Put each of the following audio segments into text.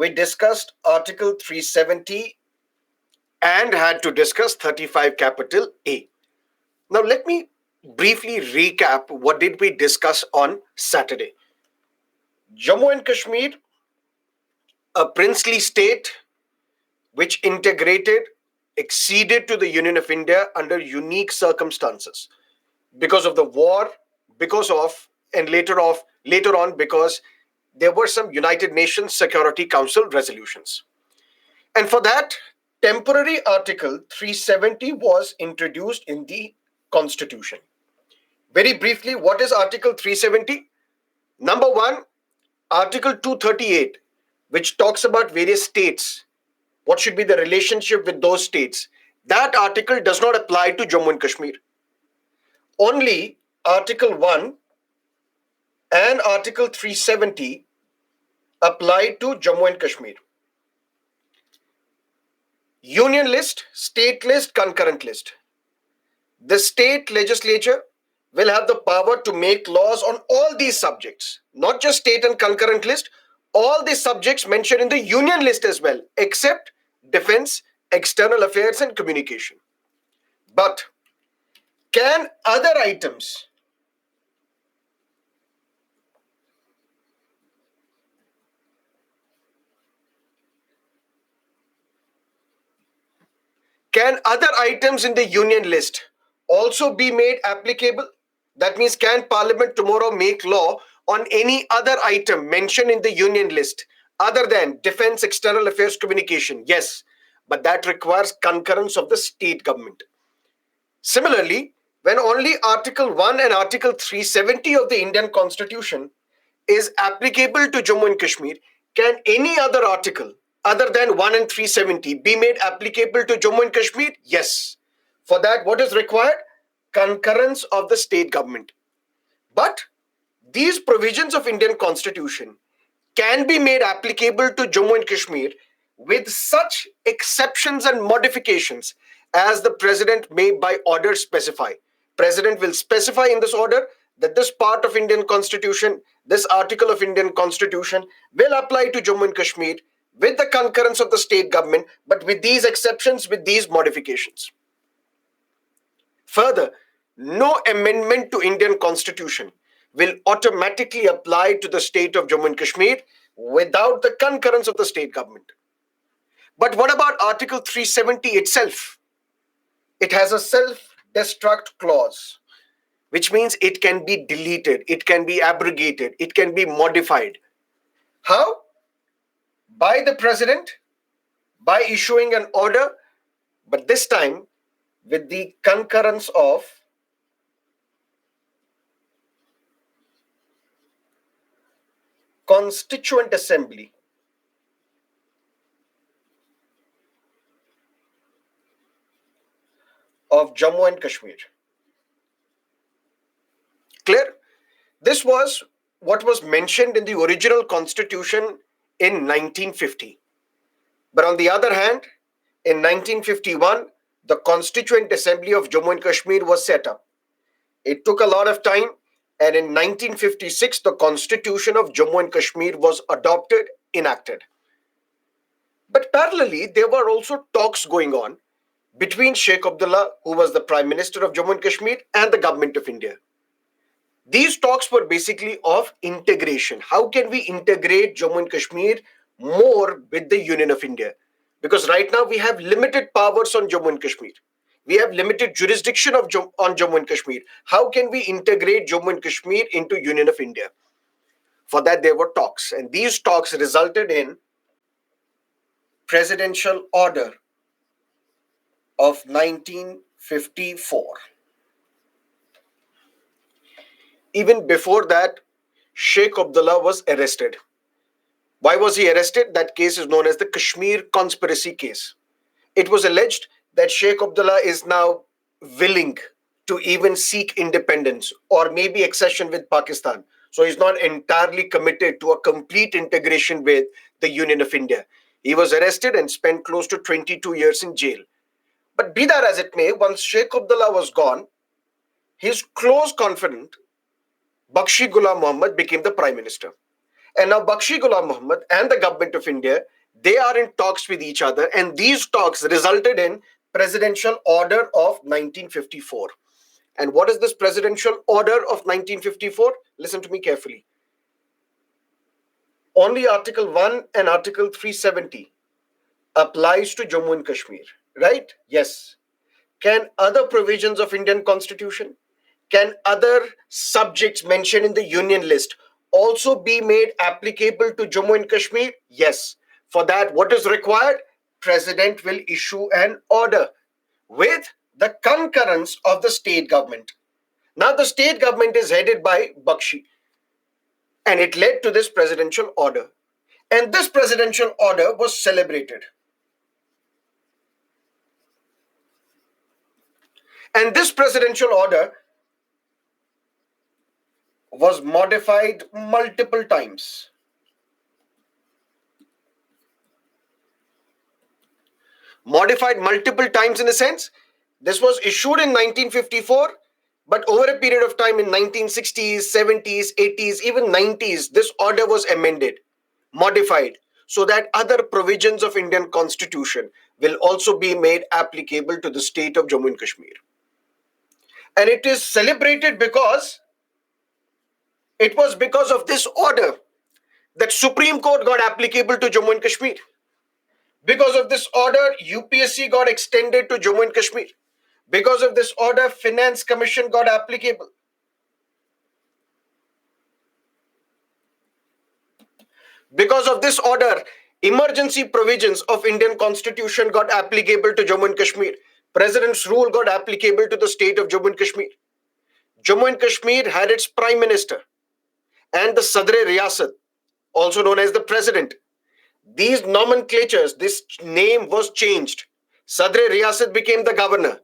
we discussed Article 370 and had to discuss 35 capital A. Now let me briefly recap what did we discuss on Saturday. Jammu and Kashmir, a princely state which integrated, acceded to the Union of India under unique circumstances because of the war, because of, and later on because there were some United Nations Security Council resolutions. And for that, temporary Article 370 was introduced in the Constitution. Very briefly, what is Article 370? Number one, Article 238, which talks about various states. What should be the relationship with those states? That article does not apply to Jammu and Kashmir. Only Article 1 and Article 370 apply to Jammu and Kashmir. Union list, state list, concurrent list. The state legislature will have the power to make laws on all these subjects, not just state and concurrent list, all these subjects mentioned in the union list as well, except defense, external affairs, and communication. But can other items in the union list also be made applicable? That means, can Parliament tomorrow make law on any other item mentioned in the union list other than defense, external affairs, communication? Yes, but that requires concurrence of the state government. Similarly, when only Article 1 and Article 370 of the Indian Constitution is applicable to Jammu and Kashmir, can any other article other than 1 and 370 be made applicable to Jammu and Kashmir? Yes. For that, what is required? Concurrence of the state government. But these provisions of Indian Constitution can be made applicable to Jammu and Kashmir with such exceptions and modifications as the President may by order specify. President will specify in this order that this part of Indian Constitution, this article of Indian Constitution will apply to Jammu and Kashmir with the concurrence of the state government, but with these exceptions, with these modifications. Further, no amendment to Indian Constitution will automatically apply to the state of Jammu and Kashmir without the concurrence of the state government. But what about Article 370 itself? It has a self-destruct clause, which means it can be deleted, it can be abrogated, it can be modified. How? By the President, by issuing an order, but this time with the concurrence of Constituent Assembly. Of Jammu and Kashmir. Clear? This was what was mentioned in the original constitution in 1950. But on the other hand, in 1951, the Constituent Assembly of Jammu and Kashmir was set up. It took a lot of time, and in 1956, the Constitution of Jammu and Kashmir was adopted, enacted. But parallelly, there were also talks going on between Sheikh Abdullah, who was the Prime Minister of Jammu and Kashmir, and the Government of India. These talks were basically of integration. How can we integrate Jammu and Kashmir more with the Union of India? Because right now we have limited powers on Jammu and Kashmir. We have limited jurisdiction on Jammu and Kashmir. How can we integrate Jammu and Kashmir into Union of India? For that, there were talks, and these talks resulted in Presidential Order of 1954. Even before that, Sheikh Abdullah was arrested. Why was he arrested? That case is known as the Kashmir conspiracy case. It was alleged that Sheikh Abdullah is now willing to even seek independence or maybe accession with Pakistan. So he's not entirely committed to a complete integration with the Union of India. He was arrested and spent close to 22 years in jail. But be that as it may, once Sheikh Abdullah was gone, his close confidant, Bakshi Ghulam Muhammad, became the Prime Minister. And now Bakshi Ghulam Muhammad and the government of India, they are in talks with each other, and these talks resulted in Presidential Order of 1954. And what is this Presidential Order of 1954? Listen to me carefully. Only Article 1 and Article 370 applies to Jammu and Kashmir, right? Yes. Can other provisions of Indian Constitution, can other subjects mentioned in the Union list also be made applicable to Jammu and Kashmir? Yes. For that, what is required? President will issue an order with the concurrence of the state government. Now, the state government is headed by Bakshi, and it led to this presidential order. And this presidential order was celebrated. And this presidential order was modified multiple times. Modified multiple times in a sense. This was issued in 1954, but over a period of time in 1960s, 70s, 80s, even 90s, this order was amended, modified, so that other provisions of Indian Constitution will also be made applicable to the state of Jammu and Kashmir. And it is celebrated because it was because of this order that Supreme Court got applicable to Jammu and Kashmir. Because of this order, UPSC got extended to Jammu and Kashmir. Because of this order, Finance Commission got applicable. Because of this order, emergency provisions of Indian Constitution got applicable to Jammu and Kashmir. President's rule got applicable to the state of Jammu and Kashmir. Jammu and Kashmir had its Prime Minister and the Sadr Riyasat, also known as the President. These nomenclatures, this name was changed. Sadr Riyasat became the governor.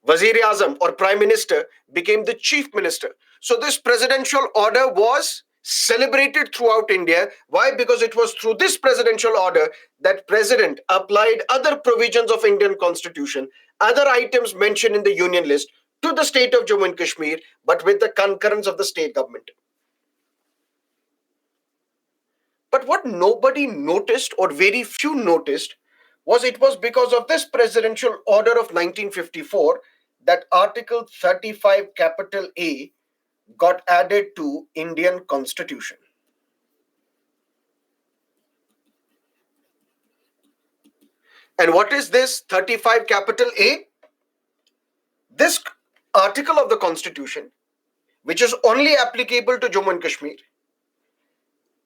Wazir-e-Azam or Prime Minister became the Chief Minister. So this presidential order was celebrated throughout India. Why? Because it was through this presidential order that President applied other provisions of Indian Constitution, other items mentioned in the Union list to the state of Jammu and Kashmir, but with the concurrence of the state government. But what nobody noticed, or very few noticed, was it was because of this presidential order of 1954 that Article 35 capital A got added to Indian Constitution. And what is this 35 capital A? This article of the Constitution, which is only applicable to Jammu and Kashmir,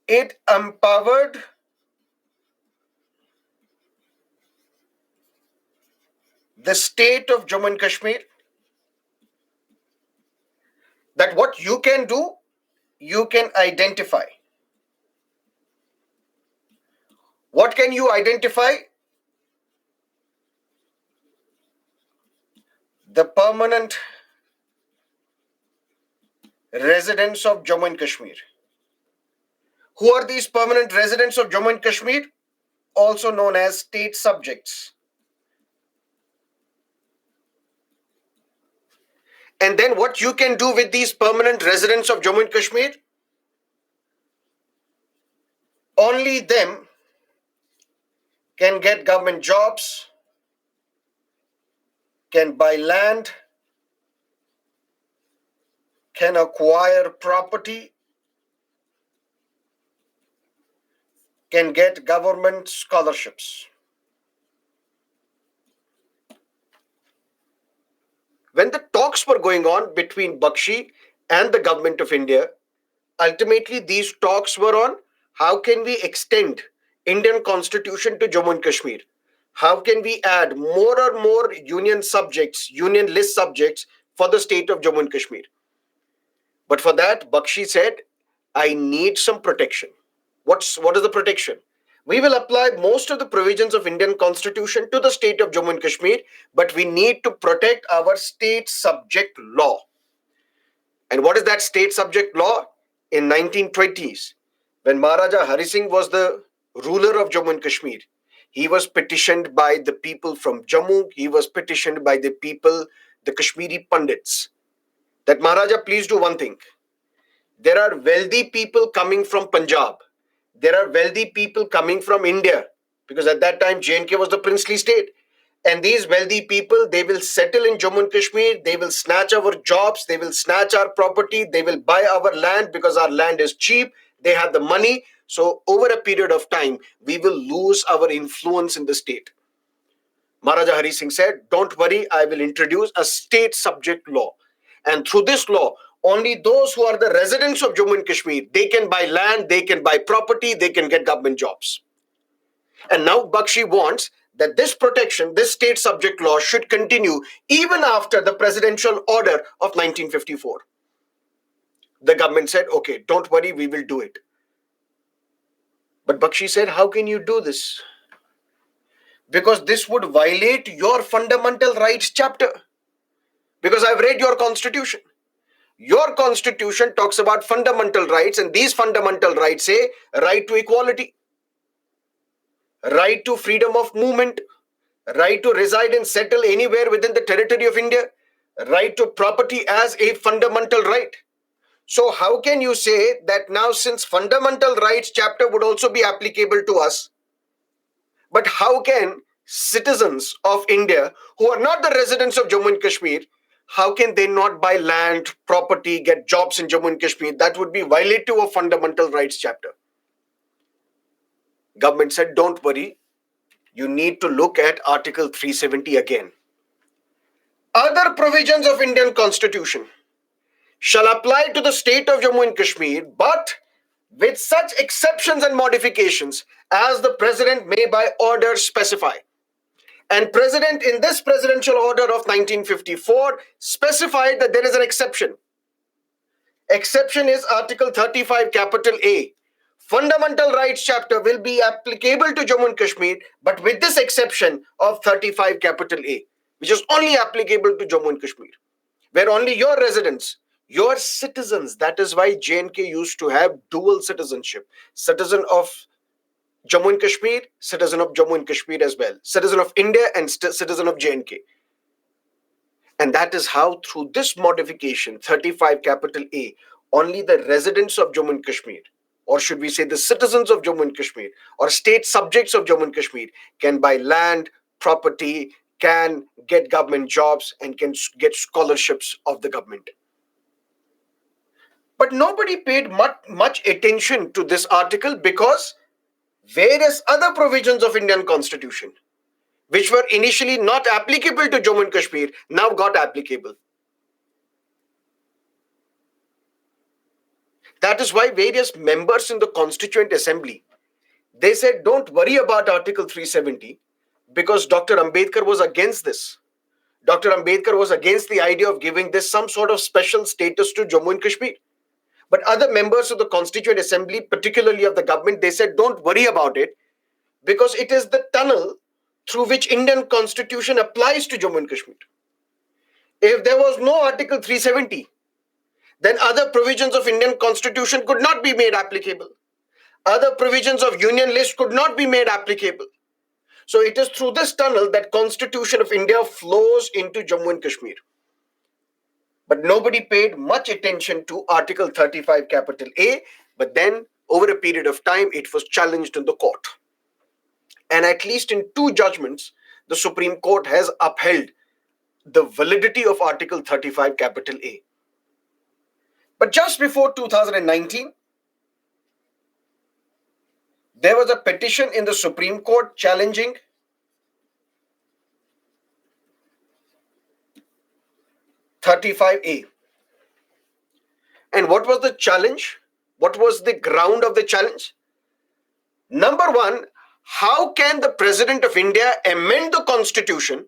it empowered the state of Jammu and Kashmir that what you can do, you can identify. What can you identify? The permanent residents of Jammu and Kashmir. Who are these permanent residents of Jammu and Kashmir? Also known as state subjects. And then what you can do with these permanent residents of Jammu and Kashmir? Only them can get government jobs, can buy land, can acquire property, can get government scholarships. When the talks were going on between Bakshi and the government of India, ultimately these talks were on how can we extend Indian Constitution to Jammu and Kashmir? How can we add more and more union subjects, union list subjects for the state of Jammu and Kashmir? But for that, Bakshi said, I need some protection. What is the protection? We will apply most of the provisions of Indian Constitution to the state of Jammu and Kashmir, but we need to protect our state subject law. And what is that state subject law? In 1920s, when Maharaja Hari Singh was the ruler of Jammu and Kashmir, he was petitioned by the people from Jammu, he was petitioned by the people, the Kashmiri Pandits, that Maharaja, please do one thing. There are wealthy people coming from Punjab. There are wealthy people coming from India, because at that time J&K was the princely state. And these wealthy people, they will settle in Jammu and Kashmir, they will snatch our jobs, they will snatch our property, they will buy our land because our land is cheap, they have the money. So over a period of time, we will lose our influence in the state. Maharaja Hari Singh said, don't worry, I will introduce a state subject law. And through this law, only those who are the residents of Jammu and Kashmir, they can buy land, they can buy property, they can get government jobs. And now Bakshi wants that this protection, this state subject law should continue even after the presidential order of 1954. The government said, okay, don't worry, we will do it. But Bakshi said, how can you do this? Because this would violate your fundamental rights chapter. Because I've read your constitution. Your constitution talks about fundamental rights, and these fundamental rights say right to equality, right to freedom of movement, right to reside and settle anywhere within the territory of India, right to property as a fundamental right. So how can you say that now, since fundamental rights chapter would also be applicable to us, but how can citizens of India who are not the residents of Jammu and Kashmir, how can they not buy land, property, get jobs in Jammu and Kashmir? That would be violative of fundamental rights chapter. Government said, don't worry, you need to look at Article 370 again. Other provisions of Indian Constitution shall apply to the state of Jammu and Kashmir, but with such exceptions and modifications as the President may by order specify. And President, in this presidential order of 1954, specified that there is an exception. Exception is Article 35 capital A. Fundamental rights chapter will be applicable to Jammu and Kashmir, but with this exception of 35 capital A, which is only applicable to Jammu and Kashmir, where only your residents, your citizens, that is why J&K used to have dual citizenship, citizen of Jammu and Kashmir, citizen of Jammu and Kashmir as well, citizen of India and citizen of J&K. And that is how through this modification, 35 capital A, only the residents of Jammu and Kashmir, or should we say the citizens of Jammu and Kashmir, or state subjects of Jammu and Kashmir, can buy land, property, can get government jobs, and can get scholarships of the government. But nobody paid much attention to this article because various other provisions of Indian Constitution, which were initially not applicable to Jammu and Kashmir, now got applicable. That is why various members in the Constituent Assembly, they said, don't worry about Article 370 because Dr. Ambedkar was against this. Dr. Ambedkar was against the idea of giving this some sort of special status to Jammu and Kashmir. But other members of the Constituent Assembly, particularly of the government, they said, don't worry about it because it is the tunnel through which Indian Constitution applies to Jammu and Kashmir. If there was no Article 370, then other provisions of Indian Constitution could not be made applicable. Other provisions of Union List could not be made applicable. So it is through this tunnel that Constitution of India flows into Jammu and Kashmir. But nobody paid much attention to Article 35 capital A, but then over a period of time, it was challenged in the court. And at least in 2 judgments, the Supreme Court has upheld the validity of Article 35 capital A. But just before 2019, there was a petition in the Supreme Court challenging (35A). And what was the challenge? What was the ground of the challenge? Number one, how can the President of India amend the Constitution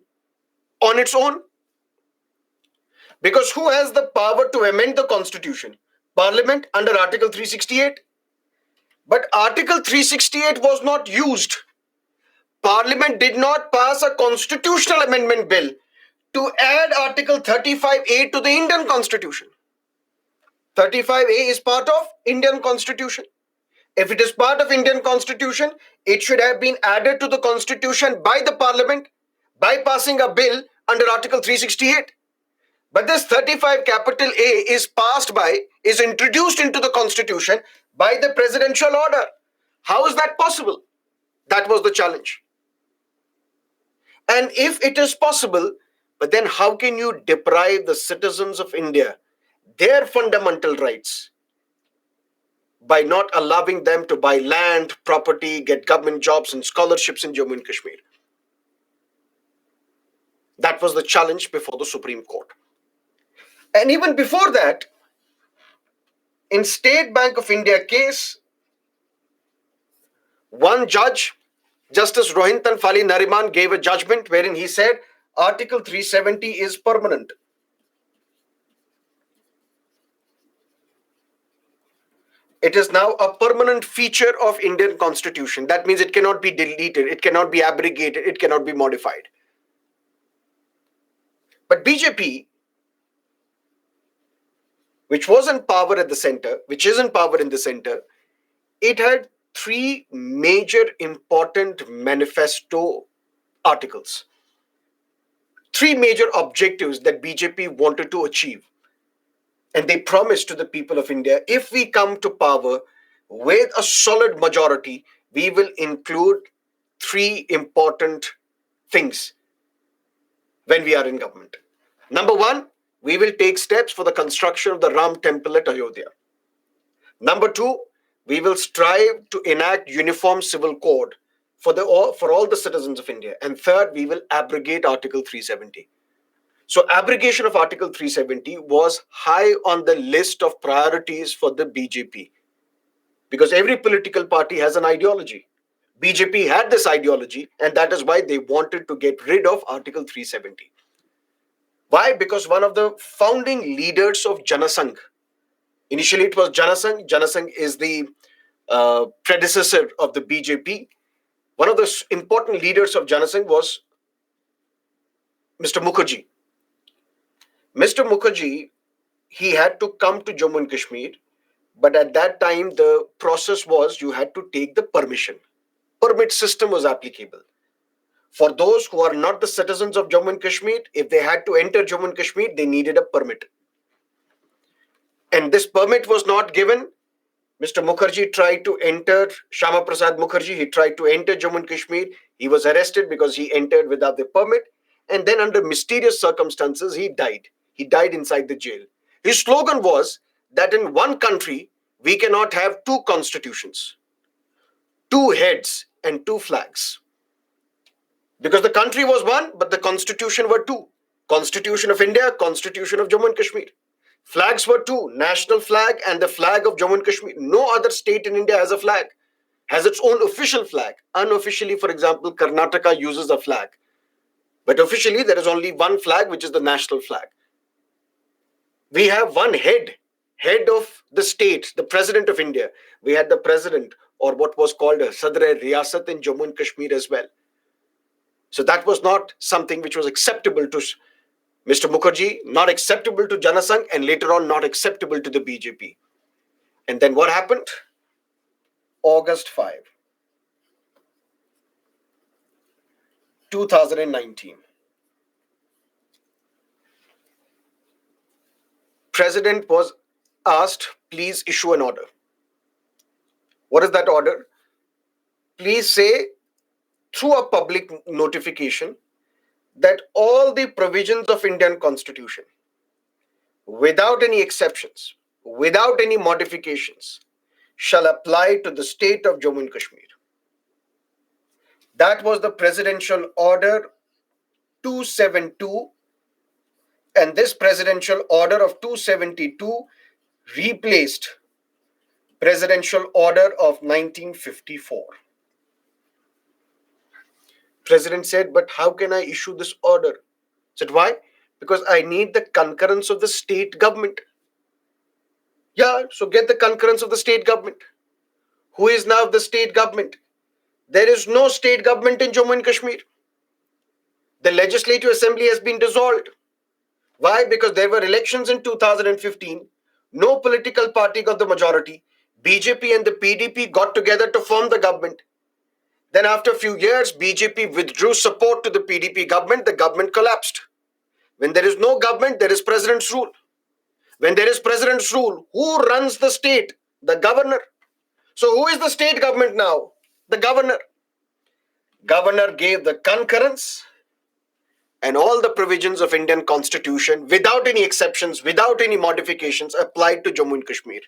on its own? Because who has the power to amend the Constitution? Parliament under Article 368. But Article 368 was not used. Parliament did not pass a constitutional amendment bill to add Article 35A to the Indian Constitution. 35A is part of Indian Constitution. If it is part of Indian Constitution, it should have been added to the Constitution by the Parliament by passing a bill under Article 368. But this 35 capital A is introduced into the constitution by the presidential order. How is that possible? That was the challenge. And if it is possible, but then how can you deprive the citizens of India their fundamental rights by not allowing them to buy land, property, get government jobs and scholarships in Jammu and Kashmir? That was the challenge before the Supreme Court. And even before that, in State Bank of India case, one judge, Justice Rohinton Fali Nariman, gave a judgment wherein he said Article 370 is permanent. It is now a permanent feature of Indian Constitution. That means it cannot be deleted, it cannot be abrogated, it cannot be modified. But BJP, which was in power at the center, which is in power in the center, it had three major important manifesto articles. Three major objectives that BJP wanted to achieve. And they promised to the people of India, if we come to power with a solid majority, we will include three important things when we are in government. Number one, we will take steps for the construction of the Ram temple at Ayodhya. Number two, we will strive to enact uniform civil code for all the citizens of India. And third, we will abrogate Article 370. So abrogation of Article 370 was high on the list of priorities for the BJP, because every political party has an ideology. BJP had this ideology, and that is why they wanted to get rid of Article 370. Why? Because one of the founding leaders of Janasangh, initially it was Janasangh. Janasangh is the predecessor of the BJP. One of the important leaders of Janasangh was Mr. Mukherjee. Mr. Mukherjee, he had to come to Jammu and Kashmir, but at that time the process was you had to take the permission. Permit system was applicable. For those who are not the citizens of Jammu and Kashmir, if they had to enter Jammu and Kashmir, they needed a permit. And this permit was not given. Mr. Mukherjee tried to enter, Shama Prasad Mukherjee, he tried to enter Jammu and Kashmir. He was arrested because he entered without the permit. And then under mysterious circumstances, he died. He died inside the jail. His slogan was that in one country, we cannot have two constitutions, two heads and two flags. Because the country was one, but the constitution were two. Constitution of India, Constitution of Jammu and Kashmir. Flags were two, national flag and the flag of Jammu and Kashmir. No other state in India has a flag, has its own official flag. Unofficially, for example, Karnataka uses a flag. But officially, there is only one flag, which is the national flag. We have one head of the state, the president of India. We had the president, or what was called a Sadr-e-Riyasat in Jammu and Kashmir as well. So that was not something which was acceptable to Mr. Mukherjee, not acceptable to Janasangh, and later on not acceptable to the BJP. And then what happened? August 5, 2019. President was asked, please issue an order. What is that order? Please say through a public notification that all the provisions of Indian Constitution, without any exceptions, without any modifications, shall apply to the state of Jammu and Kashmir. That was the Presidential Order 272, and this Presidential Order of 272 replaced Presidential Order of 1954. President said, but how can I issue this order? Said, why? Because I need the concurrence of the state government. Yeah, so get the concurrence of the state government. Who is now the state government? There is no state government in Jammu and Kashmir. The Legislative Assembly has been dissolved. Why? Because there were elections in 2015. No political party got the majority. BJP and the PDP got together to form the government. Then after a few years, BJP withdrew support to the PDP government. The government collapsed. When there is no government, there is president's rule. When there is president's rule, who runs the state? The governor. So who is the state government now? The governor. Governor gave the concurrence and all the provisions of Indian constitution without any exceptions, without any modifications applied to Jammu and Kashmir.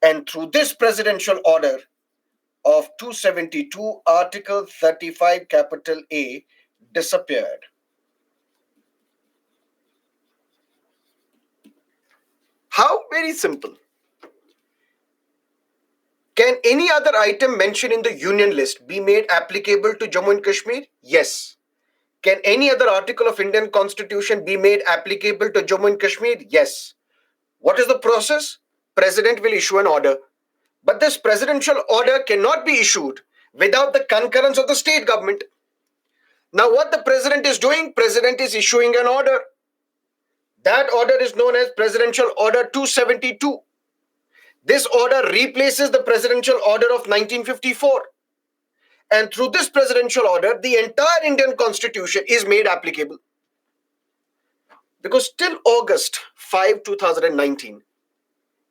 And through this presidential order of 272, Article 35 capital A disappeared. How? Very simple. Can any other item mentioned in the union list be made applicable to Jammu and Kashmir? Yes. Can any other article of Indian constitution be made applicable to Jammu and Kashmir? Yes. What is the process? President will issue an order. But this presidential order cannot be issued without the concurrence of the state government. Now what the president is doing? President is issuing an order. That order is known as Presidential Order 272. This order replaces the Presidential Order of 1954. And through this presidential order, the entire Indian Constitution is made applicable. Because till August 5, 2019,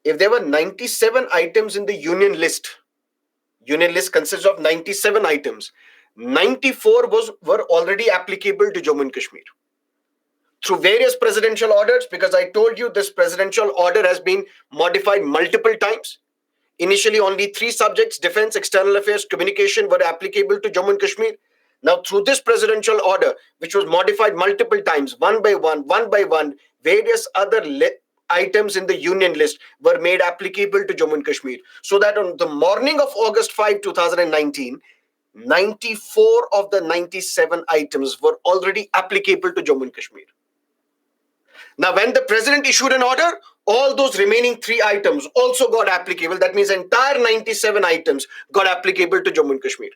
if there were 97 items in the union list consists of 97 items, 94 were already applicable to Jammu and Kashmir. Through various presidential orders, because I told you this presidential order has been modified multiple times. Initially, only 3 subjects, defense, external affairs, communication, were applicable to Jammu and Kashmir. Now, through this presidential order, which was modified multiple times, one by one, various other items in the union list were made applicable to Jammu and Kashmir. So that on the morning of August 5, 2019, 94 of the 97 items were already applicable to Jammu and Kashmir. Now, when the president issued an order, all those remaining 3 items also got applicable. That means entire 97 items got applicable to Jammu and Kashmir.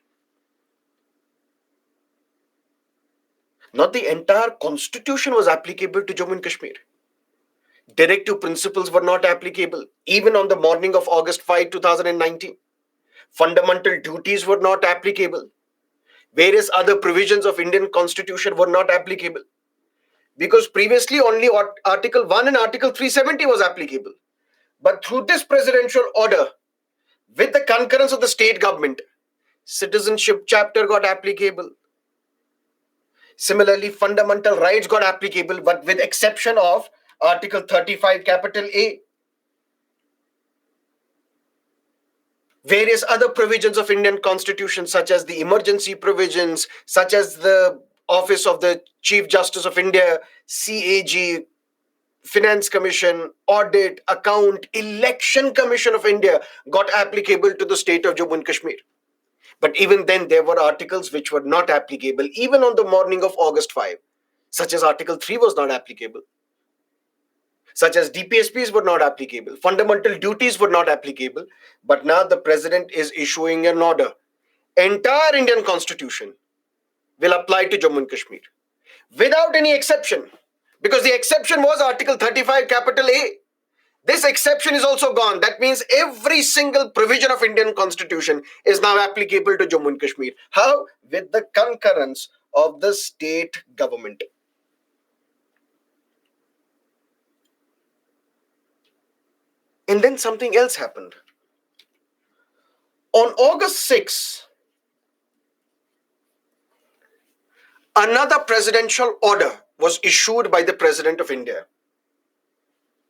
Not the entire constitution was applicable to Jammu and Kashmir. Directive principles were not applicable, even on the morning of August 5, 2019. Fundamental duties were not applicable. Various other provisions of Indian constitution were not applicable. Because previously only Article 1 and Article 370 was applicable. But through this presidential order, with the concurrence of the state government, citizenship chapter got applicable. Similarly, fundamental rights got applicable, but with exception of Article 35 capital A. Various other provisions of Indian constitution, such as the emergency provisions, such as the Office of the Chief Justice of India, CAG, Finance Commission, Audit, Account, Election Commission of India got applicable to the state of Jammu and Kashmir. But even then, there were articles which were not applicable, even on the morning of August 5, such as Article 3 was not applicable, such as DPSPs were not applicable, fundamental duties were not applicable. But now the president is issuing an order. Entire Indian constitution will apply to Jammu and Kashmir without any exception, because the exception was Article 35 capital A. This exception is also gone. That means every single provision of Indian constitution is now applicable to Jammu and Kashmir. How? With the concurrence of the state government. And then something else happened. On August 6, another presidential order was issued by the President of India.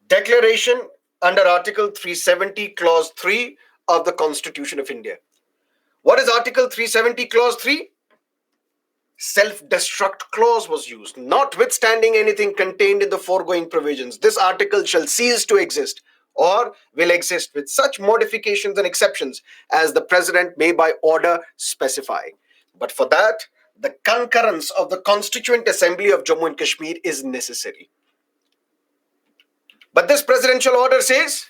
Declaration under Article 370, Clause 3 of the Constitution of India. What is Article 370, Clause 3? Self-destruct clause was used. Notwithstanding anything contained in the foregoing provisions, this article shall cease to exist or will exist with such modifications and exceptions as the President may by order specify. But for that, the concurrence of the Constituent Assembly of Jammu and Kashmir is necessary. But this presidential order says,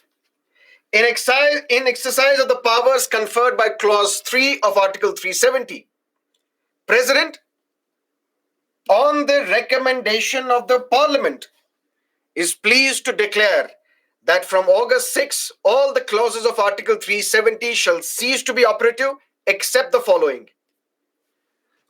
in exercise of the powers conferred by Clause 3 of Article 370, President, on the recommendation of the Parliament, is pleased to declare that from August 6, all the clauses of Article 370 shall cease to be operative except the following.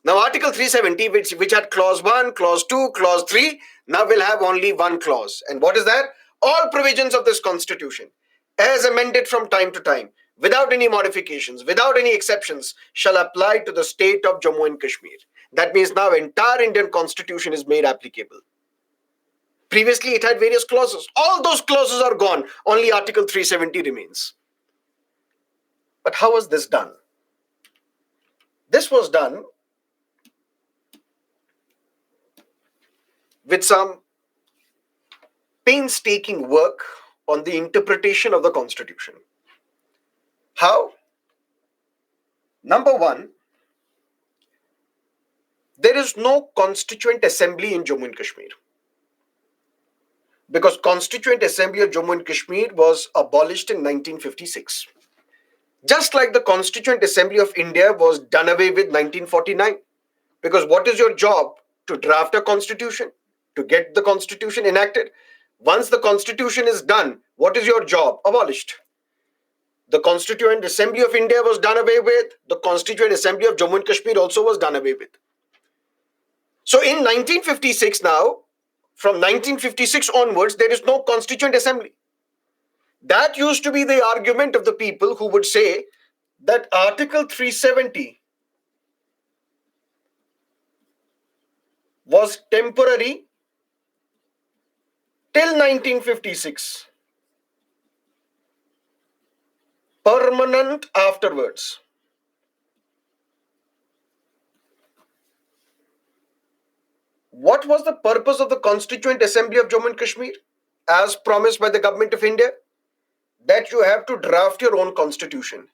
Now Article 370, which had clause 1, clause 2, clause 3, now will have only one clause. And what is that? All provisions of this constitution, as amended from time to time, without any modifications, without any exceptions, shall apply to the state of Jammu and Kashmir. That means now entire Indian constitution is made applicable. Previously, it had various clauses. All those clauses are gone. Only Article 370 remains. But how was this done? This was done with some painstaking work on the interpretation of the constitution. How? Number one, there is no constituent assembly in Jammu and Kashmir, because Constituent Assembly of Jammu and Kashmir was abolished in 1956. Just like the Constituent Assembly of India was done away with 1949. Because what is your job? To draft a constitution, to get the constitution enacted. Once the constitution is done, what is your job? Abolished. The Constituent Assembly of India was done away with. The Constituent Assembly of Jammu and Kashmir also was done away with. So in 1956 now, from 1956 onwards, there is no Constituent Assembly. That used to be the argument of the people who would say that Article 370 was temporary till 1956, permanent afterwards. What was the purpose of the Constituent Assembly of Jammu and Kashmir, as promised by the government of India? That you have to draft your own constitution,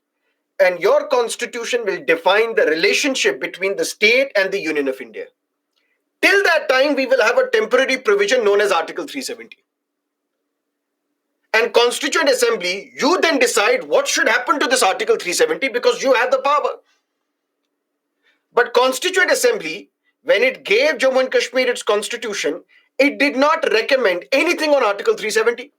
and your constitution will define the relationship between the state and the Union of India. Till that time, we will have a temporary provision known as Article 370. And Constituent Assembly, you then decide what should happen to this Article 370 because you have the power. But Constituent Assembly, when it gave Jammu and Kashmir its constitution, it did not recommend anything on Article 370.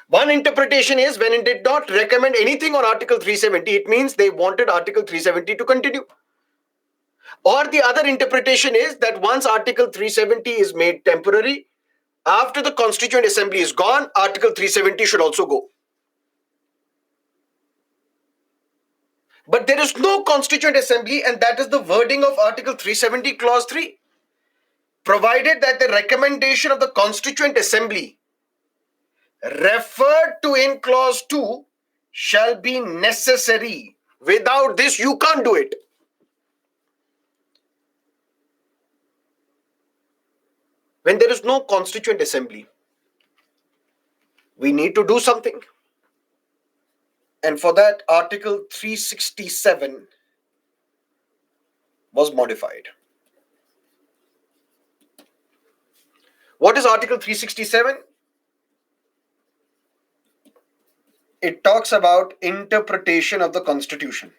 One interpretation is, when it did not recommend anything on Article 370, it means they wanted Article 370 to continue. Or the other interpretation is that once Article 370 is made temporary, after the Constituent Assembly is gone, Article 370 should also go. But there is no Constituent Assembly, and that is the wording of Article 370, Clause 3. Provided that the recommendation of the Constituent Assembly referred to in Clause 2 shall be necessary. Without this, you can't do it. When there is no Constituent Assembly, we need to do something. And for that, Article 367 was modified. What is Article 367? It talks about interpretation of the Constitution.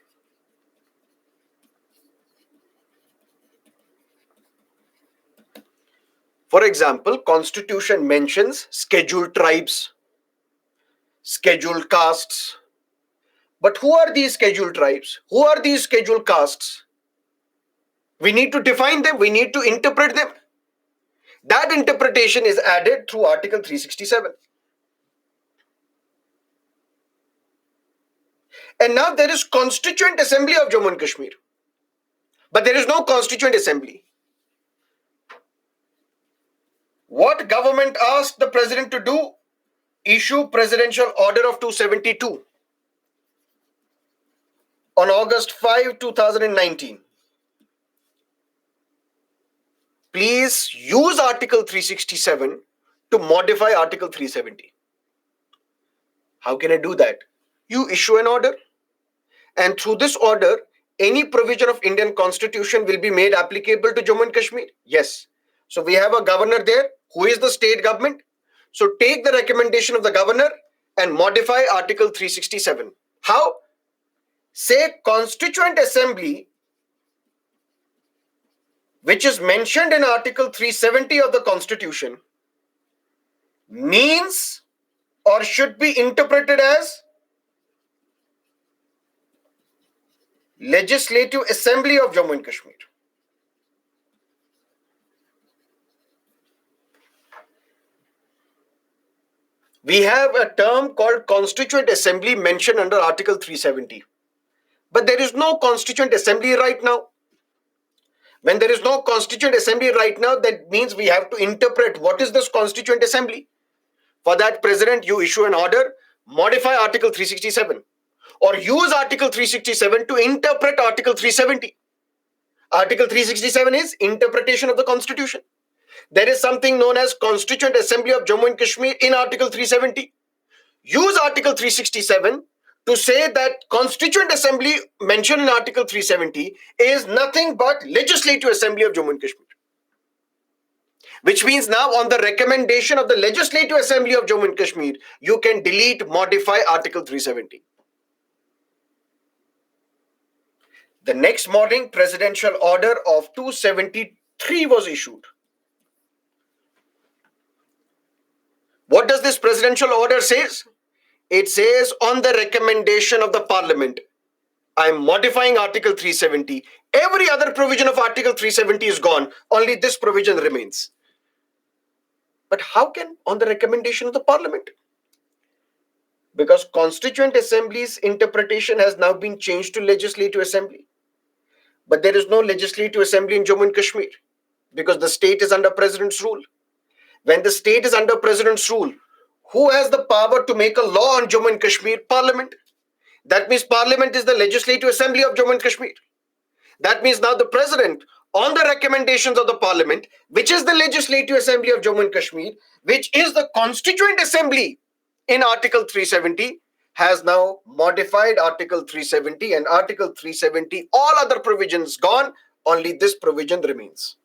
For example, Constitution mentions scheduled tribes, scheduled castes. But who are these scheduled tribes? Who are these scheduled castes? We need to define them. We need to interpret them. That interpretation is added through Article 367. And now there is Constituent Assembly of Jammu and Kashmir. But there is no Constituent Assembly. What government asked the president to do? Issue Presidential Order of 272 on August 5, 2019. Please use Article 367 to modify Article 370. How can I do that? You issue an order, and through this order, any provision of Indian Constitution will be made applicable to Jammu and Kashmir. Yes. So we have a governor there who is the state government. So take the recommendation of the governor and modify Article 367. How? Say Constituent Assembly, which is mentioned in Article 370 of the Constitution, means or should be interpreted as Legislative Assembly of Jammu and Kashmir. We have a term called Constituent Assembly mentioned under Article 370. But there is no Constituent Assembly right now. When there is no Constituent Assembly right now, that means we have to interpret what is this Constituent Assembly. For that, President, you issue an order, modify Article 367, or use Article 367 to interpret Article 370. Article 367 is interpretation of the Constitution. There is something known as Constituent Assembly of Jammu and Kashmir in Article 370. Use Article 367 to say that Constituent Assembly mentioned in Article 370 is nothing but Legislative Assembly of Jammu and Kashmir. Which means now, on the recommendation of the Legislative Assembly of Jammu and Kashmir, you can delete, modify Article 370. The next morning, Presidential Order of 273 was issued. What does this Presidential Order says? It says, on the recommendation of the Parliament, I am modifying Article 370. Every other provision of Article 370 is gone. Only this provision remains. But how can on the recommendation of the Parliament? Because Constituent Assembly's interpretation has now been changed to Legislative Assembly. But there is no Legislative Assembly in Jammu and Kashmir because the state is under President's rule. When the state is under President's rule, who has the power to make a law on Jammu and Kashmir? Parliament. That means Parliament is the Legislative Assembly of Jammu and Kashmir. That means now the President, on the recommendations of the Parliament, which is the Legislative Assembly of Jammu and Kashmir, which is the Constituent Assembly in Article 370, has now modified Article 370, and Article 370, all other provisions gone, only this provision remains.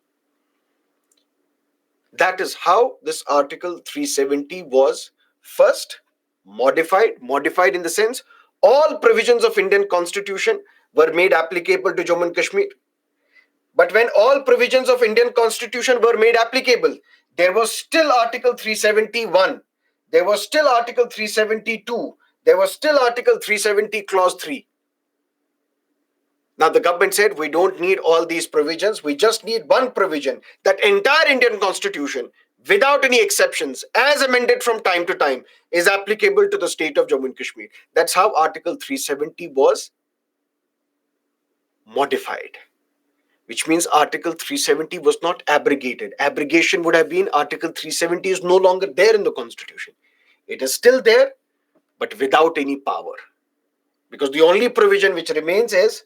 That is how this Article 370 was first modified. Modified in the sense, all provisions of Indian Constitution were made applicable to Jammu and Kashmir. But when all provisions of Indian Constitution were made applicable, there was still Article 371. There was still Article 372. There was still Article 370 Clause 3. Now the government said, we don't need all these provisions. We just need one provision. That entire Indian Constitution, without any exceptions, as amended from time to time, is applicable to the state of Jammu and Kashmir. That's how Article 370 was modified. Which means Article 370 was not abrogated. Abrogation would have been Article 370 is no longer there in the Constitution. It is still there, but without any power. Because the only provision which remains is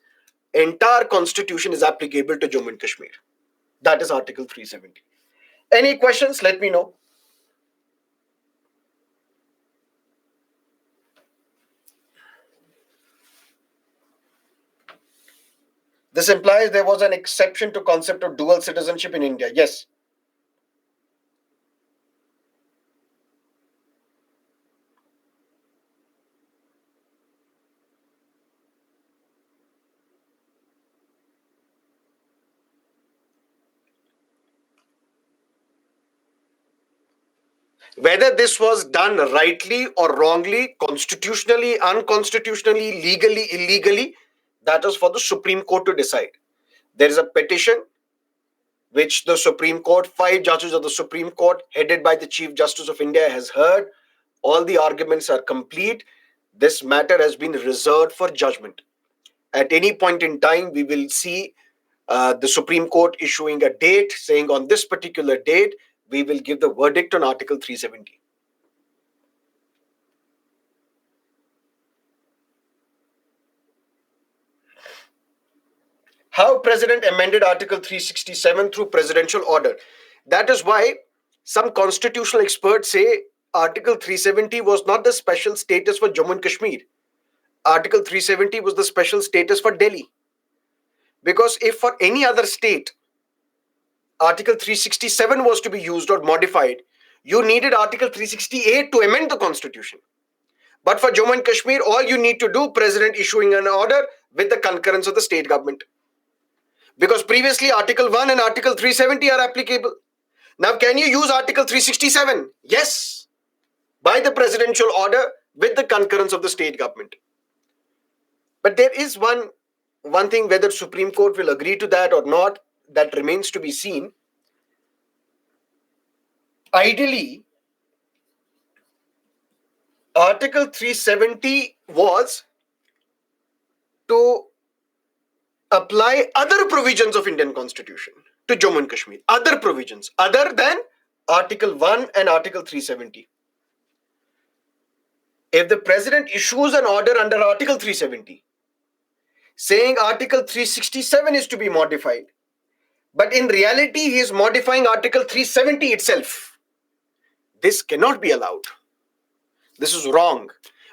entire Constitution is applicable to Jammu and Kashmir. That is Article 370. Any questions? Let me know. This implies there was an exception to concept of dual citizenship in India. Yes. Whether this was done rightly or wrongly, constitutionally, unconstitutionally, legally, illegally, that is for the Supreme Court to decide. There is a petition which the Supreme Court, 5 judges of the Supreme Court, headed by the Chief Justice of India, has heard. All the arguments are complete. This matter has been reserved for judgment. At any point in time, we will see the Supreme Court issuing a date saying on this particular date, we will give the verdict on Article 370. How President amended Article 367 through presidential order. That is why some constitutional experts say Article 370 was not the special status for Jammu and Kashmir. Article 370 was the special status for Delhi. Because if for any other state, Article 367 was to be used or modified, you needed Article 368 to amend the Constitution. But for Jammu and Kashmir, all you need to do, President issuing an order with the concurrence of the state government. Because previously Article 1 and Article 370 are applicable. Now, can you use Article 367? Yes, by the presidential order with the concurrence of the state government. But there is one one thing, whether Supreme Court will agree to that or not, that remains to be seen. Ideally, Article 370 was to apply other provisions of Indian Constitution to Jammu and Kashmir, other provisions other than Article 1 and Article 370. If the president issues an order under Article 370 saying Article 367 is to be modified, but in reality he is modifying Article 370 itself, this cannot be allowed. This is wrong,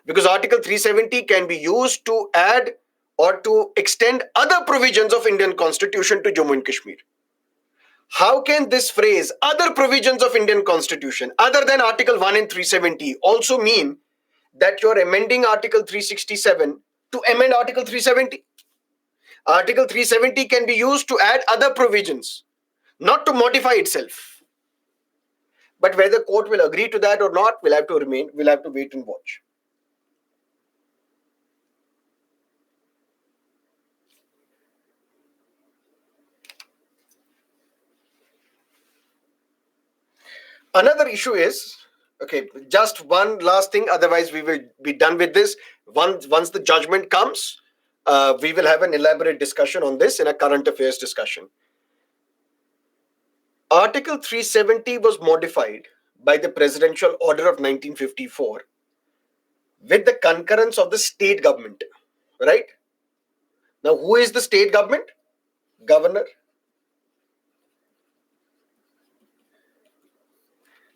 because Article 370 can be used to add or to extend other provisions of Indian Constitution to Jammu and Kashmir. How can this phrase, other provisions of Indian Constitution, other than Article 1 and 370, also mean that you're amending Article 367 to amend Article 370? Article 370 can be used to add other provisions, not to modify itself. But whether court will agree to that or not, we'll have to wait and watch. Another issue is, okay, just one last thing, otherwise we will be done with this. Once the judgment comes, we will have an elaborate discussion on this in a current affairs discussion. Article 370 was modified by the Presidential Order of 1954 with the concurrence of the state government, right? Now, who is the state government? Governor.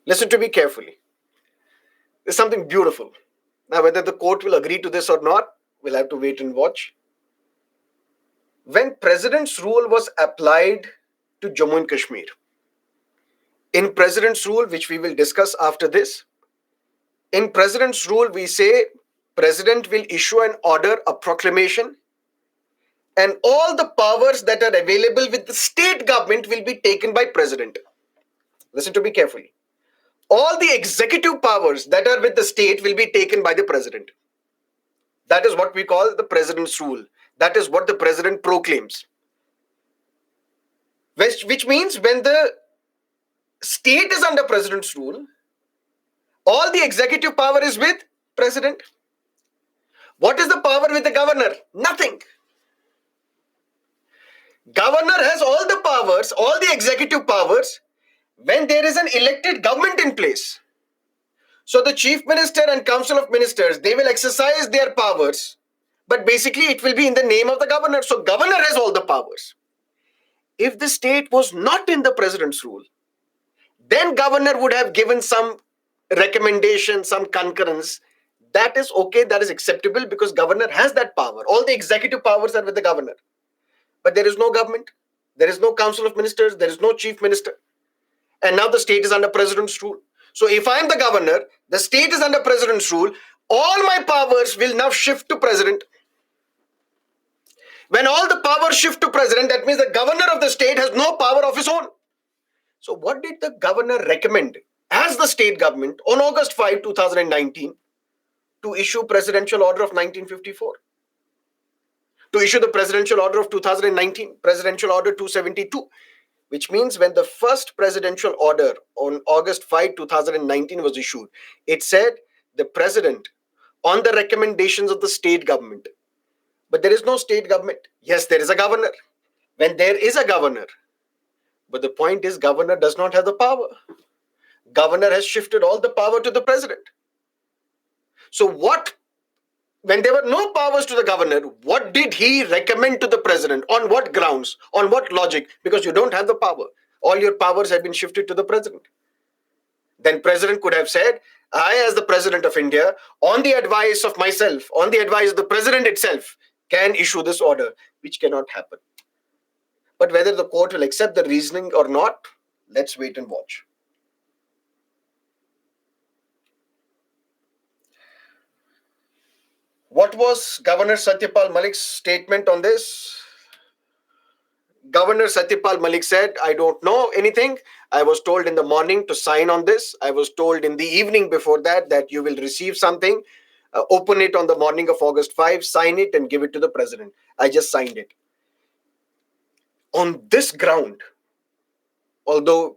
Listen to me carefully. There's something beautiful. Now, whether the court will agree to this or not, we'll have to wait and watch. When President's rule was applied to Jammu and Kashmir, in President's rule, which we will discuss after this, in President's rule, we say President will issue an order, a proclamation, and all the powers that are available with the state government will be taken by President. Listen to me carefully. All the executive powers that are with the state will be taken by the president. That is what we call the president's rule. That is what the president proclaims. Which means when the state is under president's rule, all the executive power is with president. What is the power with the governor? Nothing. Governor has all the powers, all the executive powers, when there is an elected government in place. So the chief minister and council of ministers, they will exercise their powers, but basically it will be in the name of the governor. So governor has all the powers. If the state was not in the president's rule, then governor would have given some recommendation, some concurrence. That is okay, that is acceptable, because governor has that power. All the executive powers are with the governor. But there is no government, there is no council of ministers, there is no chief minister. And now the state is under president's rule. So if I am the governor, the state is under president's rule, all my powers will now shift to president. When all the powers shift to president, that means the governor of the state has no power of his own. So what did the governor recommend as the state government on August 5, 2019 to issue Presidential Order of 1954? To issue the Presidential Order of 2019, Presidential Order 272. Which means when the first presidential order on August 5, 2019 was issued, it said the president, on the recommendations of the state government. But there is no state government. Yes, there is a governor. When there is a governor, but the point is governor does not have the power. Governor has shifted all the power to the president. So when there were no powers to the governor, what did he recommend to the president? On what grounds? On what logic? Because you don't have the power. All your powers have been shifted to the president. Then president could have said, I, as the president of India, on the advice of myself, on the advice of the president itself, can issue this order, which cannot happen. But whether the court will accept the reasoning or not, let's wait and watch. What was Governor Satyapal Malik's statement on this? Governor Satyapal Malik said, I don't know anything. I was told in the morning to sign on this. I was told in the evening before that you will receive something. open it on the morning of August 5, sign it and give it to the president. I just signed it. On this ground, although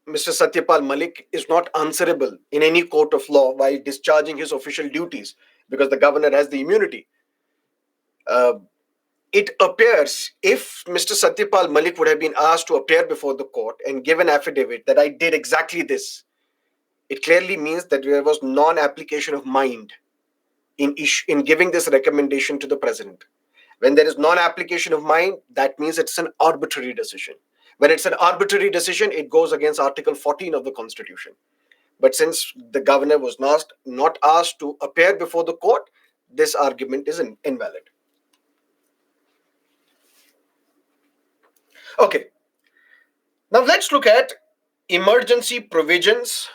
Mr. Satyapal Malik is not answerable in any court of law while discharging his official duties because the governor has the immunity, it appears if Mr. Satyapal Malik would have been asked to appear before the court and give an affidavit that I did exactly this, it clearly means that there was non-application of mind in giving this recommendation to the president. When there is non-application of mind, that means it's an arbitrary decision. When it's an arbitrary decision, it goes against Article 14 of the Constitution. But since the governor was not asked to appear before the court, this argument is invalid. Okay. Now let's look at emergency provisions,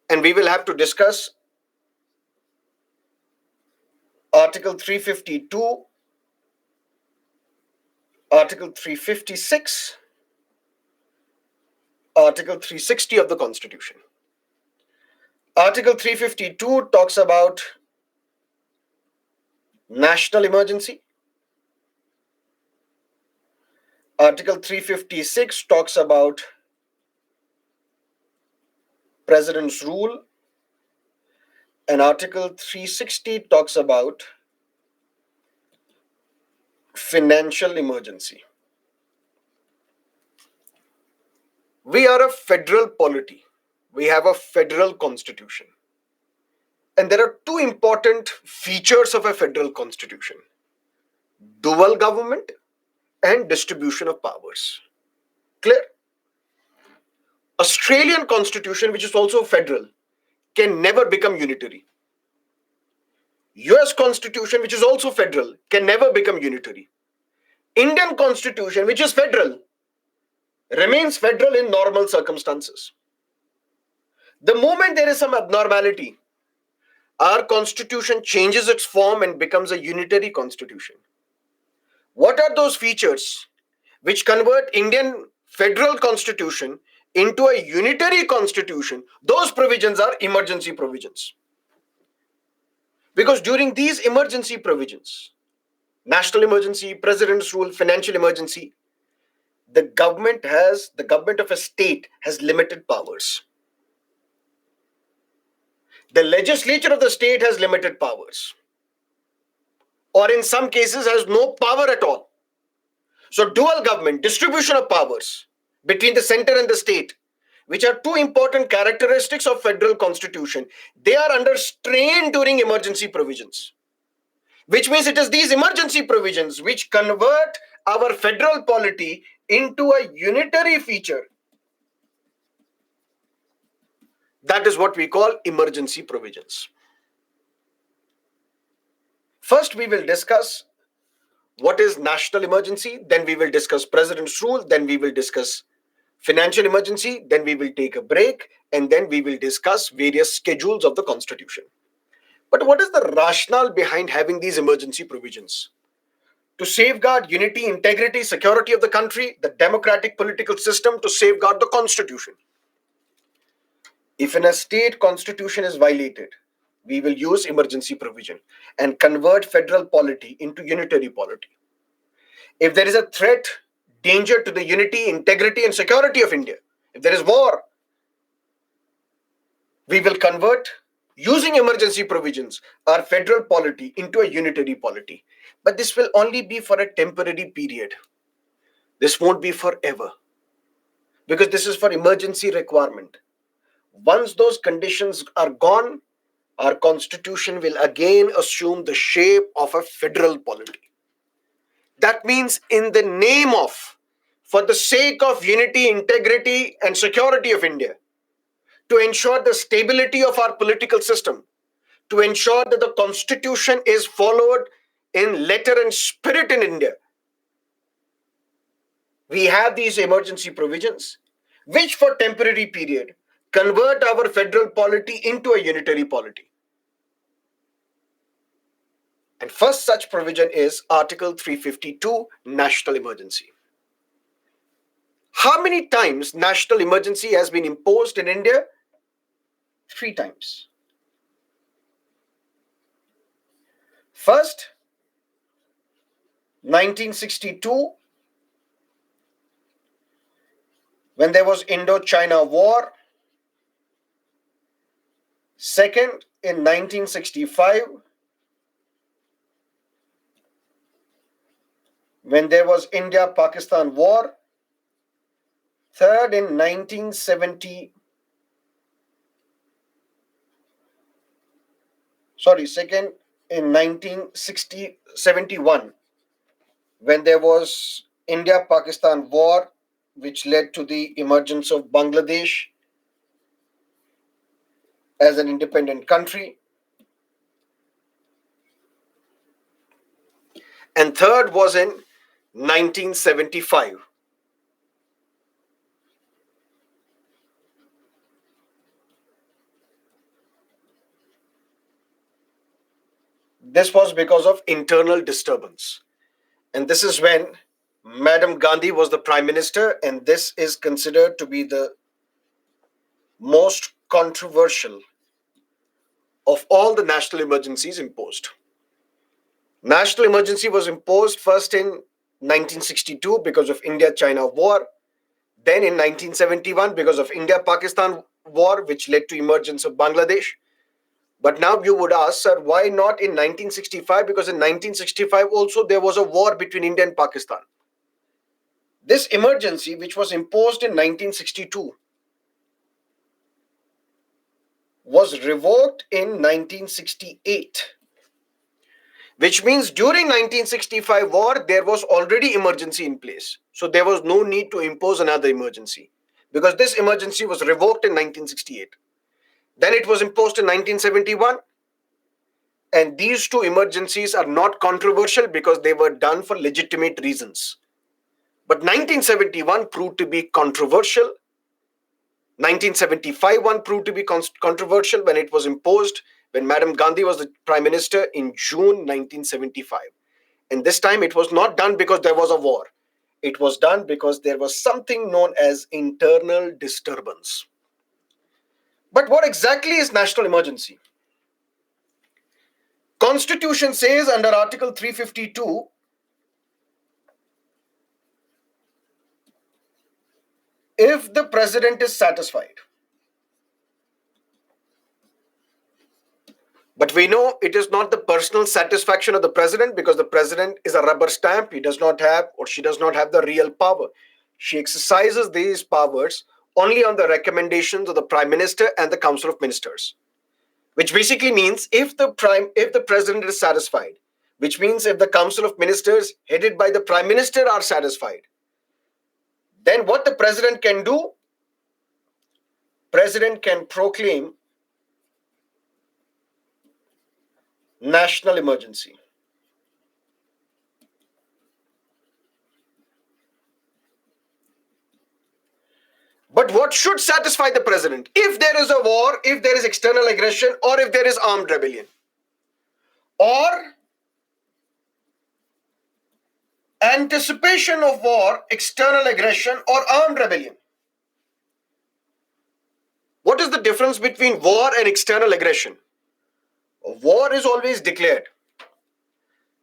and we will have to discuss Article 352, Article 356, Article 360 of the Constitution. Article 352 talks about national emergency. Article 356 talks about President's rule, and Article 360 talks about financial emergency. We are a federal polity. We have a federal constitution. And there are two important features of a federal constitution: dual government and distribution of powers. Clear? Australian constitution, which is also federal, can never become unitary. US constitution, which is also federal, can never become unitary. Indian constitution, which is federal, remains federal in normal circumstances. The moment there is some abnormality, our constitution changes its form and becomes a unitary constitution. What are those features which convert Indian federal constitution into a unitary constitution? Those provisions are emergency provisions. Because during these emergency provisions, national emergency, president's rule, financial emergency, the government of a state has limited powers. The legislature of the state has limited powers, or in some cases has no power at all. So dual government, distribution of powers between the center and the state, which are two important characteristics of federal constitution, they are under strain during emergency provisions. Which means it is these emergency provisions which convert our federal polity into a unitary feature. That is what we call emergency provisions. First, we will discuss what is national emergency, then we will discuss president's rule, then we will discuss financial emergency, then we will take a break, and then we will discuss various schedules of the Constitution. But what is the rationale behind having these emergency provisions? To safeguard unity, integrity, security of the country, the democratic political system, to safeguard the Constitution. If in a state constitution is violated, we will use emergency provision and convert federal polity into unitary polity. If there is a threat, danger to the unity, integrity, and security of India, if there is war, we will convert, using emergency provisions, our federal polity into a unitary polity. But this will only be for a temporary period. This won't be forever, because this is for emergency requirement. Once those conditions are gone, our constitution will again assume the shape of a federal polity. That means in the name of, for the sake of unity, integrity, and security of India, to ensure the stability of our political system, to ensure that the constitution is followed in letter and spirit in India, we have these emergency provisions, which for temporary period convert our federal polity into a unitary polity. And first such provision is Article 352, national emergency. How many times national emergency has been imposed in India? 3 times. First, 1962, when there was Indo-China War. Second, in 1965, when there was India-Pakistan War. Third, in 1970, second, in 1971, when there was India-Pakistan War, which led to the emergence of Bangladesh as an independent country. And third was in 1975. This was because of internal disturbance. And this is when Madam Gandhi was the Prime Minister, and this is considered to be the most controversial of all the national emergencies imposed. National emergency was imposed first in 1962 because of India-China War, then in 1971 because of India-Pakistan War, which led to emergence of Bangladesh. But now you would ask, sir, why not in 1965? Because in 1965 also there was a war between India and Pakistan. This emergency, which was imposed in 1962, was revoked in 1968. Which means during 1965 war, there was already emergency in place. So there was no need to impose another emergency because this emergency was revoked in 1968. Then it was imposed in 1971. And these two emergencies are not controversial because they were done for legitimate reasons. But 1971 proved to be controversial. 1975 one proved to be controversial when it was imposed when Madam Gandhi was the Prime Minister in June 1975. And this time it was not done because there was a war. It was done because there was something known as internal disturbance. But what exactly is national emergency? Constitution says under Article 352, if the President is satisfied. But we know it is not the personal satisfaction of the President because the President is a rubber stamp. He does not have or she does not have the real power. She exercises these powers only on the recommendations of the Prime Minister and the Council of Ministers. Which basically means if the President is satisfied, which means if the Council of Ministers headed by the Prime Minister are satisfied, then what the President can do? President can proclaim national emergency. But what should satisfy the President? If there is a war, if there is external aggression, or if there is armed rebellion, or anticipation of war, external aggression, or armed rebellion. What is the difference between war and external aggression? War is always declared.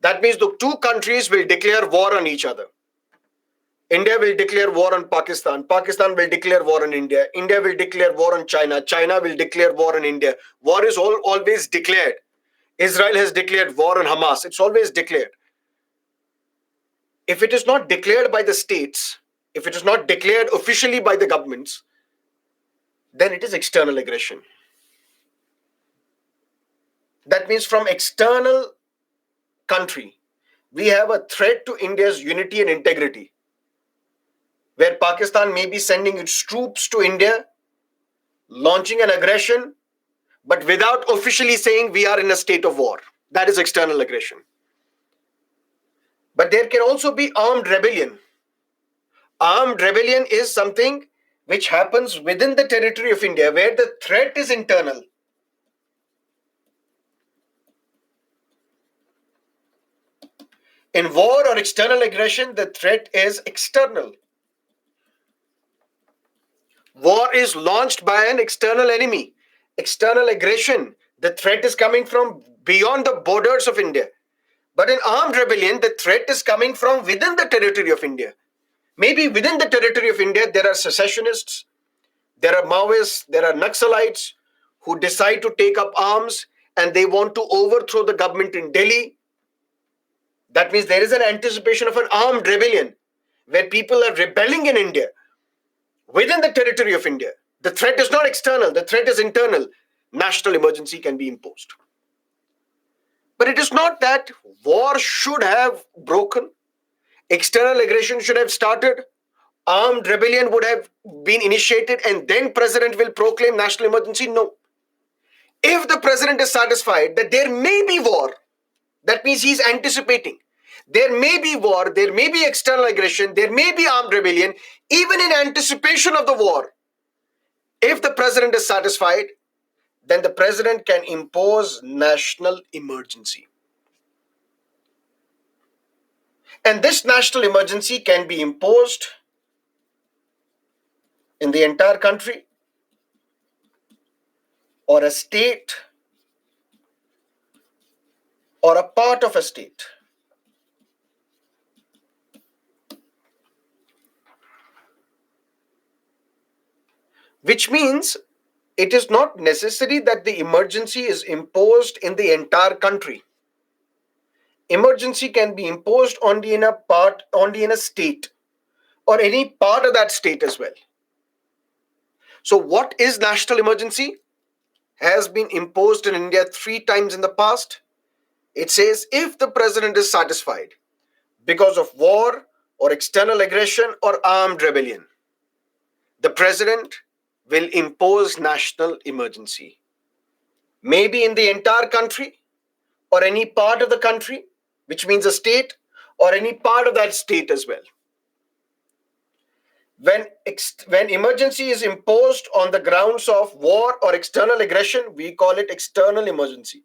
That means the two countries will declare war on each other. India will declare war on Pakistan. Pakistan will declare war on India. India will declare war on China. China will declare war on India. War is always declared. Israel has declared war on Hamas. It's always declared. If it is not declared by the states, if it is not declared officially by the governments, then it is external aggression. That means from external country, we have a threat to India's unity and integrity, where Pakistan may be sending its troops to India, launching an aggression, but without officially saying we are in a state of war. That is external aggression. But there can also be armed rebellion. Armed rebellion is something which happens within the territory of India, where the threat is internal. In war or external aggression, the threat is external. War is launched by an external enemy. External aggression, the threat is coming from beyond the borders of India. But in armed rebellion, the threat is coming from within the territory of India. Maybe within the territory of India, there are secessionists, there are Maoists, there are Naxalites who decide to take up arms and they want to overthrow the government in Delhi. That means there is an anticipation of an armed rebellion where people are rebelling in India within the territory of India. The threat is not external, the threat is internal. National emergency can be imposed. But it is not that war should have broken, external aggression should have started, armed rebellion would have been initiated, and then president will proclaim national emergency. No. If the president is satisfied that there may be war, that means he's anticipating. There may be war, there may be external aggression, there may be armed rebellion, even in anticipation of the war. If the president is satisfied, then the president can impose national emergency. And this national emergency can be imposed in the entire country or a state or a part of a state. Which means it is not necessary that the emergency is imposed in the entire country. Emergency can be imposed only in a part, only in a state, or any part of that state as well. So what is national emergency? Has been imposed in India 3 times in the past. It says if the president is satisfied because of war or external aggression or armed rebellion, the president will impose national emergency. Maybe in the entire country or any part of the country, which means a state, or any part of that state as well. When emergency is imposed on the grounds of war or external aggression, we call it external emergency.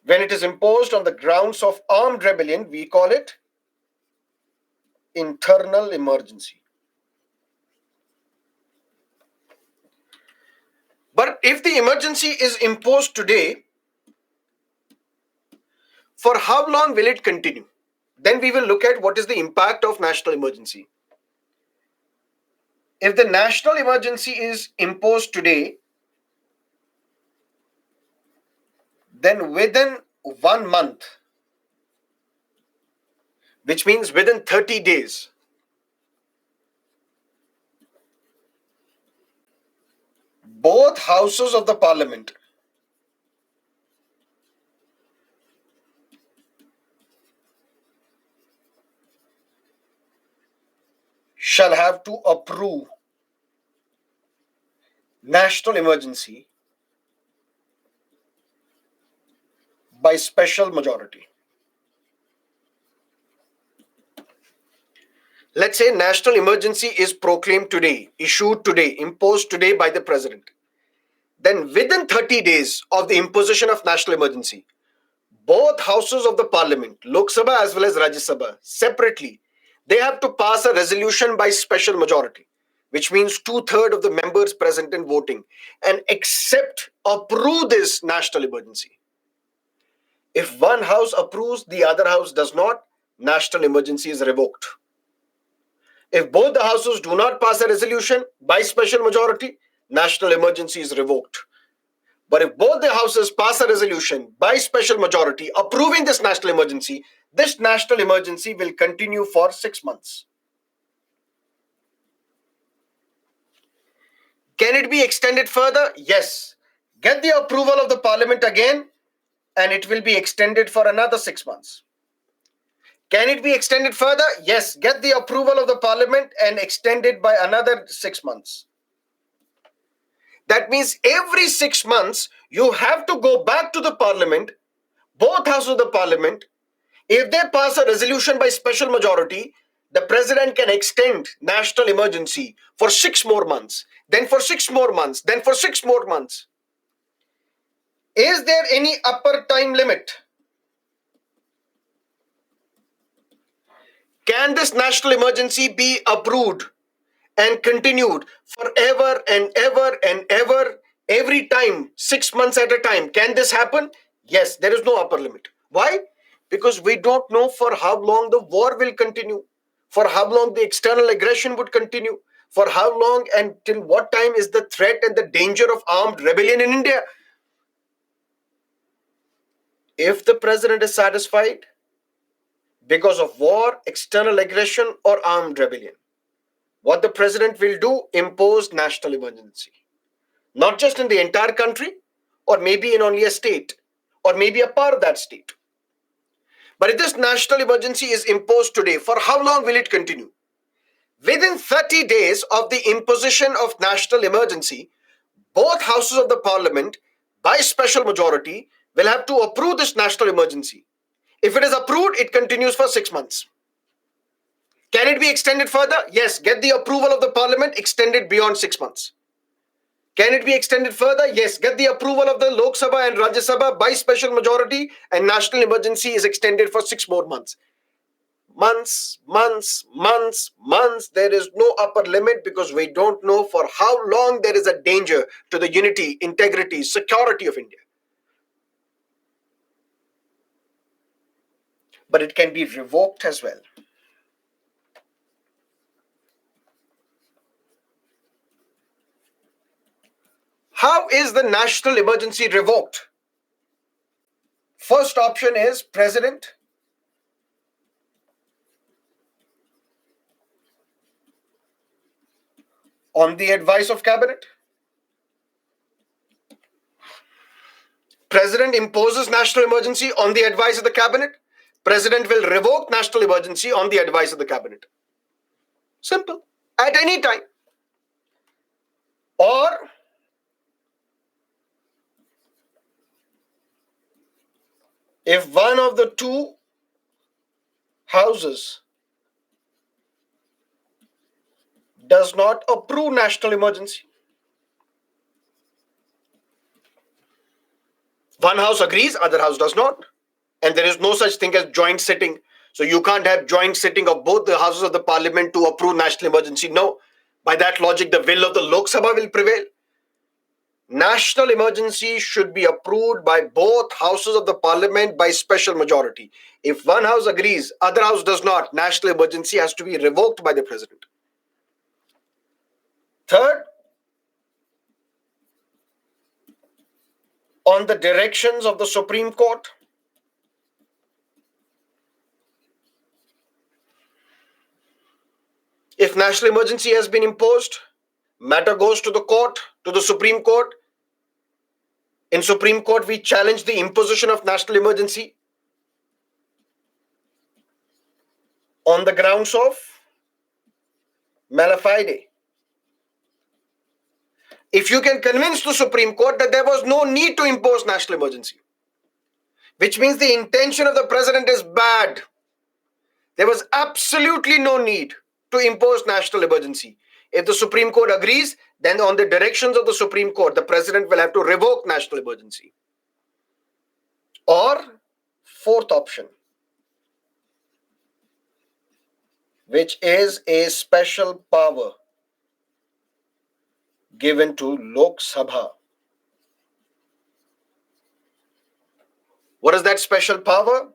When it is imposed on the grounds of armed rebellion, we call it internal emergency. But if the emergency is imposed today, for how long will it continue? Then we will look at what is the impact of national emergency. If the national emergency is imposed today, then within 1 month, which means within 30 days, both houses of the parliament shall have to approve national emergency by special majority. Let's say national emergency is proclaimed today, issued today, imposed today by the president. Then within 30 days of the imposition of national emergency, both houses of the parliament, Lok Sabha as well as Rajya Sabha, separately, they have to pass a resolution by special majority, which means 2/3 of the members present and voting, and approve this national emergency. If one house approves, the other house does not, national emergency is revoked. If both the houses do not pass a resolution by special majority, national emergency is revoked. But if both the houses pass a resolution by special majority approving this national emergency will continue for 6 months. Can it be extended further? Yes. Get the approval of the parliament again, and it will be extended for another 6 months. Can it be extended further? Yes. Get the approval of the parliament and extend it by another 6 months. That means every 6 months, you have to go back to the parliament, both houses of the parliament. If they pass a resolution by special majority, the president can extend national emergency for 6 more months, then for 6 more months, then for 6 more months. Is there any upper time limit? Can this national emergency be approved and continued forever and ever and ever every time, 6 months at a time. Can this happen? Yes, there is no upper limit. Why? Because we don't know for how long the war will continue, for how long the external aggression would continue, for how long and till what time is the threat and the danger of armed rebellion in India. If the president is satisfied because of war, external aggression, or armed rebellion, what the president will do, impose national emergency. Not just in the entire country, or maybe in only a state, or maybe a part of that state. But if this national emergency is imposed today, for how long will it continue? Within 30 days of the imposition of national emergency, both houses of the parliament, by special majority, will have to approve this national emergency. If it is approved, it continues for 6 months. Can it be extended further? Yes, get the approval of the parliament, extended beyond 6 months. Can it be extended further? Yes, get the approval of the Lok Sabha and Rajya Sabha by special majority, and national emergency is extended for 6 more months. Months. There is no upper limit because we don't know for how long there is a danger to the unity, integrity, security of India. But it can be revoked as well. How is the national emergency revoked? First option is president on the advice of cabinet. President imposes national emergency on the advice of the cabinet. President will revoke national emergency on the advice of the cabinet. Simple. At any time. Or if one of the two houses does not approve national emergency, one house agrees, other house does not, and there is no such thing as joint sitting. So you can't have joint sitting of both the houses of the parliament to approve national emergency. No. By that logic, the will of the Lok Sabha will prevail. National emergency should be approved by both houses of the parliament by special majority. If one house agrees, other house does not, national emergency has to be revoked by the president. Third, on the directions of the Supreme Court, if national emergency has been imposed, matter goes to the court, to the Supreme Court. In Supreme Court, we challenge the imposition of national emergency on the grounds of mala fide. If you can convince the Supreme Court that there was no need to impose national emergency, which means the intention of the president is bad, there was absolutely no need to impose national emergency. If the Supreme Court agrees, then on the directions of the Supreme Court, the president will have to revoke national emergency. Or fourth option, which is a special power given to Lok Sabha. What is that special power?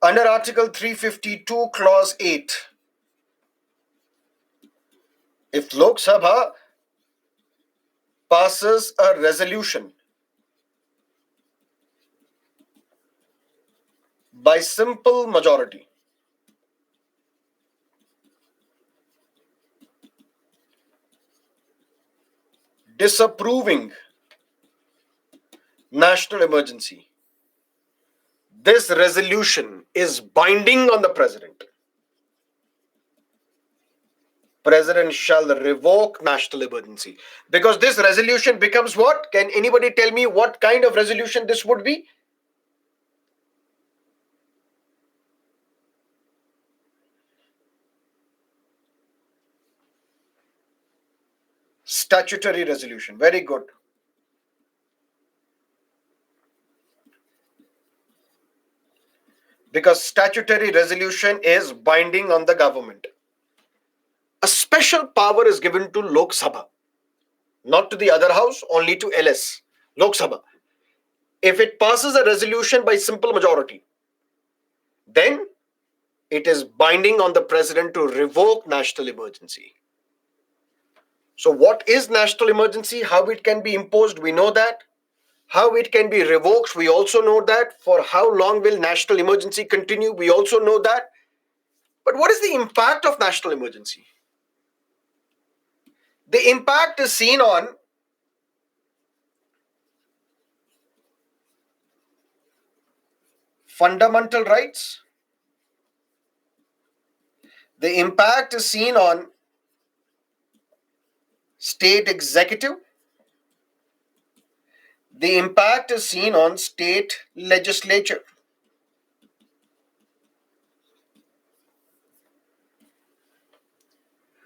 Under Article 352, Clause 8, if Lok Sabha passes a resolution by simple majority, disapproving national emergency, this resolution is binding on the president. President shall revoke national emergency. Because this resolution becomes what? Can anybody tell me what kind of resolution this would be? Statutory resolution. Very good. Because statutory resolution is binding on the government. A special power is given to Lok Sabha. not to the other house, only to LS, Lok Sabha. If it passes a resolution by simple majority, then it is binding on the president to revoke national emergency. So what is national emergency? How it can be imposed, we know that. How it can be revoked, we also know that. For how long will national emergency continue, we also know that. But what is the impact of national emergency? The impact is seen on fundamental rights. The impact is seen on state executive. The impact is seen on state legislature.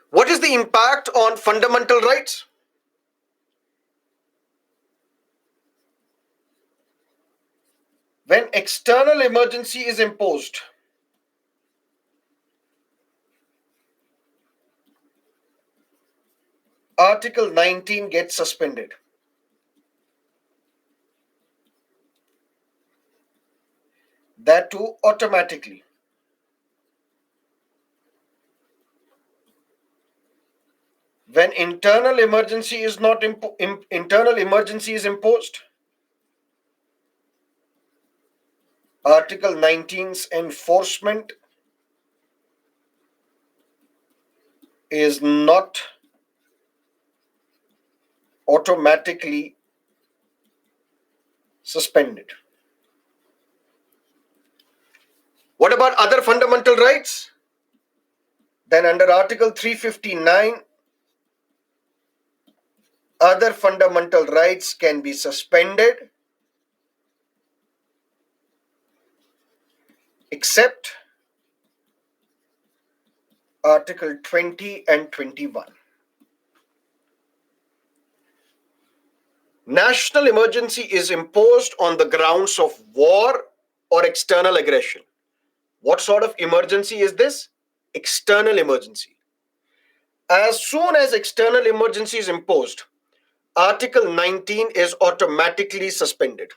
What is the impact on fundamental rights? When external emergency is imposed, Article 19 gets suspended. That too automatically. When internal emergency is not internal emergency is imposed, Article 19's enforcement is not automatically suspended. What about other fundamental rights? Then under Article 359, other fundamental rights can be suspended except Article 20 and 21. National emergency is imposed on the grounds of war or external aggression. What sort of emergency is this? External emergency. As soon as external emergency is imposed, Article 19 is automatically suspended.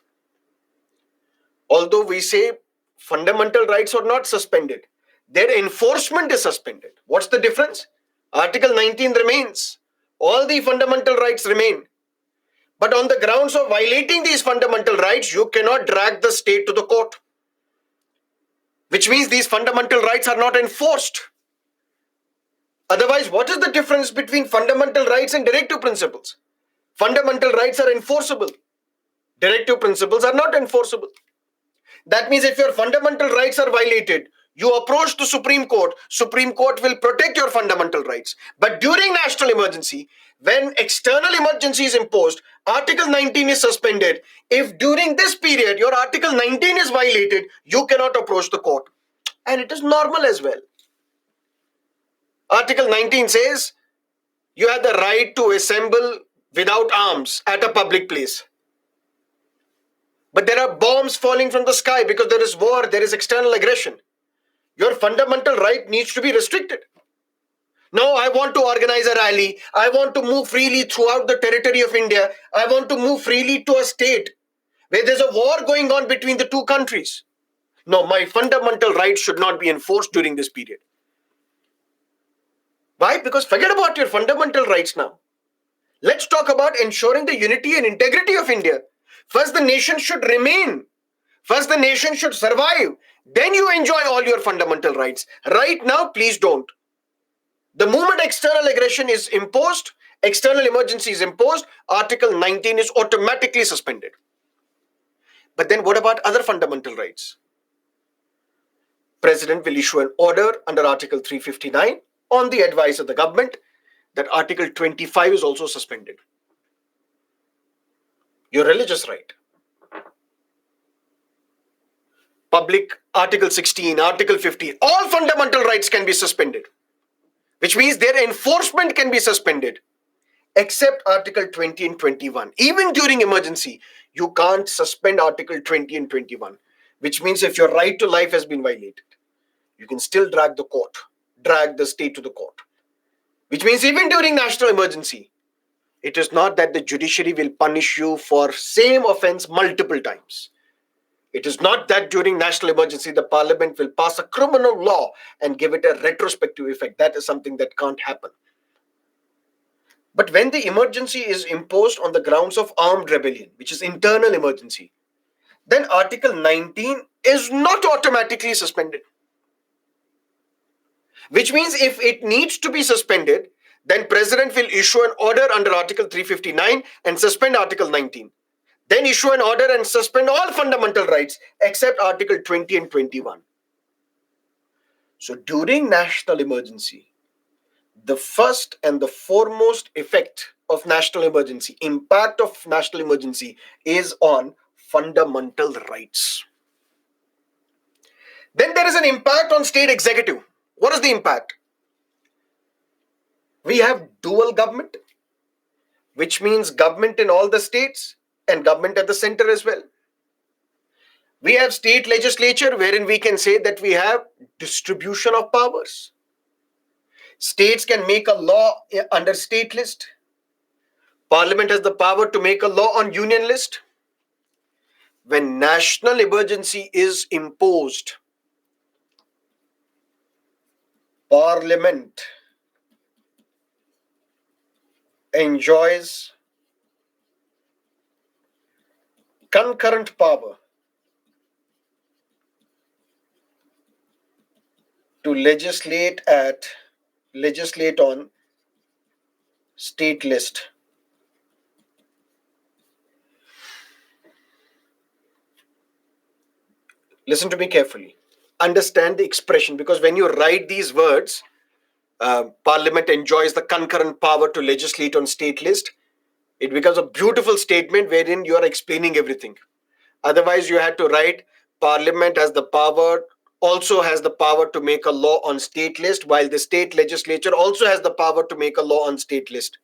Although we say fundamental rights are not suspended, their enforcement is suspended. What's the difference? Article 19 remains. All the fundamental rights remain. But on the grounds of violating these fundamental rights, you cannot drag the state to the court. Which means these fundamental rights are not enforced. Otherwise, what is the difference between fundamental rights and directive principles? Fundamental rights are enforceable. Directive principles are not enforceable. That means if your fundamental rights are violated, you approach the Supreme Court will protect your fundamental rights. But during national emergency, when external emergency is imposed, Article 19 is suspended. If during this period your Article 19 is violated, you cannot approach the court. And it is normal as well. Article 19 says you have the right to assemble without arms at a public place. But there are bombs falling from the sky because there is war, there is external aggression. Your fundamental right needs to be restricted. No, I want to organize a rally. I want to move freely throughout the territory of India. I want to move freely to a state where there's a war going on between the two countries. No, my fundamental rights should not be enforced during this period. Why? Because forget about your fundamental rights now. Let's talk about ensuring the unity and integrity of India. First, the nation should remain. First, the nation should survive. Then you enjoy all your fundamental rights. Right now, please don't. The moment external aggression is imposed, external emergency is imposed, Article 19 is automatically suspended. But then what about other fundamental rights? President will issue an order under Article 359 on the advice of the government that Article 25 is also suspended. Your religious right. Public Article 16, Article 15, all fundamental rights can be suspended. Which means their enforcement can be suspended. Except Article 20 and 21. Even during emergency, you can't suspend Article 20 and 21. Which means if your right to life has been violated, you can still drag the state to the court. Which means even during national emergency, It is not that the judiciary will punish you for same offense multiple times. It is not that during national emergency the parliament will pass a criminal law and give it a retrospective effect. That is something that can't happen. But when the emergency is imposed on the grounds of armed rebellion, which is internal emergency, then Article 19 is not automatically suspended. Which means if it needs to be suspended, then President will issue an order under Article 359 and suspend Article 19. Then issue an order and suspend all fundamental rights except Article 20 and 21. So during national emergency, the first and the foremost effect of national emergency, impact of national emergency, is on fundamental rights. Then there is an impact on state executive. What is the impact? We have dual government, which means government in all the states and government at the center as well. We have state legislature, wherein we can say that we have distribution of powers. States can make a law under state list. Parliament has the power to make a law on union list. When national emergency is imposed, Parliament enjoys concurrent power to legislate on state list. Listen to me carefully. Understand the expression, because when you write these words, Parliament enjoys the concurrent power to legislate on state list, it becomes a beautiful statement wherein you are explaining everything. Otherwise, you had to write Parliament also has the power to make a law on state list, while the state legislature also has the power to make a law on state list.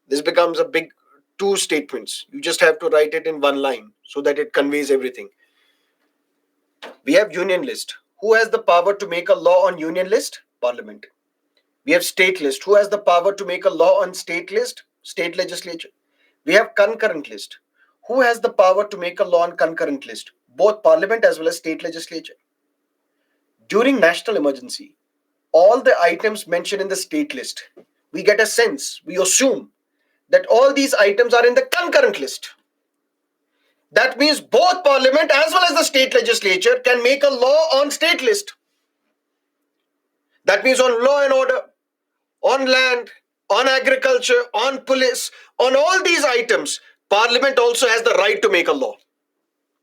This becomes a big two statements. You just have to write it in one line so that it conveys everything. We have union list. Who has the power to make a law on union list? Parliament. We have state list. Who has the power to make a law on state list? State legislature. We have concurrent list. Who has the power to make a law on concurrent list? Both Parliament as well as state legislature. During national emergency, all the items mentioned in the state list, we get a sense, we assume that all these items are in the concurrent list. That means both Parliament as well as the state legislature can make a law on state list. That means on law and order, on land, on agriculture, on police, on all these items, Parliament also has the right to make a law.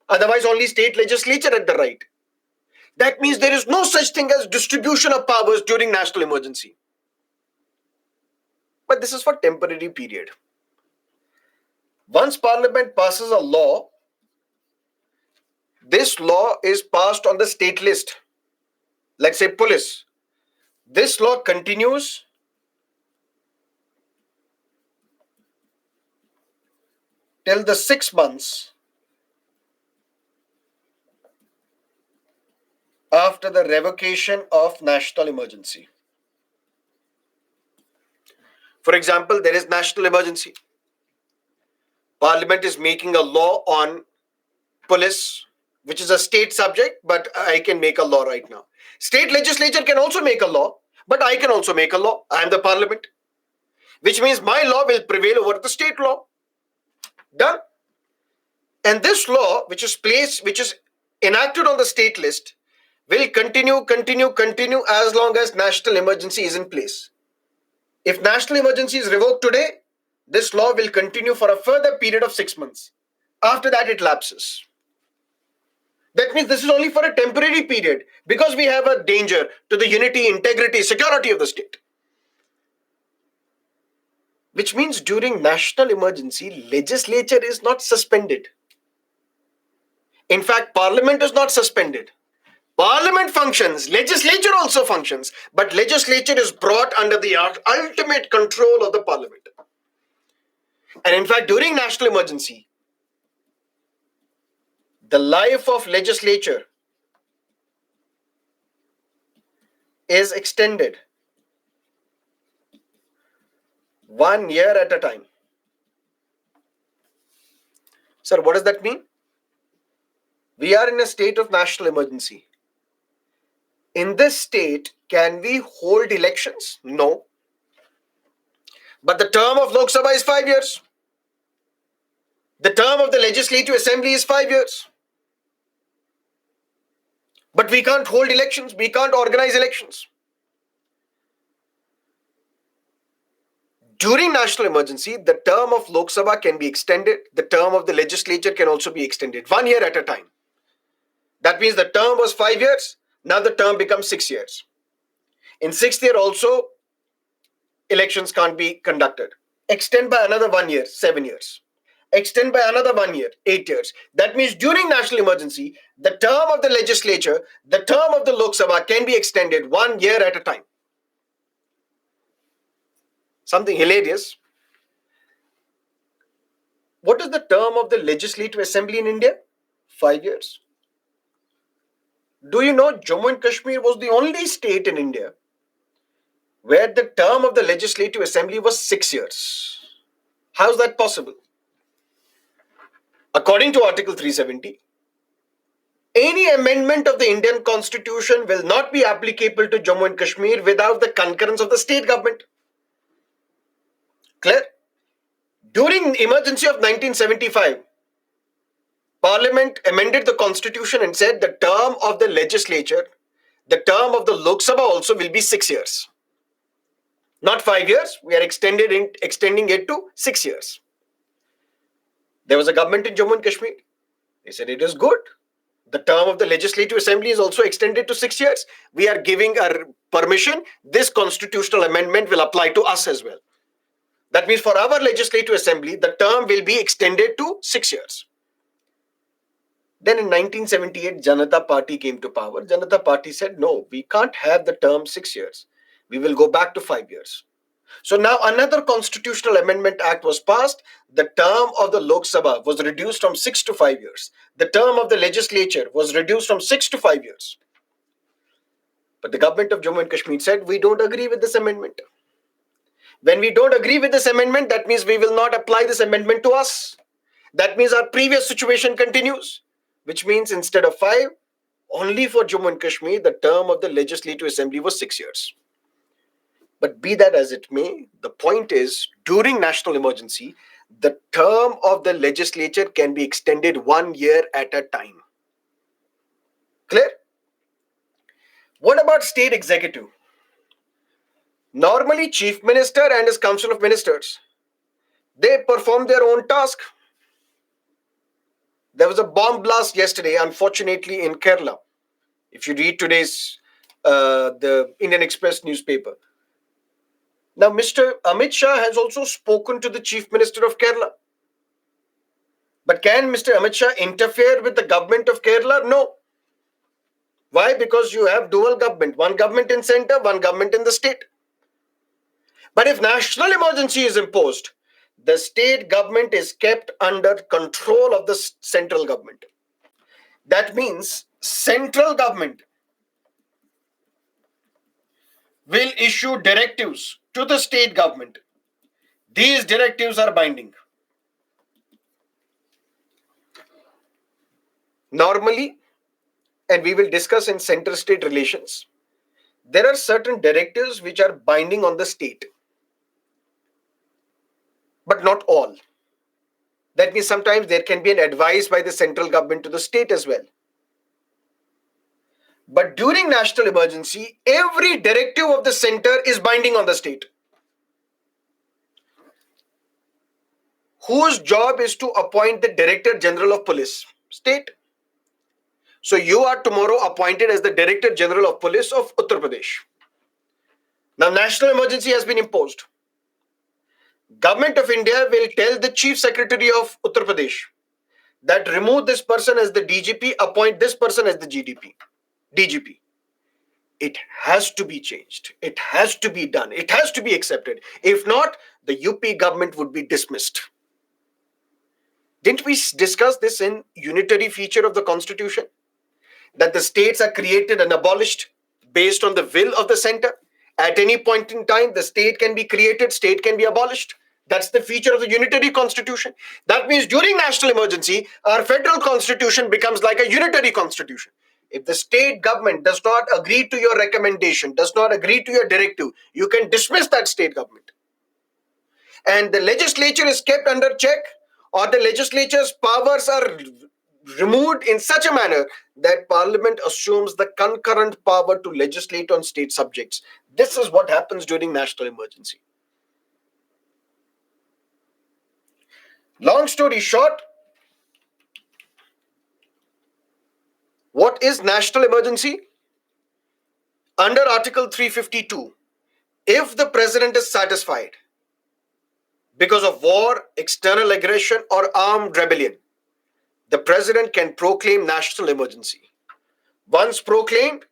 Otherwise, only state legislature had the right. That means there is no such thing as distribution of powers during national emergency. But this is for temporary period. Once Parliament passes a law, this law is passed on the state list. Let's say police. This law continues till the 6 months after the revocation of national emergency. For example, there is national emergency. Parliament is making a law on police, which is a state subject, but I can make a law right now. State legislature can also make a law, but I can also make a law. I am the Parliament, which means my law will prevail over the state law. Done. And this law, which is enacted on the state list, will continue as long as national emergency is in place. If national emergency is revoked today, this law will continue for a further period of 6 months. After that, it lapses. That means this is only for a temporary period because we have a danger to the unity, integrity, security of the state. Which means during national emergency, legislature is not suspended. In fact, Parliament is not suspended. Parliament functions, legislature also functions, but legislature is brought under the ultimate control of the Parliament. And in fact, during national emergency, the life of legislature is extended 1 year at a time. Sir, what does that mean? We are in a state of national emergency. In this state, can we hold elections? No. But the term of Lok Sabha is 5 years. The term of the Legislative Assembly is 5 years. But we can't hold elections. We can't organize elections. During national emergency, the term of Lok Sabha can be extended. The term of the legislature can also be extended 1 year at a time. That means the term was 5 years. Now the term becomes 6 years. In 6th year also, elections can't be conducted. Extend by another 1 year, 7 years. Extend by another 1 year, 8 years. That means during national emergency, the term of the legislature, the term of the Lok Sabha can be extended 1 year at a time. Something hilarious. What is the term of the Legislative Assembly in India? 5 years. Do you know Jammu and Kashmir was the only state in India where the term of the Legislative Assembly was 6 years? How is that possible? According to Article 370, any amendment of the Indian Constitution will not be applicable to Jammu and Kashmir without the concurrence of the state government. Clear? During emergency of 1975, Parliament amended the Constitution and said the term of the legislature, the term of the Lok Sabha also will be 6 years. Not 5 years, we are extending it to 6 years. There was a government in Jammu and Kashmir. They said it is good. The term of the Legislative Assembly is also extended to 6 years. We are giving our permission. This constitutional amendment will apply to us as well. That means for our Legislative Assembly, the term will be extended to 6 years. Then in 1978, Janata Party came to power. Janata Party said, no, we can't have the term 6 years. We will go back to 5 years. So now another constitutional amendment act was passed. The term of the Lok Sabha was reduced from 6 to 5 years. The term of the legislature was reduced from 6 to 5 years. But the government of Jammu and Kashmir said, we don't agree with this amendment. When we don't agree with this amendment, that means we will not apply this amendment to us. That means our previous situation continues, which means instead of 5, only for Jammu and Kashmir, the term of the Legislative Assembly was 6 years. But be that as it may, the point is, during national emergency, the term of the legislature can be extended 1 year at a time. Clear? What about state executive? Normally, Chief Minister and his Council of Ministers, they perform their own task. There was a bomb blast yesterday, unfortunately, in Kerala. If you read today's the Indian Express newspaper. Now, Mr. Amit Shah has also spoken to the Chief Minister of Kerala. But can Mr. Amit Shah interfere with the government of Kerala? No. Why? Because you have dual government. One government in center, one government in the state. But if national emergency is imposed, the state government is kept under control of the central government. That means central government will issue directives to the state government. These directives are binding. Normally, and we will discuss in center-state relations, there are certain directives which are binding on the state. But not all. That means sometimes there can be an advice by the central government to the state as well. But during national emergency, every directive of the center is binding on the state. Whose job is to appoint the Director General of Police? State. So you are tomorrow appointed as the Director General of Police of Uttar Pradesh. Now national emergency has been imposed. Government of India will tell the Chief Secretary of Uttar Pradesh that remove this person as the DGP, appoint this person as the DGP. It has to be changed. It has to be done. It has to be accepted. If not, the UP government would be dismissed. Didn't we discuss this in unitary feature of the Constitution? That the states are created and abolished based on the will of the center. At any point in time, the state can be created, state can be abolished. That's the feature of the unitary constitution. That means during national emergency, our federal constitution becomes like a unitary constitution. If the state government does not agree to your recommendation, does not agree to your directive, you can dismiss that state government. And the legislature is kept under check, or the legislature's powers are removed in such a manner that parliament assumes the concurrent power to legislate on state subjects. This is what happens during national emergency. Long story short, what is national emergency? Under Article 352, if the president is satisfied because of war, external aggression, or armed rebellion, the president can proclaim national emergency. Once proclaimed,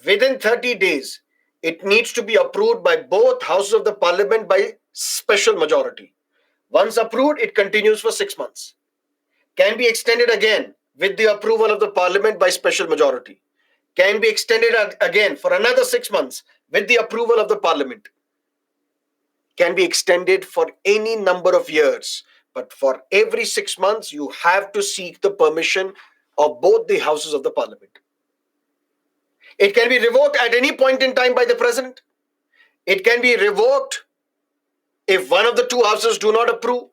within 30 days, it needs to be approved by both houses of the parliament by special majority. Once approved, it continues for 6 months. Can be extended again with the approval of the parliament by special majority. Can be extended again for another 6 months with the approval of the parliament. Can be extended for any number of years, but for every 6 months, you have to seek the permission of both the houses of the parliament. It can be revoked at any point in time by the president. It can be revoked if one of the two houses do not approve.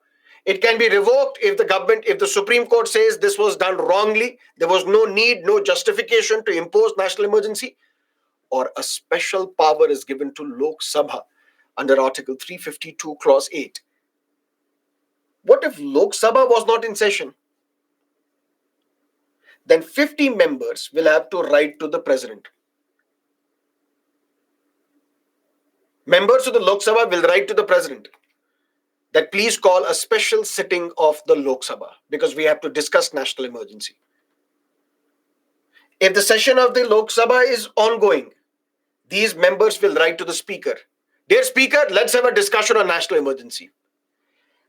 It can be revoked if the Supreme Court says this was done wrongly, there was no need, no justification to impose national emergency, or a special power is given to Lok Sabha under Article 352, Clause 8. What if Lok Sabha was not in session? Then 50 members will have to write to the president. Members of the Lok Sabha will write to the president that please call a special sitting of the Lok Sabha because we have to discuss national emergency. If the session of the Lok Sabha is ongoing, these members will write to the speaker. Dear speaker, let's have a discussion on national emergency.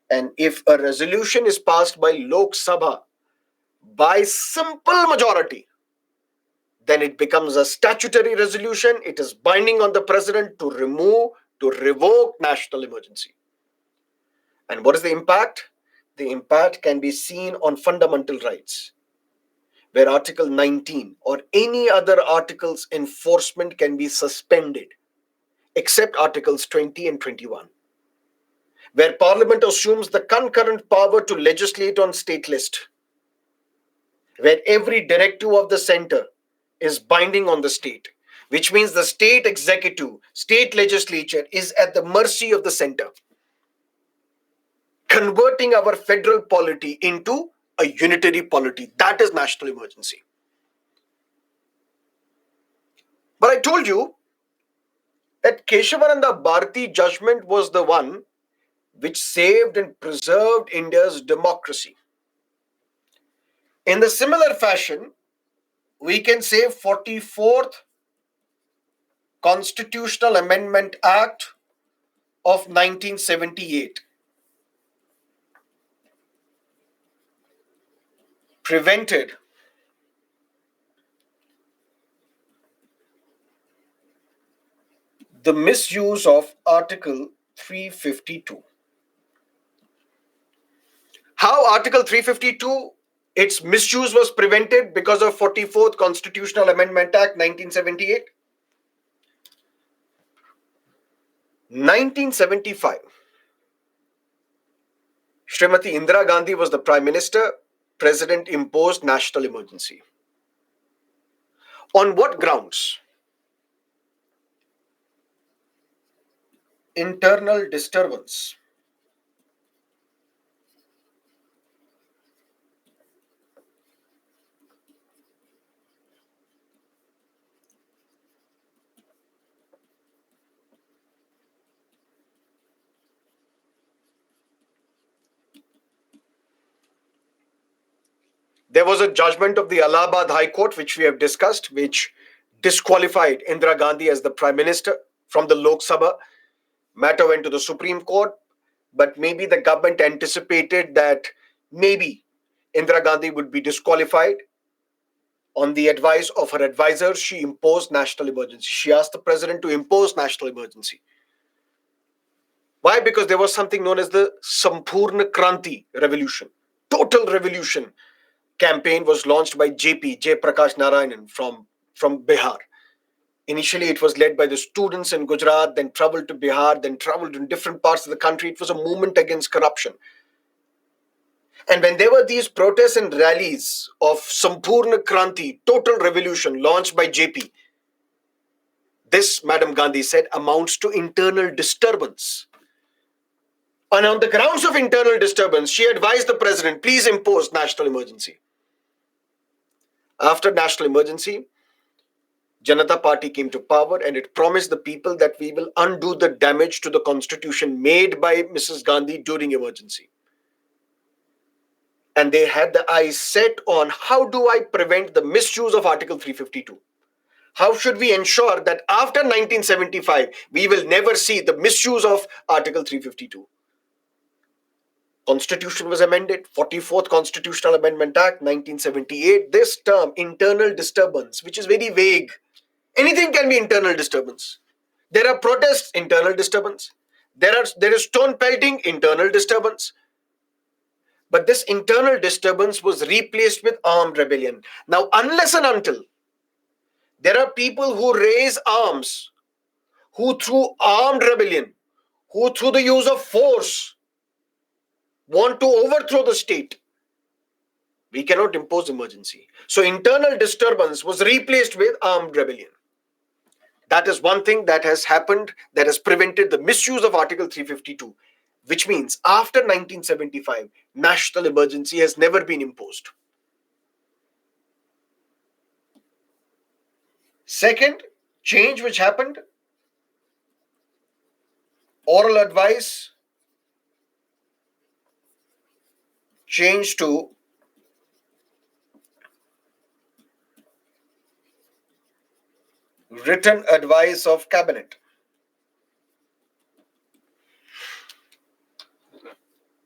And if a resolution is passed by Lok Sabha by simple majority, then it becomes a statutory resolution. It is binding on the president to revoke national emergency. And what is the impact? The impact can be seen on fundamental rights, where Article 19 or any other article's enforcement can be suspended, except Articles 20 and 21, where Parliament assumes the concurrent power to legislate on state list, where every directive of the center is binding on the state, which means the state executive, state legislature is at the mercy of the center, converting our federal polity into a unitary polity. That is national emergency. But I told you that Keshavananda Bharati judgment was the one which saved and preserved India's democracy. In the similar fashion, we can say 44th Constitutional Amendment Act of 1978 prevented the misuse of Article 352. How Article 352, its misuse was prevented because of 44th Constitutional Amendment Act 1978? 1975. Srimati Indira Gandhi was the Prime Minister. President imposed national emergency. On what grounds? Internal disturbance. There was a judgment of the Allahabad High Court, which we have discussed, which disqualified Indira Gandhi as the Prime Minister from the Lok Sabha. Matter went to the Supreme Court, but maybe the government anticipated that maybe Indira Gandhi would be disqualified. On the advice of her advisors, she imposed national emergency. She asked the president to impose national emergency. Why? Because there was something known as the Sampurna Kranti revolution. Total revolution campaign was launched by J Prakash Narayanan from Bihar. Initially, it was led by the students in Gujarat, then traveled to Bihar, then traveled in different parts of the country. It was a movement against corruption. And when there were these protests and rallies of Sampurna Kranti, total revolution launched by JP, this, Madam Gandhi said, amounts to internal disturbance. And on the grounds of internal disturbance, she advised the president, please impose national emergency. After national emergency, Janata Party came to power and it promised the people that we will undo the damage to the constitution made by Mrs. Gandhi during emergency. And they had the eyes set on how do I prevent the misuse of Article 352? How should we ensure that after 1975, we will never see the misuse of Article 352? Constitution was amended, 44th Constitutional Amendment Act, 1978. This term, internal disturbance, which is very vague. Anything can be internal disturbance. There are protests, internal disturbance. There is stone pelting, internal disturbance. But this internal disturbance was replaced with armed rebellion. Now, unless and until there are people who raise arms, who through armed rebellion, who through the use of force want to overthrow the state, we cannot impose emergency. So internal disturbance was replaced with armed rebellion. That is one thing that has happened that has prevented the misuse of Article 352, which means after 1975, national emergency has never been imposed. Second change which happened, oral advice changed to written advice of cabinet.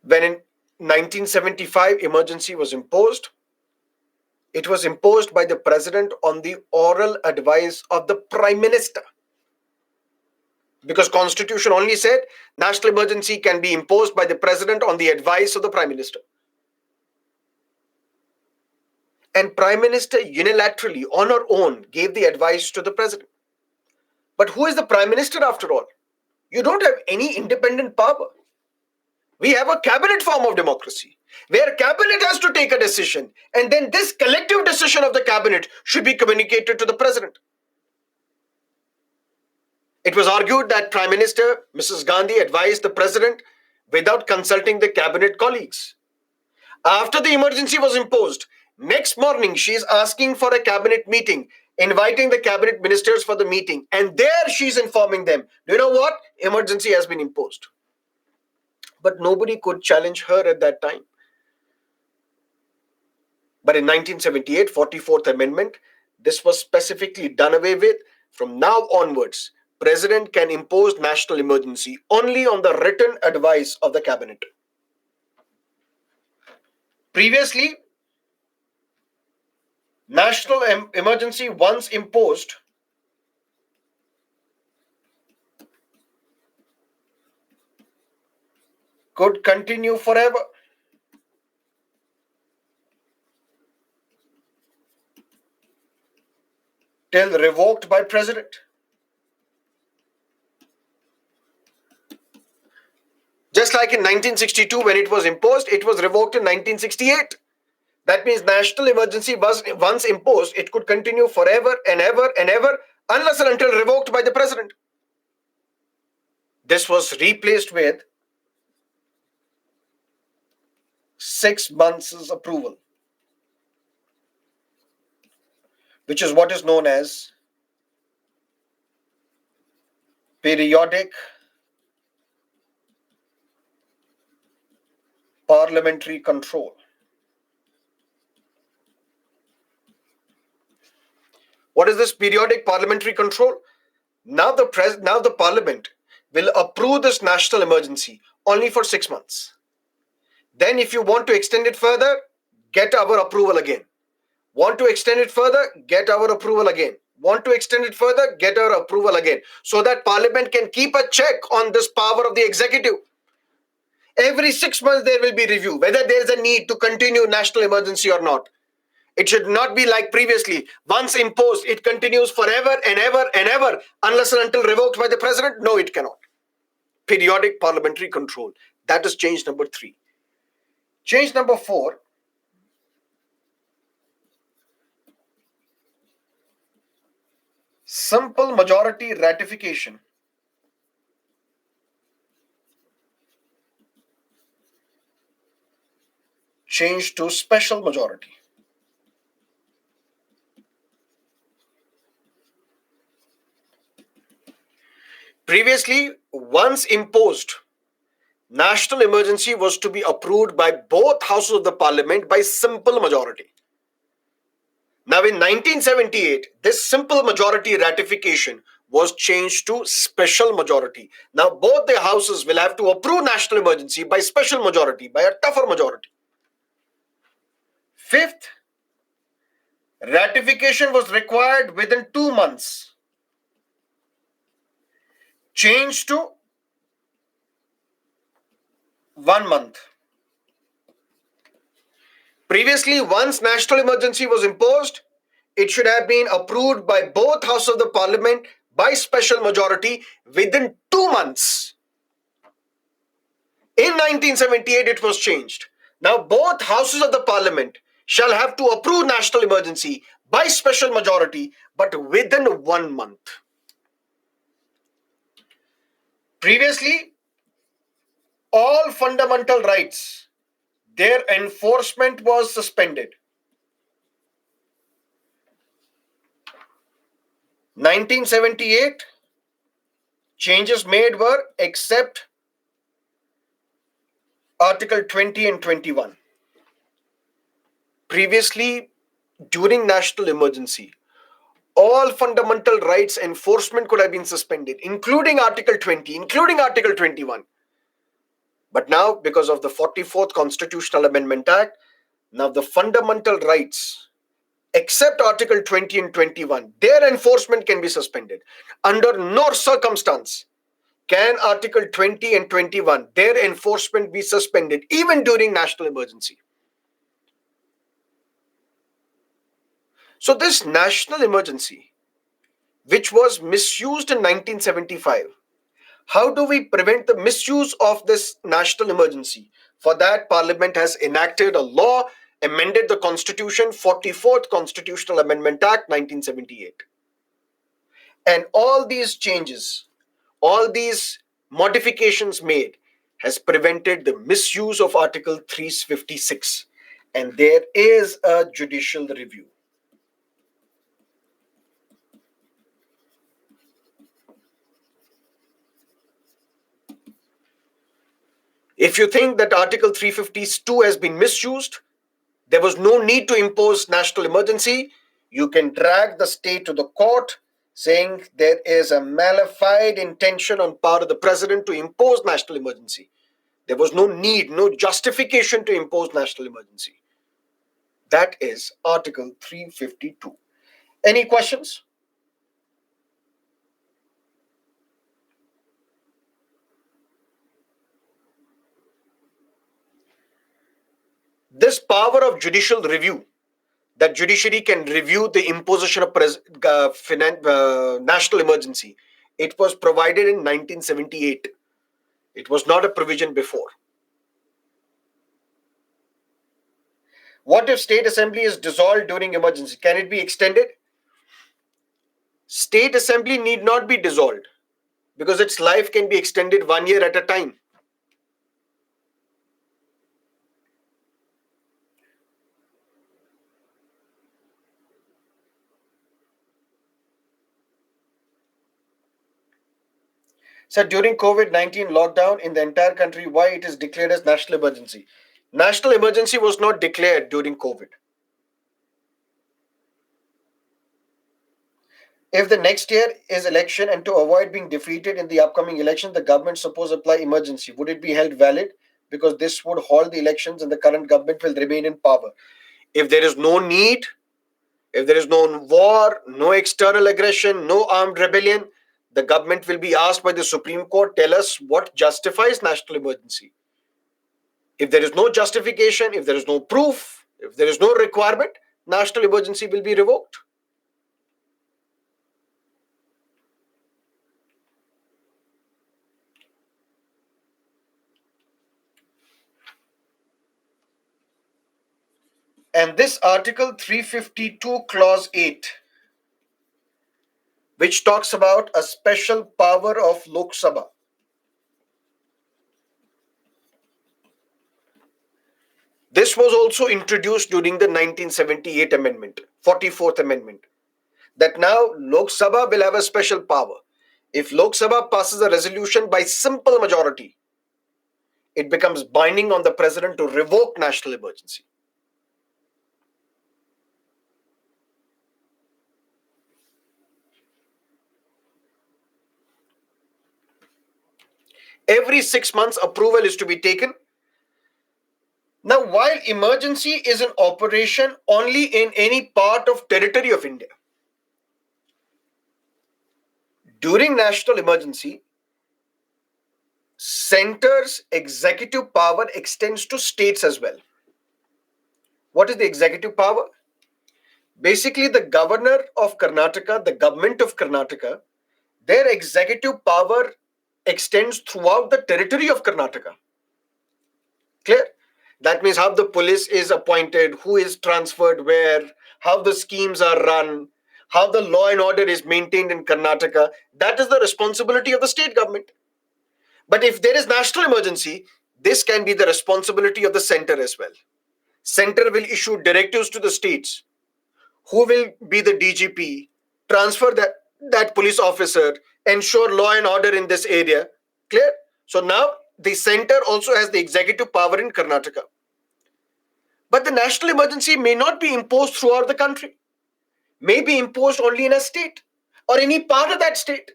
When in 1975 emergency was imposed, it was imposed by the president on the oral advice of the prime minister. Because constitution only said national emergency can be imposed by the president on the advice of the prime minister. And prime minister unilaterally on her own gave the advice to the president. But who is the prime minister after all? You don't have any independent power. We have a cabinet form of democracy where cabinet has to take a decision and then this collective decision of the cabinet should be communicated to the president. It was argued that Prime Minister Mrs. Gandhi advised the president without consulting the cabinet colleagues. After the emergency was imposed, next morning she is asking for a cabinet meeting, inviting the cabinet ministers for the meeting, and there she is informing them, you know what? Emergency has been imposed. But nobody could challenge her at that time. But in 1978, 44th Amendment, this was specifically done away with. From now onwards, President can impose national emergency only on the written advice of the cabinet. Previously, national emergency once imposed could continue forever. Till revoked by president. Just like in 1962 when it was imposed, it was revoked in 1968. That means national emergency was once imposed, it could continue forever and ever and ever unless and until revoked by the president. This was replaced with 6 months' approval, which is what is known as periodic parliamentary control. What is this periodic parliamentary control? Now the parliament will approve this national emergency only for 6 months. Then if you want to extend it further, get our approval again. Want to extend it further, get our approval again. Want to extend it further? Get our approval again, so that Parliament can keep a check on this power of the executive. Every 6 months there will be review whether there is a need to continue national emergency or not. It should not be like previously. Once imposed, it continues forever and ever and ever unless and until revoked by the president. No, it cannot. Periodic parliamentary control. That is change number 3. Change number 4. Simple majority ratification. Change to special majority. Previously, once imposed, national emergency was to be approved by both houses of the parliament by simple majority. Now, in 1978, this simple majority ratification was changed to special majority. Now, both the houses will have to approve national emergency by special majority, by a tougher majority. Fifth, ratification was required within 2 months. Changed to 1 month. Previously, once national emergency was imposed, it should have been approved by both houses of the parliament by special majority within 2 months. In 1978, it was changed. Now, both houses of the parliament shall have to approve national emergency by special majority, but within 1 month. Previously, all fundamental rights, their enforcement was suspended. 1978, changes made were except Article 20 and 21. Previously, during national emergency, all fundamental rights enforcement could have been suspended, including Article 20, including Article 21. But now, because of the 44th Constitutional Amendment Act, now the fundamental rights, except Article 20 and 21, their enforcement can be suspended. Under no circumstance can Article 20 and 21, their enforcement be suspended, even during national emergency. So this national emergency, which was misused in 1975, how do we prevent the misuse of this national emergency? For that, Parliament has enacted a law, amended the Constitution, 44th Constitutional Amendment Act, 1978. And all these changes, all these modifications made has prevented the misuse of Article 356. And there is a judicial review. If you think that Article 352 has been misused, there was no need to impose national emergency, you can drag the state to the court saying there is a malified intention on part of the president to impose national emergency. There was no need, no justification to impose national emergency. That is Article 352. Any questions? This power of judicial review, that judiciary can review the imposition of national emergency, it was provided in 1978. It was not a provision before. What if state assembly is dissolved during emergency? Can it be extended? State assembly need not be dissolved because its life can be extended 1 year at a time. So during COVID-19 lockdown in the entire country, why it is declared as national emergency? National emergency was not declared during COVID. If the next year is election and to avoid being defeated in the upcoming election, the government suppose apply emergency, would it be held valid? Because this would halt the elections and the current government will remain in power. If there is no need, If there is no war, no external aggression, no armed rebellion, the government will be asked by the Supreme Court, tell us what justifies national emergency. If there is no justification, if there is no proof, if there is no requirement, national emergency will be revoked. And this Article 352, Clause 8, which talks about a special power of Lok Sabha. This was also introduced during the 1978 amendment, 44th amendment, that now Lok Sabha will have a special power. If Lok Sabha passes a resolution by simple majority, it becomes binding on the president to revoke national emergency. Every 6 months, approval is to be taken. Now, while emergency is in operation only in any part of territory of India, during national emergency, center's executive power extends to states as well. What is the executive power? Basically, the governor of Karnataka, the government of Karnataka, their executive power extends throughout the territory of Karnataka. Clear? That means how the police is appointed, who is transferred where, how the schemes are run, how the law and order is maintained in Karnataka. That is the responsibility of the state government. But if there is national emergency, this can be the responsibility of the center as well. Center will issue directives to the states. Who will be the DGP? Transfer that police officer, ensure law and order in this area. Clear? So now the center also has the executive power in Karnataka. But the national emergency may not be imposed throughout the country, may be imposed only in a state or any part of that state.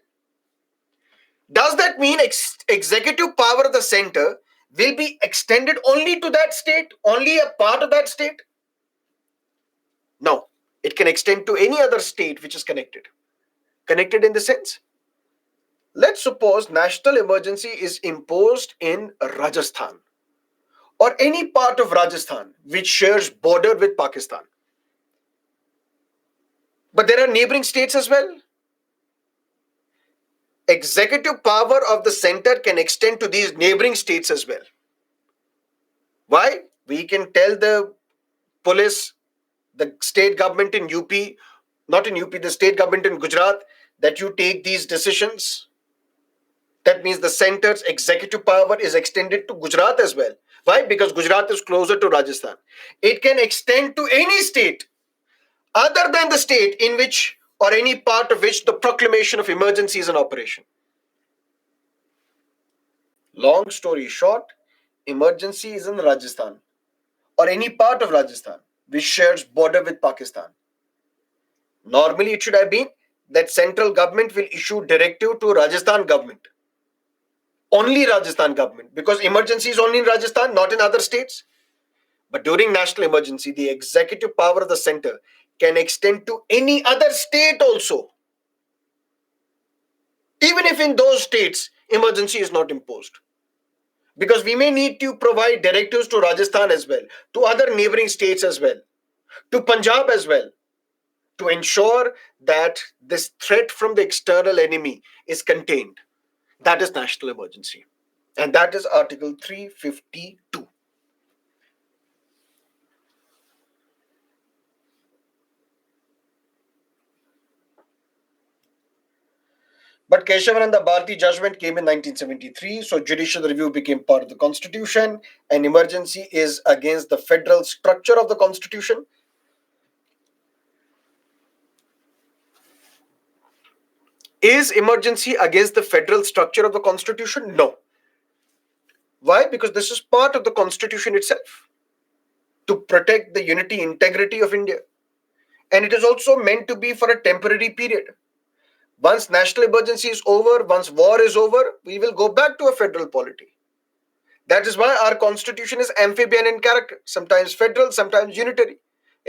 Does that mean executive power of the center will be extended only to that state, only a part of that state? No, it can extend to any other state which is connected. Connected in the sense, let's suppose national emergency is imposed in Rajasthan or any part of Rajasthan which shares border with Pakistan. But there are neighboring states as well. Executive power of the center can extend to these neighboring states as well. Why? We can tell the police, the state government in UP, not in UP, the state government in Gujarat, that you take these decisions. That means the center's executive power is extended to Gujarat as well. Why? Because Gujarat is closer to Rajasthan. It can extend to any state other than the state in which or any part of which the proclamation of emergency is in operation. Long story short, emergency is in Rajasthan or any part of Rajasthan which shares border with Pakistan. Normally, it should have been that central government will issue directive to Rajasthan government. Only Rajasthan government, because emergency is only in Rajasthan, not in other states. But during national emergency, the executive power of the center can extend to any other state also. Even if in those states, emergency is not imposed. Because we may need to provide directives to Rajasthan as well, to other neighboring states as well, to Punjab as well, to ensure that this threat from the external enemy is contained. That is national emergency. And that is Article 352. But Keshavananda Bharati judgment came in 1973, so judicial review became part of the constitution, and emergency is against the federal structure of the constitution. Is emergency against the federal structure of the constitution? No. Why? Because this is part of the constitution itself to protect the unity, integrity of India. And it is also meant to be for a temporary period. Once national emergency is over, once war is over, we will go back to a federal polity. That is why our constitution is amphibian in character, sometimes federal, sometimes unitary.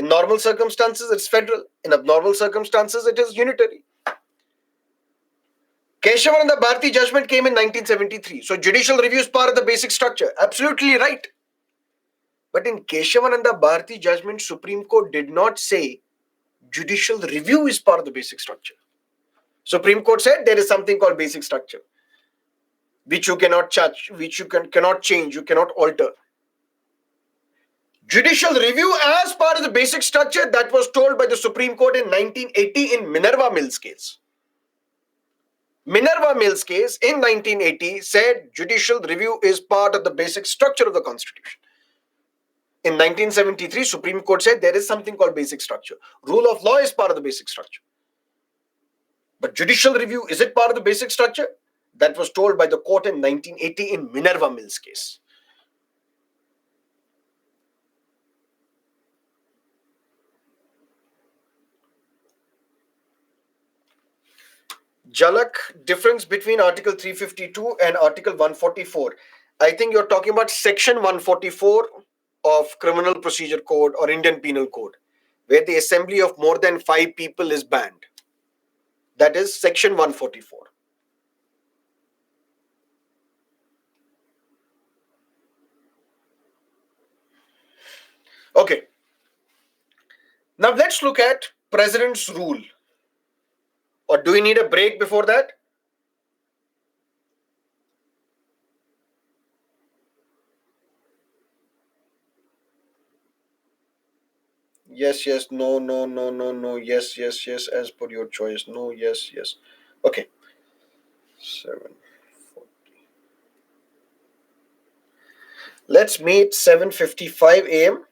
In normal circumstances, it's federal. In abnormal circumstances, it is unitary. Keshavananda Bharati judgment came in 1973. So judicial review is part of the basic structure. Absolutely right. But in Keshavananda Bharati judgment, Supreme Court did not say judicial review is part of the basic structure. Supreme Court said there is something called basic structure, which you cannot touch, which you cannot change, you cannot alter. Judicial review as part of the basic structure, that was told by the Supreme Court in 1980 in Minerva Mills case. Minerva Mills case in 1980 said judicial review is part of the basic structure of the Constitution. In 1973, Supreme Court said there is something called basic structure. Rule of law is part of the basic structure. But judicial review, is it part of the basic structure? That was told by the court in 1980 in Minerva Mills case. Jalak, difference between Article 352 and Article 144. I think you're talking about Section 144 of Criminal Procedure Code or Indian Penal Code, where the assembly of more than 5 people is banned. That is Section 144. Okay. Now let's look at President's rule. Or do we need a break before that? Yes, yes, no, no, no, no, no, yes, yes, yes, as per your choice. No, yes, yes. Okay. 7:40. Let's meet 7:55 a.m.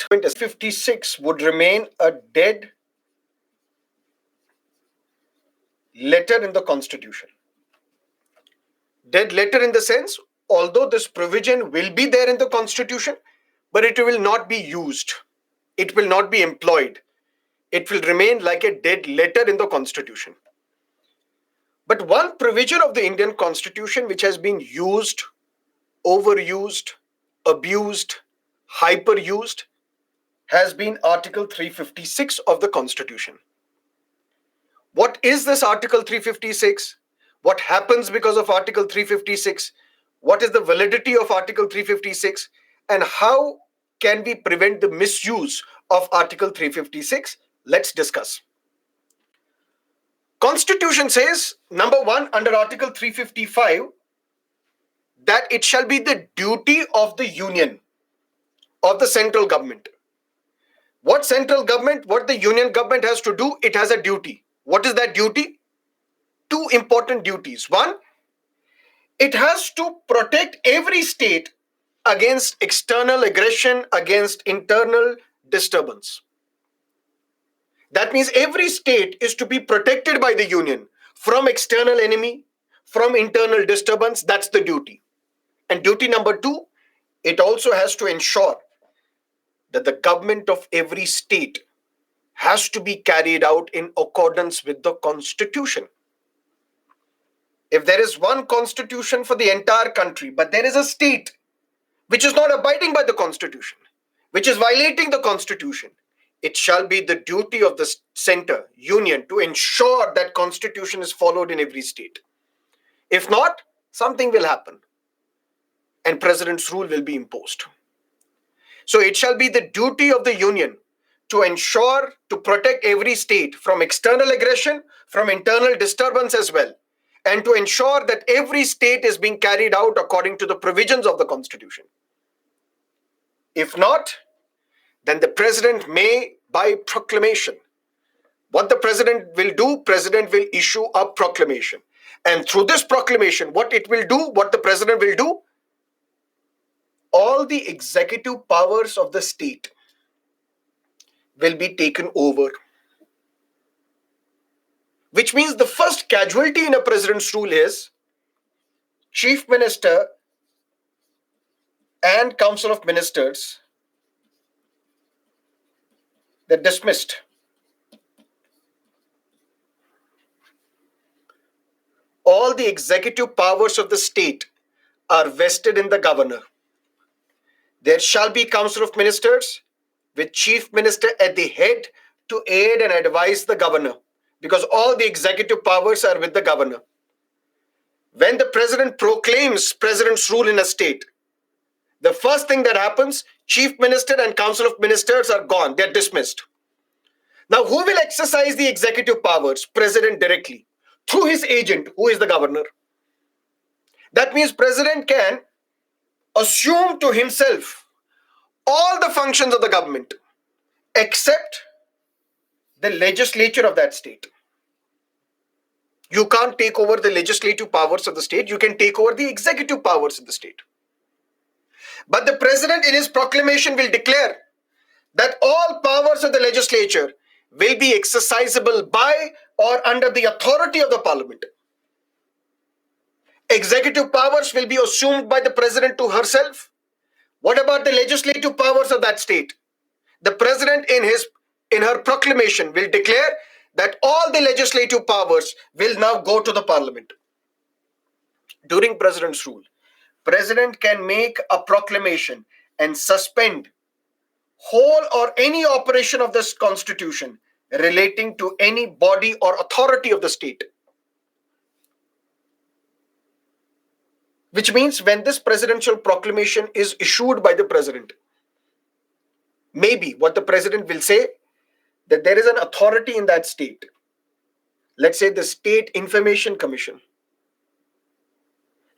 Point 56 would remain a dead letter in the Constitution. Dead letter in the sense, although this provision will be there in the Constitution, but it will not be used. It will not be employed. It will remain like a dead letter in the Constitution. But one provision of the Indian Constitution which has been used, overused, abused, hyperused has been Article 356 of the Constitution. What is this Article 356? What happens because of Article 356? What is the validity of Article 356? And how can we prevent the misuse of Article 356? Let's discuss. Constitution says, number one, under Article 355, that it shall be the duty of the union, of the central government. What central government, what the union government has to do, it has a duty. What is that duty? Two important duties. One, it has to protect every state against external aggression, against internal disturbance. That means every state is to be protected by the union from external enemy, from internal disturbance. That's the duty. And duty number two, it also has to ensure that the government of every state has to be carried out in accordance with the Constitution. If there is one constitution for the entire country, but there is a state which is not abiding by the Constitution, which is violating the Constitution, it shall be the duty of the center, union, to ensure that Constitution is followed in every state. If not, something will happen and President's rule will be imposed. So it shall be the duty of the union to ensure, to protect every state from external aggression, from internal disturbance as well, and to ensure that every state is being carried out according to the provisions of the Constitution. If not, then the president may, by proclamation, what the president will do, president will issue a proclamation. And through this proclamation, what it will do, what the president will do, all the executive powers of the state will be taken over. Which means the first casualty in a president's rule is Chief Minister and Council of Ministers, they're dismissed. All the executive powers of the state are vested in the governor. There shall be Council of Ministers with Chief Minister at the head to aid and advise the governor, because all the executive powers are with the governor. When the president proclaims president's rule in a state, the first thing that happens, Chief Minister and Council of Ministers are gone. They're dismissed. Now, who will exercise the executive powers? President directly, through his agent, who is the governor. That means president can assume to himself all the functions of the government except the legislature of that state. You can't take over the legislative powers of the state. You can take over the executive powers of the state. But the president in his proclamation will declare that all powers of the legislature will be exercisable by or under the authority of the parliament. Executive powers will be assumed by the president to herself. What about the legislative powers of that state? The president in her proclamation will declare that all the legislative powers will now go to the parliament. During president's rule, president can make a proclamation and suspend whole or any operation of this constitution relating to any body or authority of the state. Which means when this presidential proclamation is issued by the president, maybe what the president will say, that there is an authority in that state. Let's say the State Information Commission.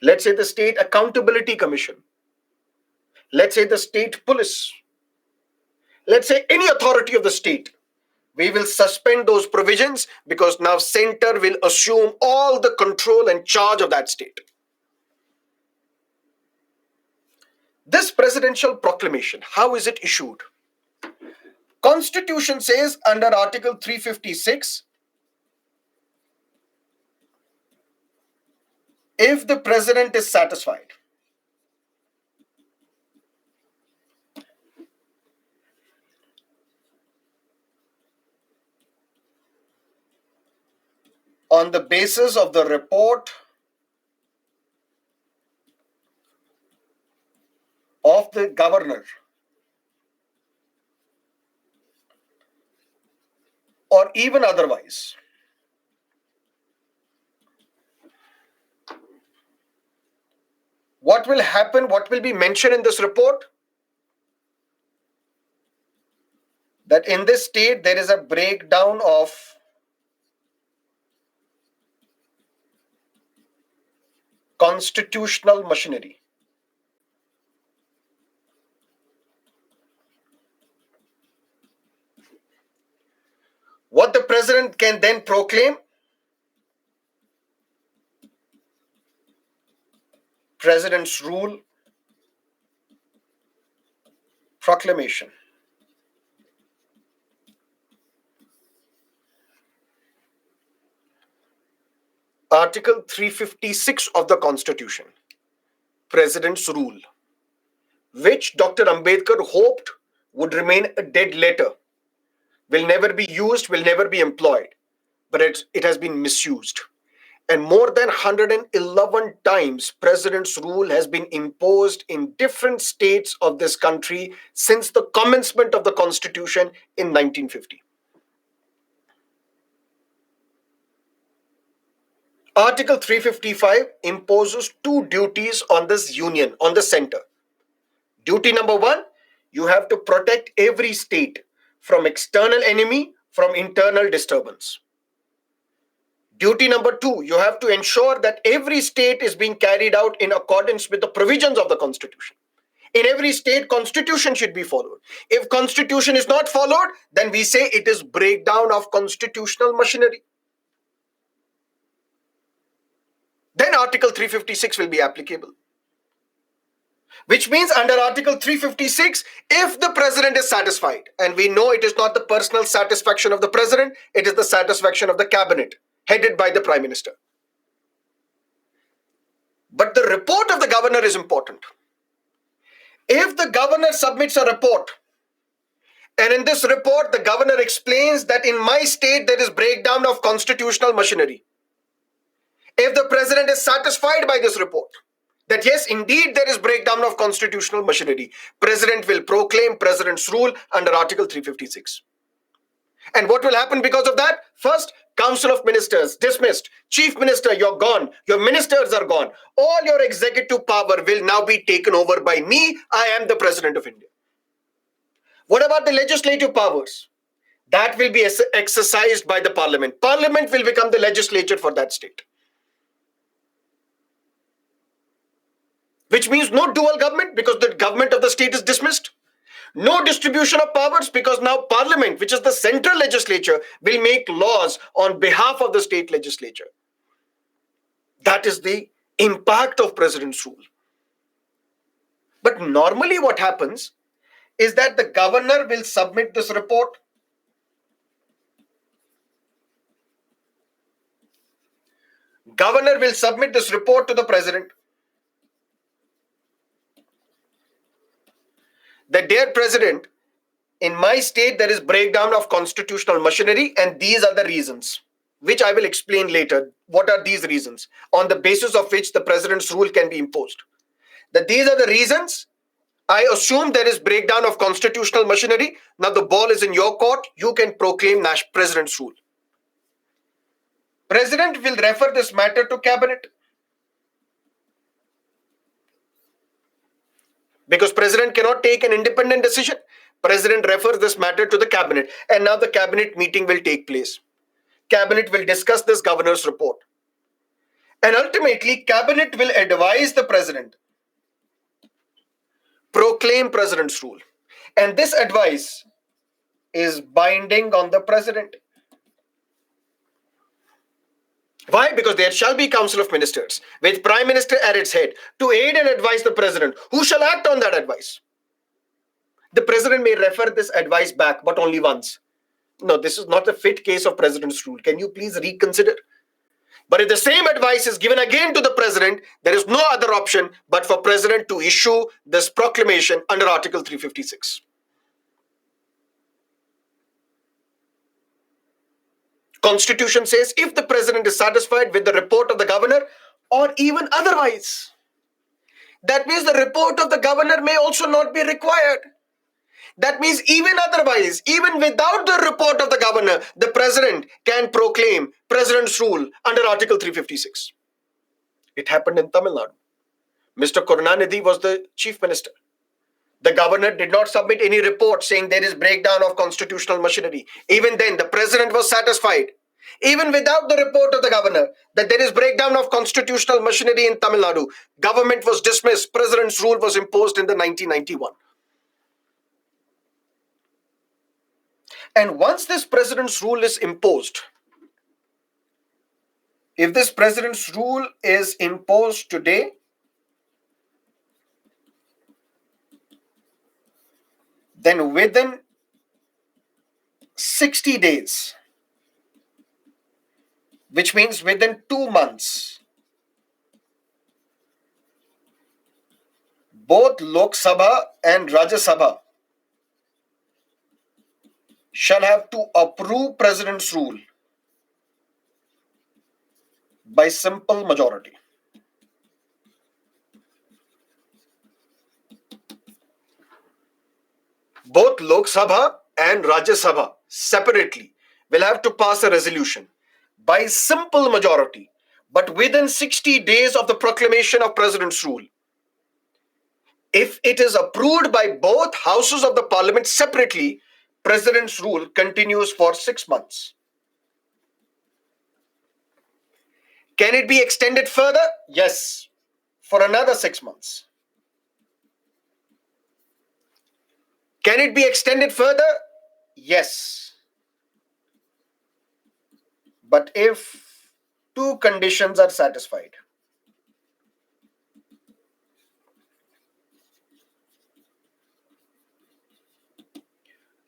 Let's say the State Accountability Commission. Let's say the State Police. Let's say any authority of the state. We will suspend those provisions because now center will assume all the control and charge of that state. This presidential proclamation, how is it issued? Constitution says under Article 356, if the president is satisfied on the basis of the report of the governor or even otherwise, what will happen, what will be mentioned in this report? That in this state there is a breakdown of constitutional machinery. What the president can then proclaim? President's rule, proclamation. Article 356 of the Constitution, President's rule, which Dr. Ambedkar hoped would remain a dead letter, will never be used, will never be employed, but it has been misused. And more than 111 times President's rule has been imposed in different states of this country since the commencement of the Constitution in 1950. Article 355 imposes two duties on this union, on the center. Duty number one, you have to protect every state from external enemy, from internal disturbance. Duty number two, you have to ensure that every state is being carried out in accordance with the provisions of the Constitution. In every state, Constitution should be followed. If Constitution is not followed, then we say it is breakdown of constitutional machinery. Then Article 356 will be applicable. Which means under Article 356, if the president is satisfied, and we know it is not the personal satisfaction of the president, it is the satisfaction of the cabinet, headed by the Prime Minister. But the report of the governor is important. If the governor submits a report, and in this report, the governor explains that in my state there is breakdown of constitutional machinery. If the president is satisfied by this report, that yes, indeed there is breakdown of constitutional machinery, president will proclaim president's rule under Article 356. And what will happen because of that? First, Council of Ministers dismissed. Chief Minister, you're gone. Your ministers are gone. All your executive power will now be taken over by me. I am the President of India. What about the legislative powers? That will be exercised by the parliament. Parliament will become the legislature for that state. Which means no dual government because the government of the state is dismissed. No distribution of powers because now parliament, which is the central legislature, will make laws on behalf of the state legislature. That is the impact of president's rule. But normally what happens is that the governor will submit this report. Governor will submit this report to the president. The dear president, in my state there is breakdown of constitutional machinery and these are the reasons, which I will explain later. What are these reasons on the basis of which the president's rule can be imposed? That these are the reasons. I assume there is breakdown of constitutional machinery. Now the ball is in your court. You can proclaim president's rule. President will refer this matter to cabinet. Because president cannot take an independent decision. President refers this matter to the cabinet. And now the cabinet meeting will take place. Cabinet will discuss this governor's report. And ultimately, cabinet will advise the president. Proclaim president's rule. And this advice is binding on the president. Why? Because there shall be Council of Ministers with Prime Minister at its head to aid and advise the president, who shall act on that advice. The president may refer this advice back, but only once. No, this is not a fit case of president's rule. Can you please reconsider? But if the same advice is given again to the president, there is no other option but for president to issue this proclamation under Article 356. Constitution says if the president is satisfied with the report of the governor or even otherwise, that means the report of the governor may also not be required. That means even otherwise, even without the report of the governor, the president can proclaim president's rule under Article 356. It happened in Tamil Nadu. Mr. Karunanidhi was the chief minister. The governor did not submit any report saying there is breakdown of constitutional machinery. Even then, the president was satisfied, even without the report of the governor, that there is breakdown of constitutional machinery in Tamil Nadu. Government was dismissed. President's rule was imposed in the 1991. And once this president's rule is imposed, if this president's rule is imposed today, then within 60 days, which means within 2 months, both Lok Sabha and Rajya Sabha shall have to approve president's rule by simple majority. Both Lok Sabha and Rajya Sabha separately will have to pass a resolution by simple majority, but within 60 days of the proclamation of president's rule. If it is approved by both houses of the parliament separately, president's rule continues for 6 months. Can it be extended further? Yes, for another 6 months. Can it be extended further? Yes. But if 2 conditions are satisfied.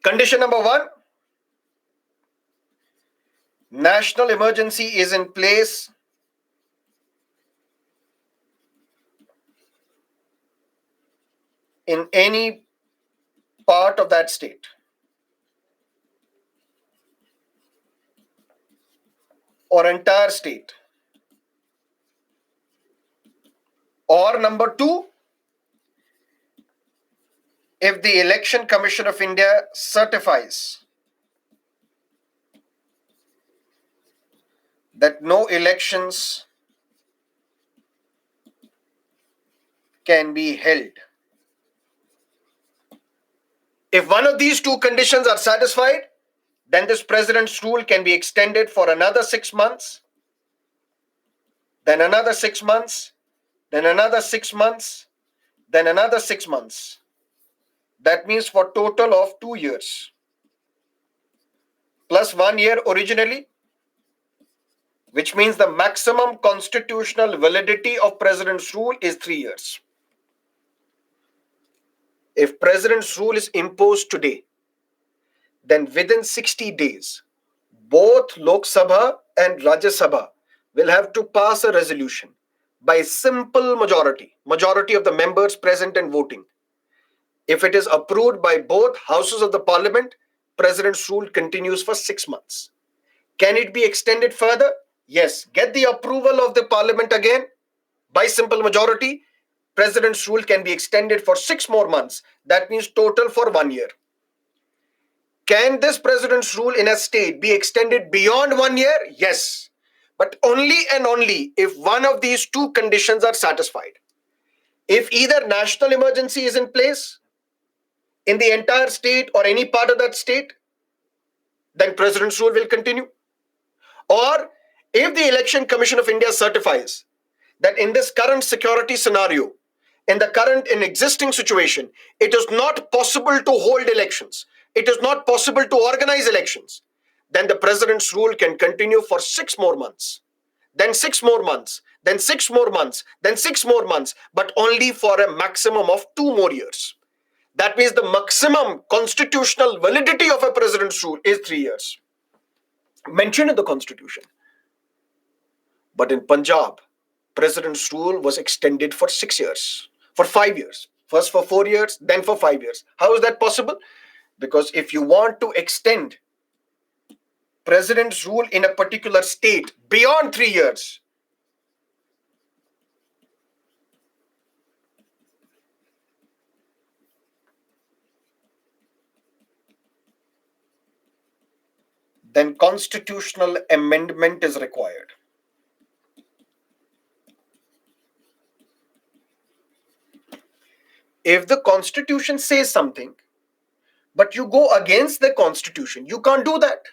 Condition number 1, national emergency is in place in any part of that state. Or entire state. Or number two, if the Election Commission of India certifies that no elections can be held. If one of these two conditions are satisfied, then this president's rule can be extended for another 6 months, then another 6 months, then another 6 months, then another 6 months. That means for total of 2 years. Plus 1 year originally, which means the maximum constitutional validity of president's rule is 3 years. If president's rule is imposed today, then within 60 days, both Lok Sabha and Rajya Sabha will have to pass a resolution by simple majority of the members present and voting. If it is approved by both houses of the parliament, president's rule continues for 6 months. Can it be extended further? Yes. Get the approval of the parliament again by simple majority. President's rule can be extended for 6 more months. That means total for 1 year. Can this president's rule in a state be extended beyond 1 year? Yes. But only and only if one of these two conditions are satisfied. If either national emergency is in place in the entire state or any part of that state, then president's rule will continue. Or if the Election Commission of India certifies that in this current security scenario, in the current existing situation, it is not possible to hold elections, it is not possible to organize elections, then the president's rule can continue for 6 more months, then 6 more months, then 6 more months, then 6 more months, but only for a maximum of 2 more years. That means the maximum constitutional validity of a president's rule is 3 years, mentioned in the constitution. But in Punjab, president's rule was extended for 6 years, for 5 years. First for 4 years, then for 5 years. How is that possible? Because if you want to extend president's rule in a particular state beyond 3 years, then constitutional amendment is required. If the constitution says something, but you go against the constitution, you can't do that.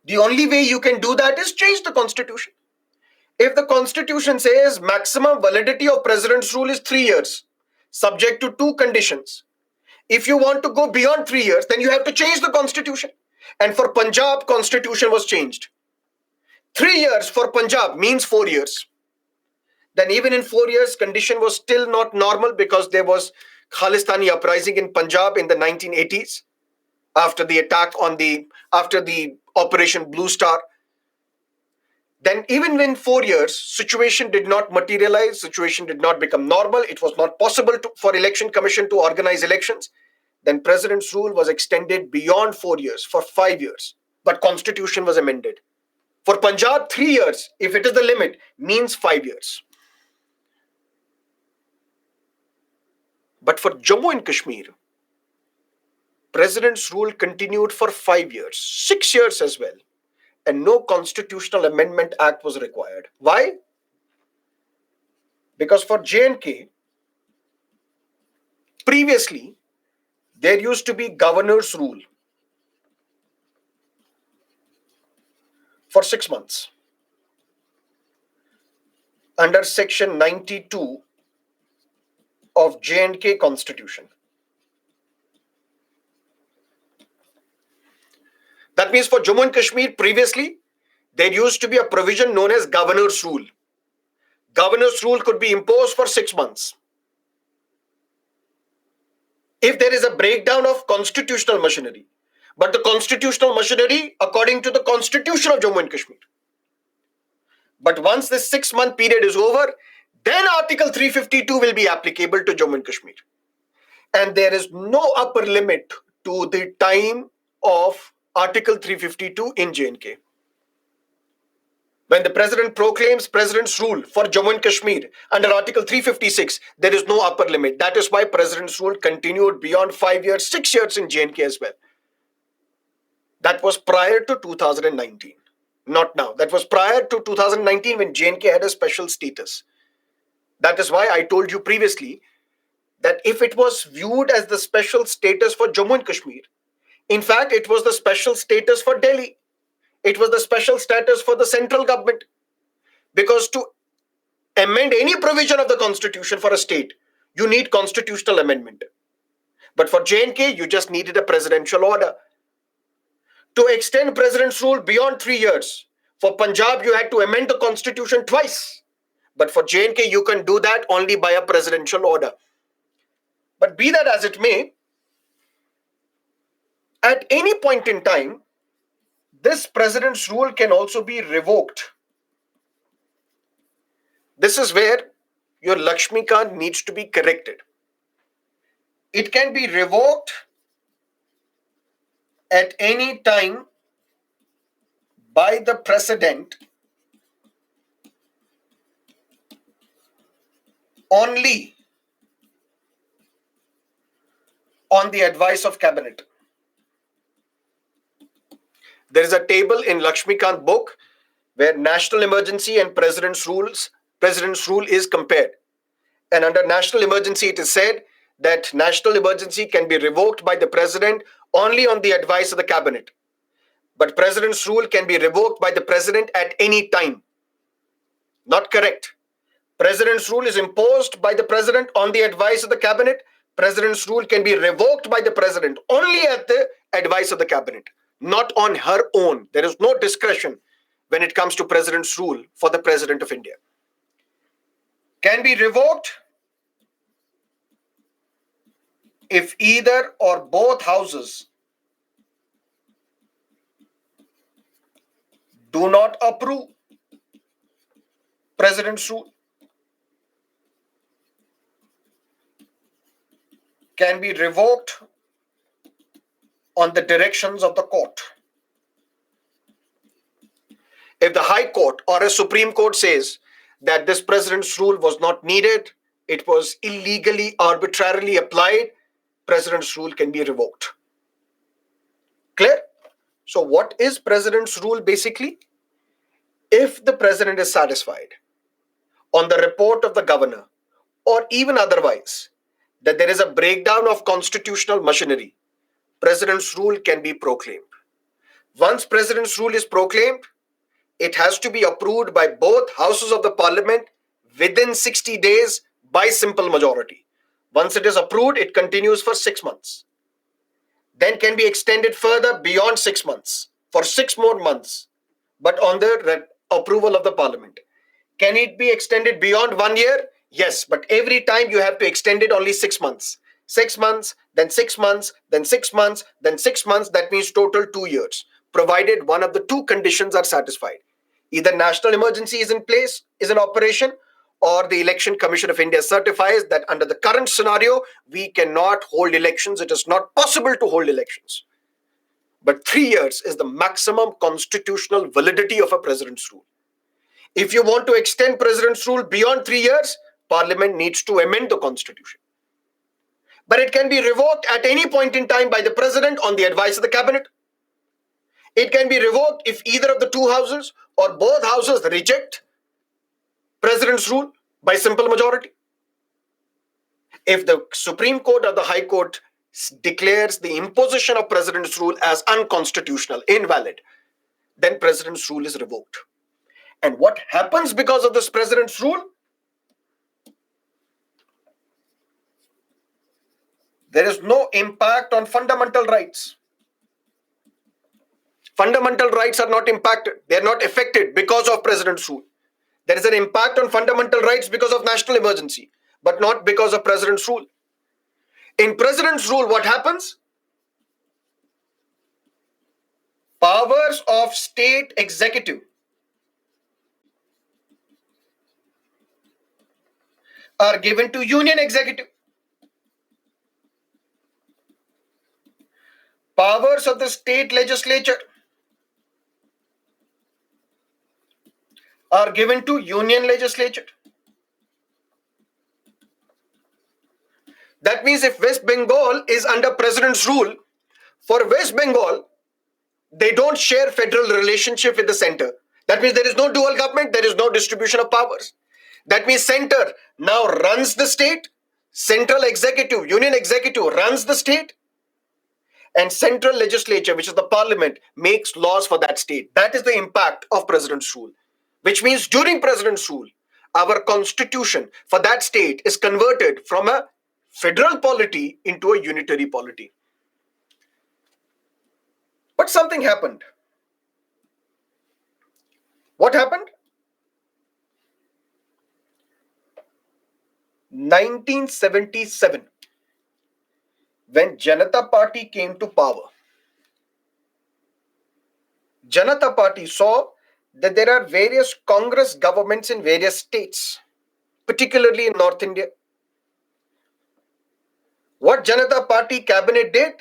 The only way you can do that is change the constitution. If the constitution says maximum validity of president's rule is 3 years, subject to 2 conditions. If you want to go beyond 3 years, then you have to change the constitution. And for Punjab, constitution was changed. 3 years for Punjab means 4 years. Then even in 4 years, condition was still not normal because there was Khalistani uprising in Punjab in the 1980s after the attack after the Operation Blue Star. Then even in 4 years, situation did not materialize, situation did not become normal, it was not possible for election commission to organize elections. Then president's rule was extended beyond 4 years, for 5 years. But constitution was amended. For Punjab, 3 years, if it is the limit, means 5 years. But for Jammu and Kashmir, president's rule continued for 5 years, 6 years as well. And no constitutional amendment act was required. Why? Because for J&K, previously, there used to be governor's rule for 6 months under section 92 of J&K constitution. That means for Jammu and Kashmir, previously, there used to be a provision known as governor's rule. Governor's rule could be imposed for 6 months. If there is a breakdown of constitutional machinery, but the constitutional machinery according to the constitution of Jammu and Kashmir. But once this 6-month period is over, then Article 352 will be applicable to Jammu and Kashmir. and there is no upper limit to the time of Article 352 in J&K. When the president proclaims president's rule for Jammu and Kashmir under Article 356, there is no upper limit. That is why president's rule continued beyond 5 years, 6 years in J&K as well. That was prior to 2019, not now. That was prior to 2019 when J&K had a special status. That is why I told you previously that if it was viewed as the special status for Jammu and Kashmir, in fact, it was the special status for Delhi. It was the special status for the central government. Because to amend any provision of the constitution for a state, you need constitutional amendment. But for J&K, you just needed a presidential order. To extend president's rule beyond 3 years, for Punjab, you had to amend the constitution twice. But for J&K, you can do that only by a presidential order. But be that as it may, at any point in time, this president's rule can also be revoked. This is where your Lakshmikant needs to be corrected. It can be revoked at any time by the president only on the advice of cabinet. There is a table in Lakshmikant book where national emergency and president's rule is compared. And under national emergency, it is said that national emergency can be revoked by the president only on the advice of the cabinet. But president's rule can be revoked by the president at any time. Not correct. President's rule is imposed by the president on the advice of the cabinet. President's rule can be revoked by the president only at the advice of the cabinet, not on her own. There is no discretion when it comes to president's rule for the president of India. Can be revoked if either or both houses do not approve president's rule. Can be revoked on the directions of the court. If the High Court or a Supreme Court says that this president's rule was not needed, it was illegally, arbitrarily applied, president's rule can be revoked. Clear? So what is president's rule basically? If the president is satisfied on the report of the governor or even otherwise that there is a breakdown of constitutional machinery, president's rule can be proclaimed. Once president's rule is proclaimed, it has to be approved by both houses of the parliament within 60 days by simple majority. Once it is approved, it continues for 6 months. Then can be extended further beyond 6 months for 6 more months, but on the approval of the parliament. Can it be extended beyond 1 year? Yes, but every time you have to extend it only 6 months. 6 months, then 6 months, then 6 months, then 6 months. That means total 2 years, provided one of the two conditions are satisfied. Either national emergency is in place, is in operation, or the Election Commission of India certifies that under the current scenario, we cannot hold elections. It is not possible to hold elections. But 3 years is the maximum constitutional validity of a president's rule. If you want to extend president's rule beyond 3 years, Parliament needs to amend the constitution. But it can be revoked at any point in time by the president on the advice of the cabinet. It can be revoked if either of the two houses or both houses reject president's rule by simple majority. If the Supreme Court or the High Court declares the imposition of president's rule as unconstitutional, invalid, then president's rule is revoked. And what happens because of this president's rule? There is no impact on fundamental rights. Fundamental rights are not impacted. They are not affected because of president's rule. There is an impact on fundamental rights because of national emergency, but not because of president's rule. In president's rule, what happens? Powers of state executive are given to union executive. Powers of the state legislature are given to union legislature. That means if West Bengal is under president's rule, for West Bengal, they don't share federal relationship with the center. That means there is no dual government, there is no distribution of powers. That means center now runs the state, central executive, union executive runs the state, and central legislature, which is the parliament, makes laws for that state. That is the impact of president's rule. Which means during president's rule, our constitution for that state is converted from a federal polity into a unitary polity. But something happened. What happened? 1977, when Janata Party came to power, Janata Party saw that there are various Congress governments in various states, particularly in North India. What Janata Party cabinet did?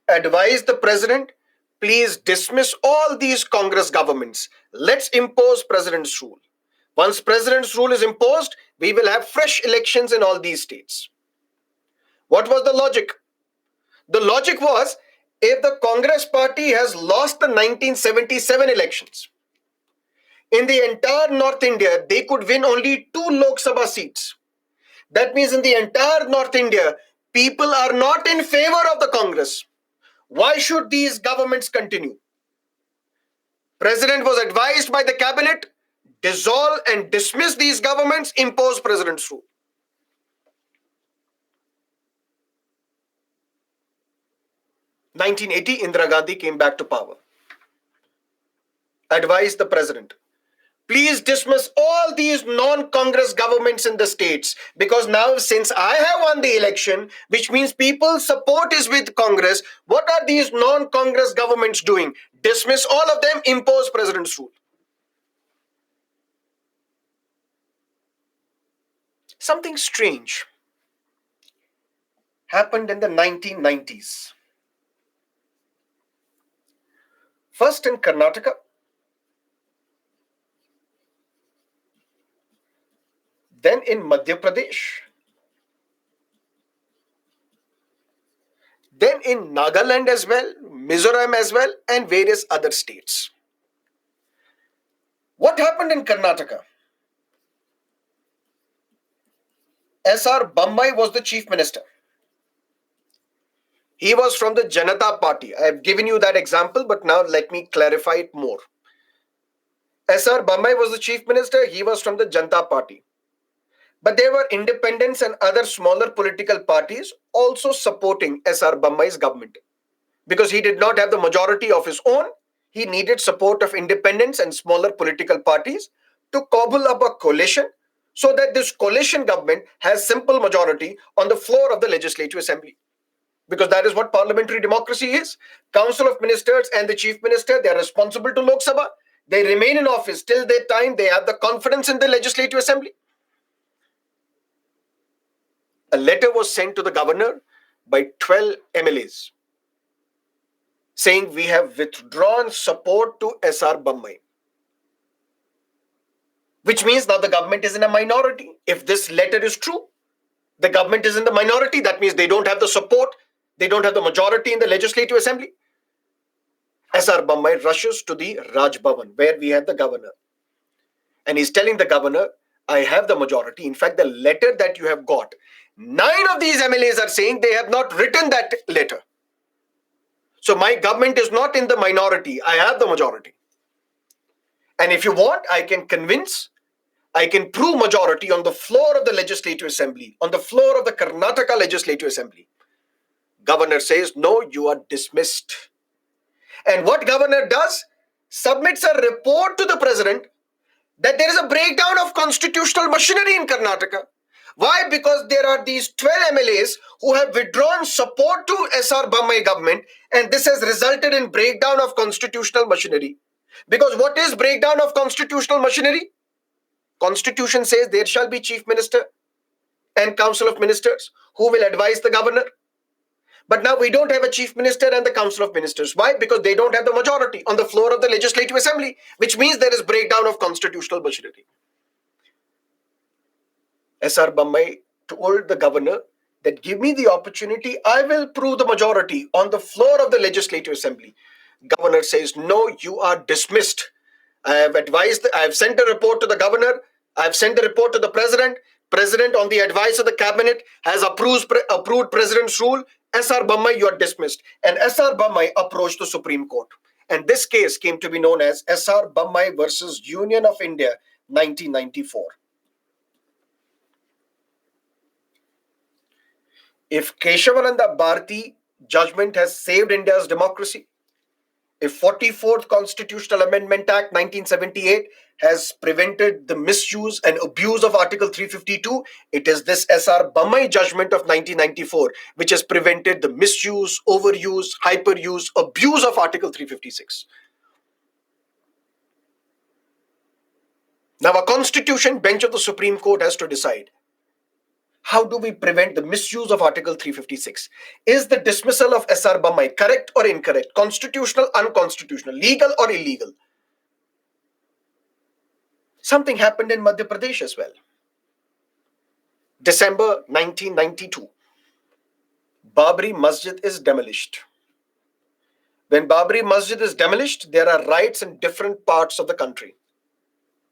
Advised the president, please dismiss all these Congress governments. Let's impose president's rule. Once president's rule is imposed, we will have fresh elections in all these states. What was the logic? The logic was, if the Congress party has lost the 1977 elections, in the entire North India, they could win only 2 Lok Sabha seats. That means in the entire North India, people are not in favor of the Congress. Why should these governments continue? President was advised by the cabinet, dissolve and dismiss these governments, impose president's rule. In 1980, Indira Gandhi came back to power. Advised the president, please dismiss all these non-Congress governments in the states, because now since I have won the election, which means people's support is with Congress, what are these non-Congress governments doing? Dismiss all of them, impose president's rule. Something strange happened in the 1990s. First in Karnataka, then in Madhya Pradesh, then in Nagaland as well, Mizoram as well, and various other states. What happened in Karnataka? S.R. Bommai was the chief minister. He was from the Janata Party. I have given you that example, but now let me clarify it more. S.R. Bommai was the chief minister. He was from the Janata Party. But there were independents and other smaller political parties also supporting S.R. Bommai's government. Because he did not have the majority of his own, he needed support of independents and smaller political parties to cobble up a coalition so that this coalition government has simple majority on the floor of the Legislative Assembly. Because that is what parliamentary democracy is. Council of Ministers and the Chief Minister, they are responsible to Lok Sabha. They remain in office till their time. They have the confidence in the Legislative Assembly. A letter was sent to the governor by 12 MLAs saying we have withdrawn support to S.R. Bommai. Which means now the government is in a minority. If this letter is true, the government is in the minority. That means they don't have the support. They don't have the majority in the Legislative Assembly. S.R. Bommai rushes to the Raj Bhavan, where we have the governor. And he's telling the governor, I have the majority. In fact, the letter that you have got, 9 of these MLAs are saying they have not written that letter. So my government is not in the minority. I have the majority. And if you want, I can convince, I can prove majority on the floor of the Legislative Assembly, on the floor of the Karnataka Legislative Assembly. Governor says, no, you are dismissed. And what governor does? Submits a report to the president that there is a breakdown of constitutional machinery in Karnataka. Why? Because there are these 12 MLAs who have withdrawn support to S.R. Bommai government, and this has resulted in breakdown of constitutional machinery. Because what is breakdown of constitutional machinery? Constitution says there shall be chief minister and council of ministers who will advise the governor. But now we don't have a chief minister and the council of ministers. Why? Because they don't have the majority on the floor of the legislative assembly, which means there is breakdown of constitutional machinery. S.R. Bommai told the governor that give me the opportunity, I will prove the majority on the floor of the legislative assembly. Governor says, no, you are dismissed. I have sent a report to the governor, I have sent the report to the president. President, on the advice of the cabinet, has approved president's rule. S.R. Bommai, you are dismissed. And S.R. Bommai approached the Supreme Court. And this case came to be known as S.R. Bommai versus Union of India, 1994. If Keshavananda Bharati judgment has saved India's democracy, if 44th Constitutional Amendment Act 1978 has prevented the misuse and abuse of Article 352, it is this S.R. Bommai judgment of 1994 which has prevented the misuse, overuse, hyperuse, abuse of Article 356. Now, a constitution bench of the Supreme Court has to decide, how do we prevent the misuse of Article 356? Is the dismissal of S.R. Bommai correct or incorrect? Constitutional, unconstitutional, legal or illegal? Something happened in Madhya Pradesh as well. December 1992. Babri Masjid is demolished. When Babri Masjid is demolished, there are riots in different parts of the country.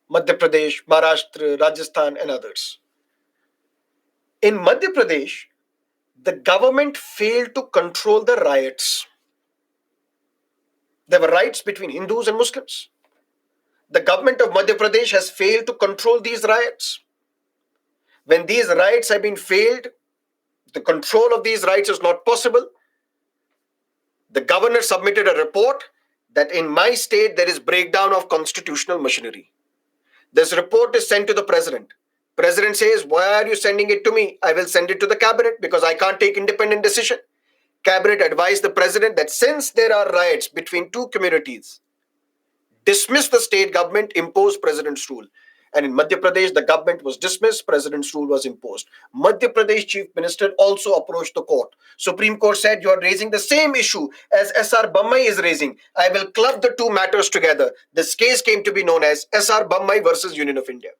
Madhya Pradesh, Maharashtra, Rajasthan and others. In Madhya Pradesh, the government failed to control the riots. There were riots between Hindus and Muslims. The government of Madhya Pradesh has failed to control these riots. When these riots have been failed, the control of these riots is not possible. The governor submitted a report that in my state there is breakdown of constitutional machinery. This report is sent to the president. President says, why are you sending it to me? I will send it to the cabinet because I can't take independent decision. Cabinet advised the president that since there are riots between two communities, dismiss the state government, impose president's rule. And in Madhya Pradesh, the government was dismissed, president's rule was imposed. Madhya Pradesh chief minister also approached the court. Supreme Court said, you are raising the same issue as S.R. Bommai is raising. I will club the two matters together. This case came to be known as S.R. Bommai versus Union of India.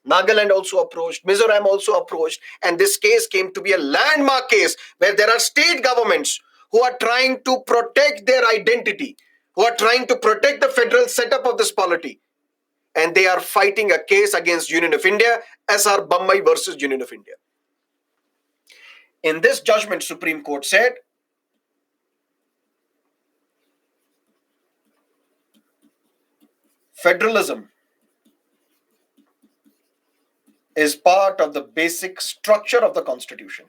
Nagaland also approached, Mizoram also approached, and this case came to be a landmark case where there are state governments who are trying to protect their identity, who are trying to protect the federal setup of this polity. And they are fighting a case against Union of India, S.R. Bommai versus Union of India. In this judgment, Supreme Court said, federalism is part of the basic structure of the Constitution.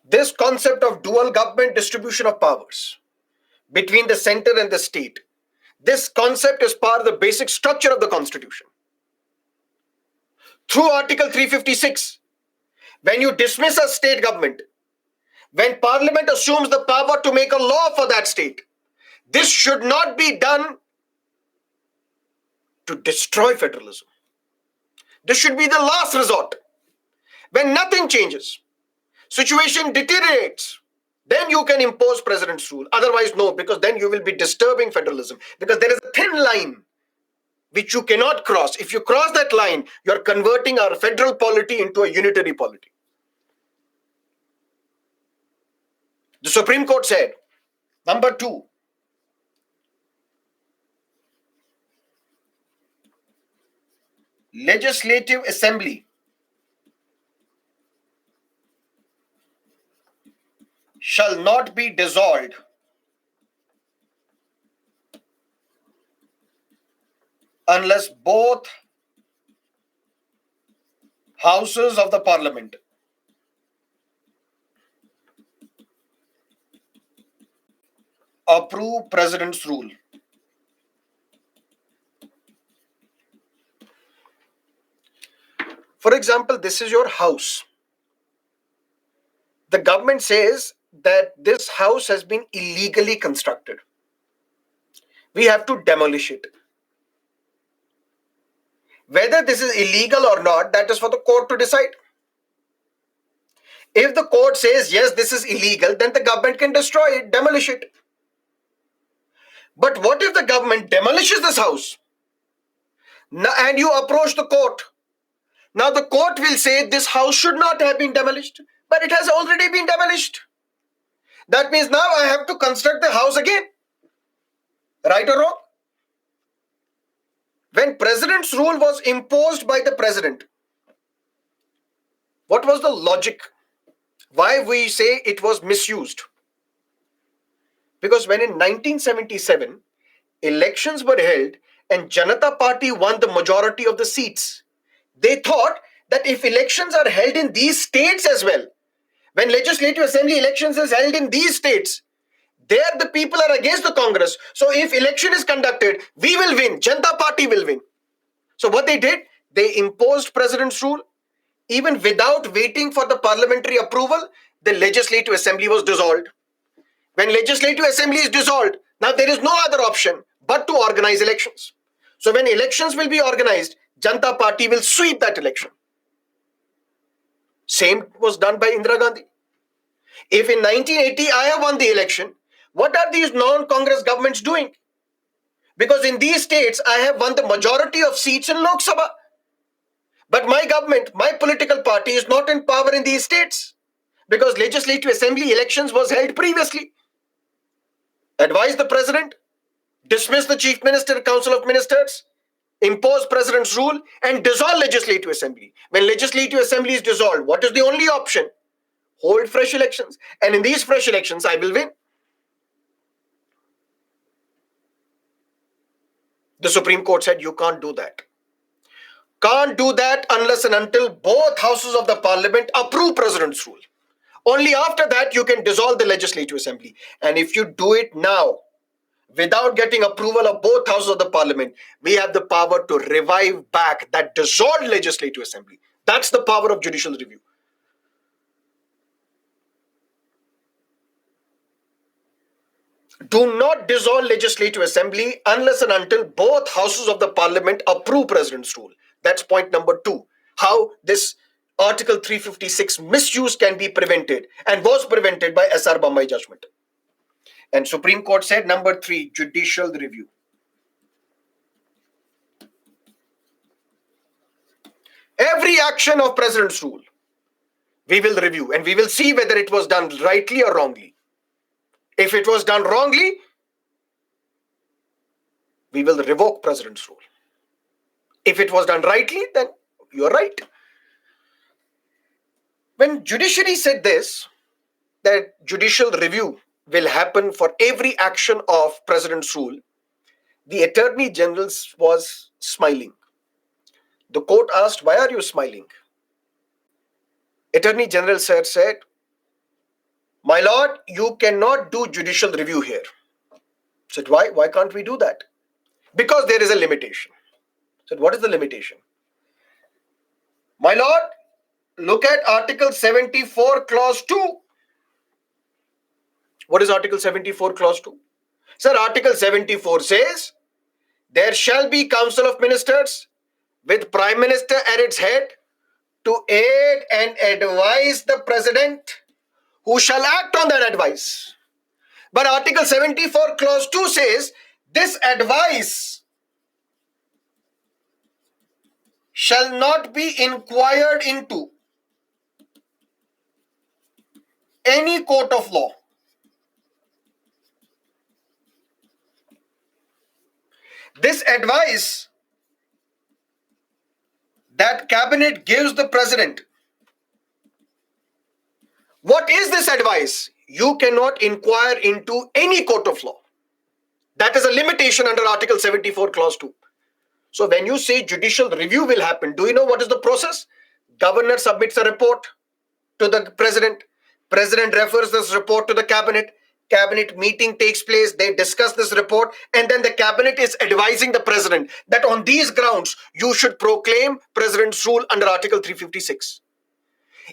This concept of dual government distribution of powers between the center and the state, this concept is part of the basic structure of the Constitution. Through Article 356, when you dismiss a state government, when Parliament assumes the power to make a law for that state, this should not be done to destroy federalism. This should be the last resort. When nothing changes, situation deteriorates, then you can impose president's rule. Otherwise, no, because then you will be disturbing federalism. Because there is a thin line which you cannot cross. If you cross that line, you are converting our federal polity into a unitary polity. The Supreme Court said, number 2, Legislative Assembly shall not be dissolved unless both houses of the Parliament approve president's rule. For example, this is your house. The government says that this house has been illegally constructed. We have to demolish it. Whether this is illegal or not, that is for the court to decide. If the court says, yes, this is illegal, then the government can destroy it, demolish it. But what if the government demolishes this house and you approach the court? Now the court will say this house should not have been demolished, but it has already been demolished. That means now I have to construct the house again. Right or wrong? When president's rule was imposed by the president, what was the logic? Why we say it was misused? Because when in 1977, elections were held and Janata Party won the majority of the seats, they thought that if elections are held in these states as well, when legislative assembly elections is held in these states, there the people are against the Congress. So if election is conducted, we will win. Janata Party will win. So what they did, they imposed president's rule. Even without waiting for the parliamentary approval, the legislative assembly was dissolved. When legislative assembly is dissolved, now there is no other option but to organize elections. So when elections will be organized, Janata Party will sweep that election. Same was done by Indira Gandhi. If in 1980 I have won the election, what are these non-Congress governments doing? Because in these states, I have won the majority of seats in Lok Sabha. But my government, my political party is not in power in these states because legislative assembly elections was held previously. Advise the president, dismiss the chief minister, council of ministers, impose president's rule and dissolve legislative assembly. When legislative assembly is dissolved, what is the only option? Hold fresh elections. And in these fresh elections, I will win. The Supreme Court said you can't do that. Can't do that unless and until both houses of the parliament approve president's rule. Only after that you can dissolve the legislative assembly. And if you do it now, without getting approval of both houses of the parliament, we have the power to revive back that dissolved legislative assembly. That's the power of judicial review. Do not dissolve legislative assembly unless and until both houses of the parliament approve president's rule. That's point number 2. How this Article 356 misuse can be prevented and was prevented by S.R. Bombay judgment. And Supreme Court said number 3, judicial review. Every action of president's rule, we will review and we will see whether it was done rightly or wrongly. If it was done wrongly, we will revoke president's rule. If it was done rightly, then you're right. When judiciary said this, that judicial review will happen for every action of president's rule, the Attorney General was smiling. The court asked, why are you smiling? Attorney General said, my lord, you cannot do judicial review here. Said, why? Why can't we do that? Because there is a limitation. Said, what is the limitation? My lord, look at Article 74, Clause 2. What is Article 74, Clause 2? Sir, Article 74 says, there shall be Council of Ministers with Prime Minister at its head to aid and advise the President, who shall act on that advice. But Article 74, Clause 2 says, this advice shall not be inquired into any court of law. This advice that cabinet gives the president, what is this advice? You cannot inquire into any court of law. That is a limitation under Article 74, Clause 2. So when you say judicial review will happen, do you know what is the process? Governor submits a report to the president. President refers this report to the cabinet. Cabinet meeting takes place. They discuss this report. And then the cabinet is advising the president that on these grounds, you should proclaim president's rule under Article 356.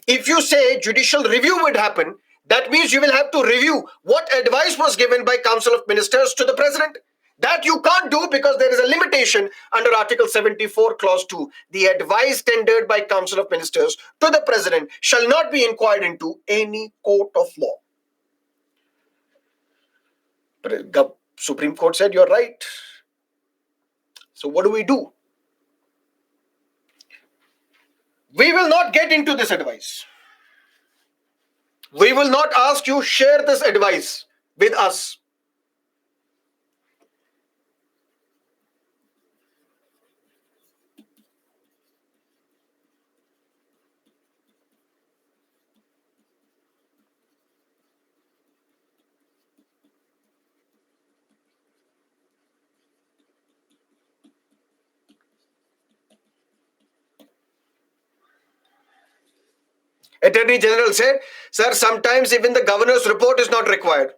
If you say judicial review would happen, that means you will have to review what advice was given by Council of Ministers to the president. That you can't do because there is a limitation under Article 74, Clause 2. The advice tendered by Council of Ministers to the President shall not be inquired into any court of law. But Supreme Court said, you're right. So what do? We will not get into this advice. We will not ask you share this advice with us. Attorney General said, sir, sometimes even the governor's report is not required.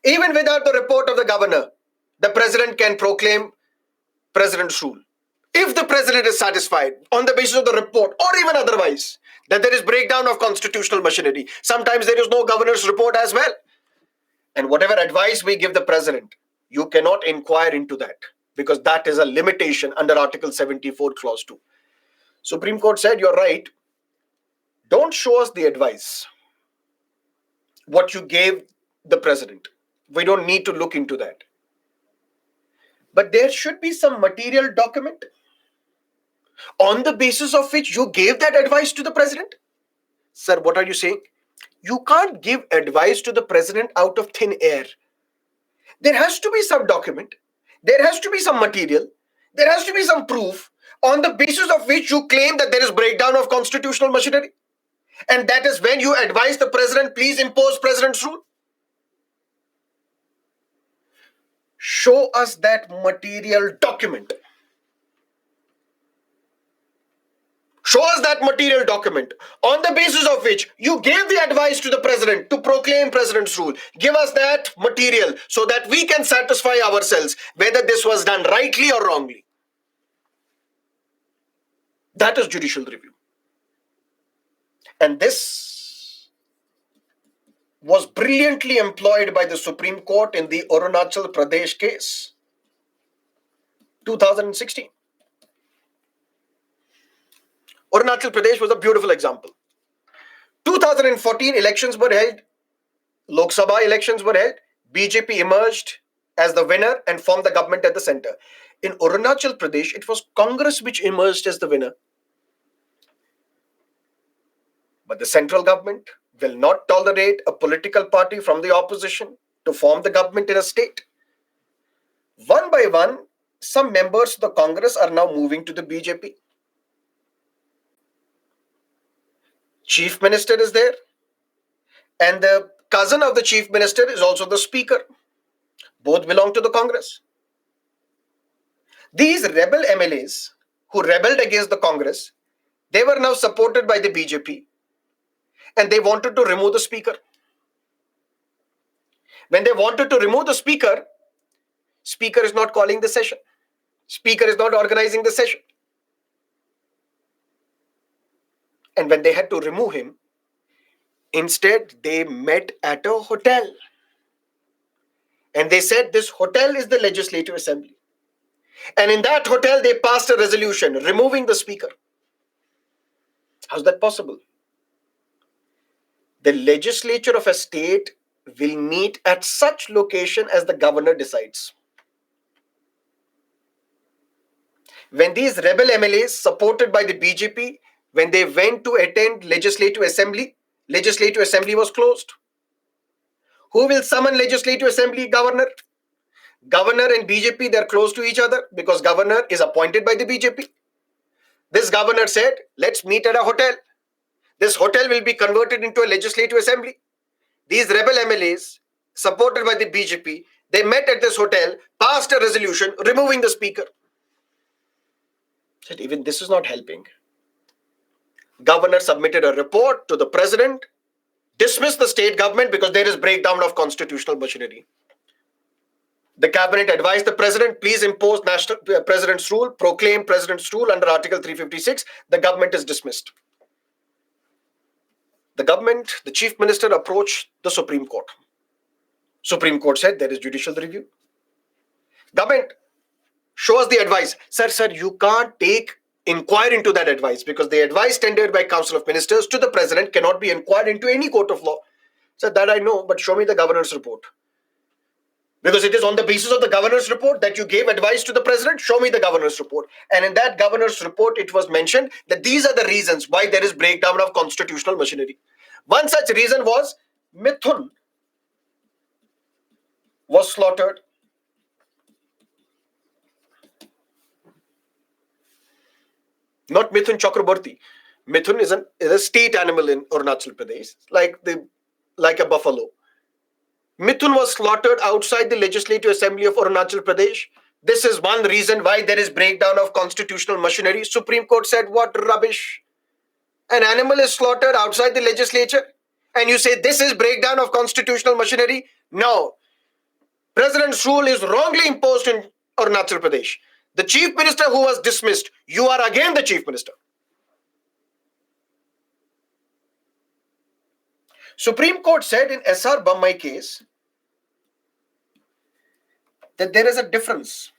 Even without the report of the governor, the president can proclaim president's rule. If the president is satisfied on the basis of the report or even otherwise that there is breakdown of constitutional machinery, sometimes there is no governor's report as well. And whatever advice we give the president, you cannot inquire into that because that is a limitation under Article 74, Clause 2. Supreme Court said, you're right. Don't show us the advice, what you gave the president. We don't need to look into that. But there should be some material document on the basis of which you gave that advice to the president. Sir, what are you saying? You can't give advice to the president out of thin air. There has to be some document. There has to be some material. There has to be some proof on the basis of which you claim that there is breakdown of constitutional machinery. And that is when you advise the president, please impose president's rule. Show us that material document. Show us that material document on the basis of which you gave the advice to the president to proclaim president's rule. Give us that material so that we can satisfy ourselves whether this was done rightly or wrongly. That is judicial review. And this was brilliantly employed by the Supreme Court in the Arunachal Pradesh case, 2016. Arunachal Pradesh was a beautiful example. 2014 elections were held, Lok Sabha elections were held, BJP emerged as the winner and formed the government at the center. In Arunachal Pradesh, it was Congress which emerged as the winner. But the central government will not tolerate a political party from the opposition to form the government in a state. One by one, some members of the Congress are now moving to the BJP. Chief Minister is there, and the cousin of the Chief Minister is also the Speaker. Both belong to the Congress. These rebel MLAs who rebelled against the Congress, they were now supported by the BJP, and they wanted to remove the Speaker. When they wanted to remove the Speaker, Speaker is not calling the session. Speaker is not organizing the session. And when they had to remove him, instead they met at a hotel. And they said this hotel is the Legislative Assembly. And in that hotel they passed a resolution removing the Speaker. How's that possible? The legislature of a state will meet at such location as the governor decides. When these rebel MLAs supported by the BJP, when they went to attend Legislative Assembly was closed. Who will summon Legislative Assembly? Governor. Governor and BJP, they're close to each other because governor is appointed by the BJP. This governor said, let's meet at a hotel. This hotel will be converted into a Legislative Assembly. These rebel MLAs, supported by the BJP, they met at this hotel, passed a resolution removing the Speaker. Said even this is not helping. Governor submitted a report to the president, dismissed the state government because there is breakdown of constitutional machinery. The cabinet advised the president, please impose national president's rule, proclaim president's rule under Article 356. The government is dismissed. The government, the chief minister approached the Supreme Court. Supreme Court said there is judicial review. Government, show us the advice. Sir, you can't inquire into that advice because the advice tendered by Council of Ministers to the President cannot be inquired into any court of law. Sir, that I know, but show me the governor's report. Because it is on the basis of the governor's report that you gave advice to the President. Show me the governor's report. And in that governor's report, it was mentioned that these are the reasons why there is breakdown of constitutional machinery. One such reason was Mithun was slaughtered. Not Mithun Chakraborty. Mithun is a state animal in Arunachal Pradesh, like a buffalo. Mithun was slaughtered outside the Legislative Assembly of Arunachal Pradesh. This is one reason why there is breakdown of constitutional machinery. Supreme Court said, what rubbish? An animal is slaughtered outside the legislature and you say this is breakdown of constitutional machinery? No. President's rule is wrongly imposed in Arunachal Pradesh. The chief minister who was dismissed, you are again the chief minister. Supreme Court said in S.R. Bommai case that there is a difference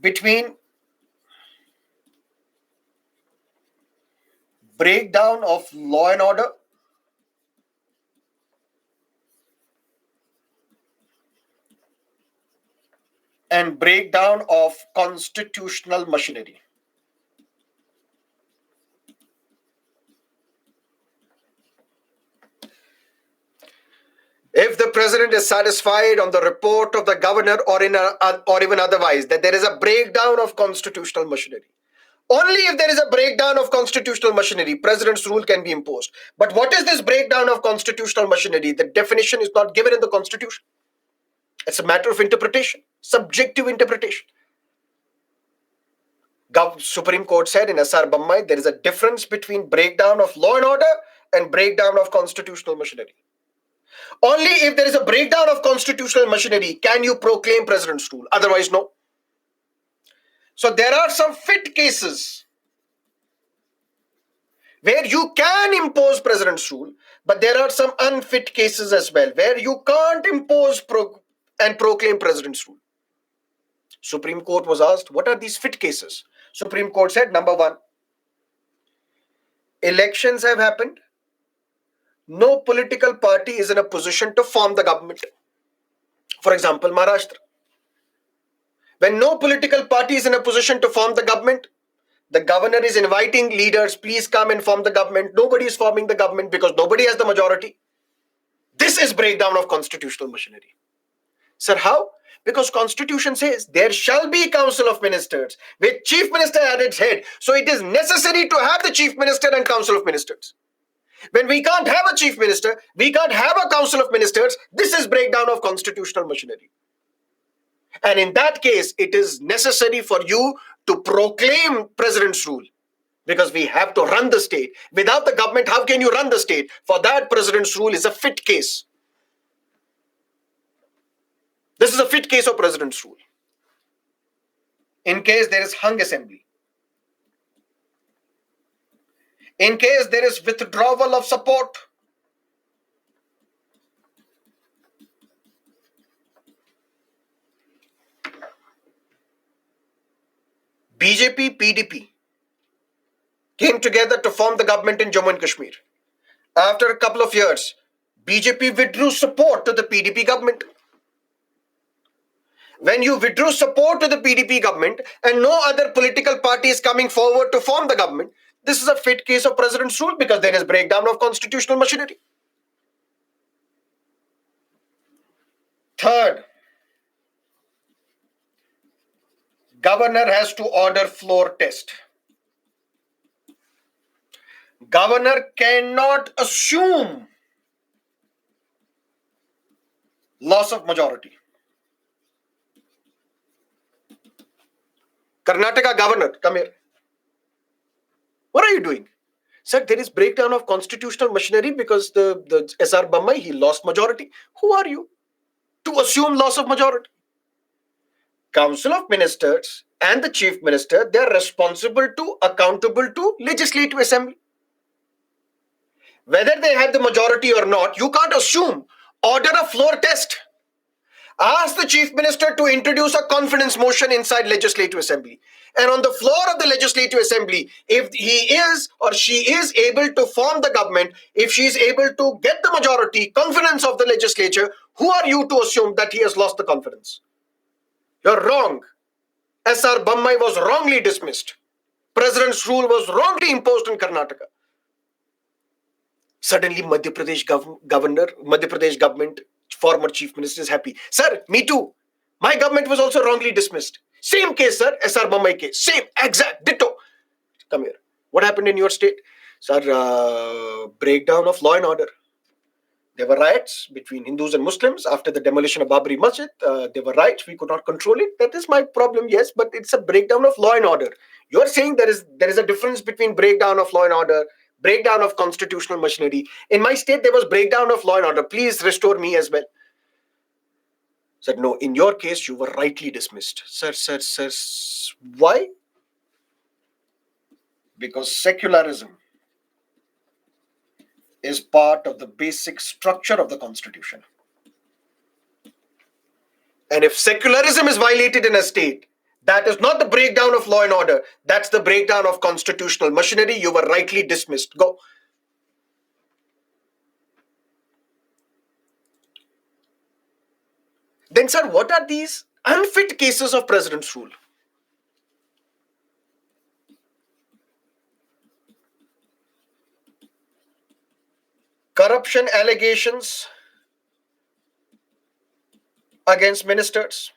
between breakdown of law and order and breakdown of constitutional machinery. If the president is satisfied on the report of the governor or even otherwise that there is a breakdown of constitutional machinery, only if there is a breakdown of constitutional machinery, president's rule can be imposed. But what is this breakdown of constitutional machinery? The definition is not given in the constitution. It's a matter of interpretation, subjective interpretation. Supreme Court said in S.R. Bommai there is a difference between breakdown of law and order and breakdown of constitutional machinery. Only if there is a breakdown of constitutional machinery can you proclaim president's rule. Otherwise, no. So there are some fit cases where you can impose president's rule, but there are some unfit cases as well where you can't impose and proclaim president's rule. Supreme Court was asked, what are these fit cases? Supreme Court said, number one, elections have happened. No political party is in a position to form the government. For example, Maharashtra. When no political party is in a position to form the government, the governor is inviting leaders, please come and form the government. Nobody is forming the government because nobody has the majority. This is breakdown of constitutional machinery. Sir, how? Because constitution says there shall be council of ministers with chief minister at its head. So it is necessary to have the chief minister and council of ministers. When we can't have a chief minister, we can't have a council of ministers. This is breakdown of constitutional machinery. And in that case, it is necessary for you to proclaim president's rule because we have to run the state. Without the government, how can you run the state? For that, president's rule is a fit case. This is a fit case of president's rule. In case there is hung assembly. In case there is withdrawal of support. BJP, PDP came together to form the government in Jammu and Kashmir. After a couple of years, BJP withdrew support to the PDP government. When you withdrew support to the PDP government and no other political party is coming forward to form the government, this is a fit case of president's rule because there is breakdown of constitutional machinery. Third, governor has to order floor test. Governor cannot assume loss of majority. Karnataka governor, come here. What are you doing? Sir, there is breakdown of constitutional machinery because the S.R. Bommai, he lost majority. Who are you to assume loss of majority? Council of Ministers and the Chief Minister, they are accountable to Legislative Assembly. Whether they had the majority or not, you can't assume. Order a floor test. Ask the chief minister to introduce a confidence motion inside legislative assembly. And on the floor of the legislative assembly, if he is or she is able to form the government, if she is able to get the majority confidence of the legislature, who are you to assume that he has lost the confidence? You're wrong. SR Bommai was wrongly dismissed. President's rule was wrongly imposed in Karnataka. Suddenly, Madhya Pradesh governor, Madhya Pradesh government, former chief minister is happy. Sir, me too. My government was also wrongly dismissed. Same case, sir. SR Bommai case. Same, exact, ditto. Come here. What happened in your state? Sir, breakdown of law and order. There were riots between Hindus and Muslims after the demolition of Babri Masjid. There were riots. We could not control it. That is my problem, yes, but it's a breakdown of law and order. You're saying there is a difference between breakdown of law and order, breakdown of constitutional machinery. In my state, there was breakdown of law and order. Please restore me as well. Said, no, in your case, you were rightly dismissed. Sir, why? Because secularism is part of the basic structure of the constitution. And if secularism is violated in a state, that is not the breakdown of law and order. That's the breakdown of constitutional machinery. You were rightly dismissed. Go. Then, sir, what are these unfit cases of president's rule? Corruption allegations against ministers.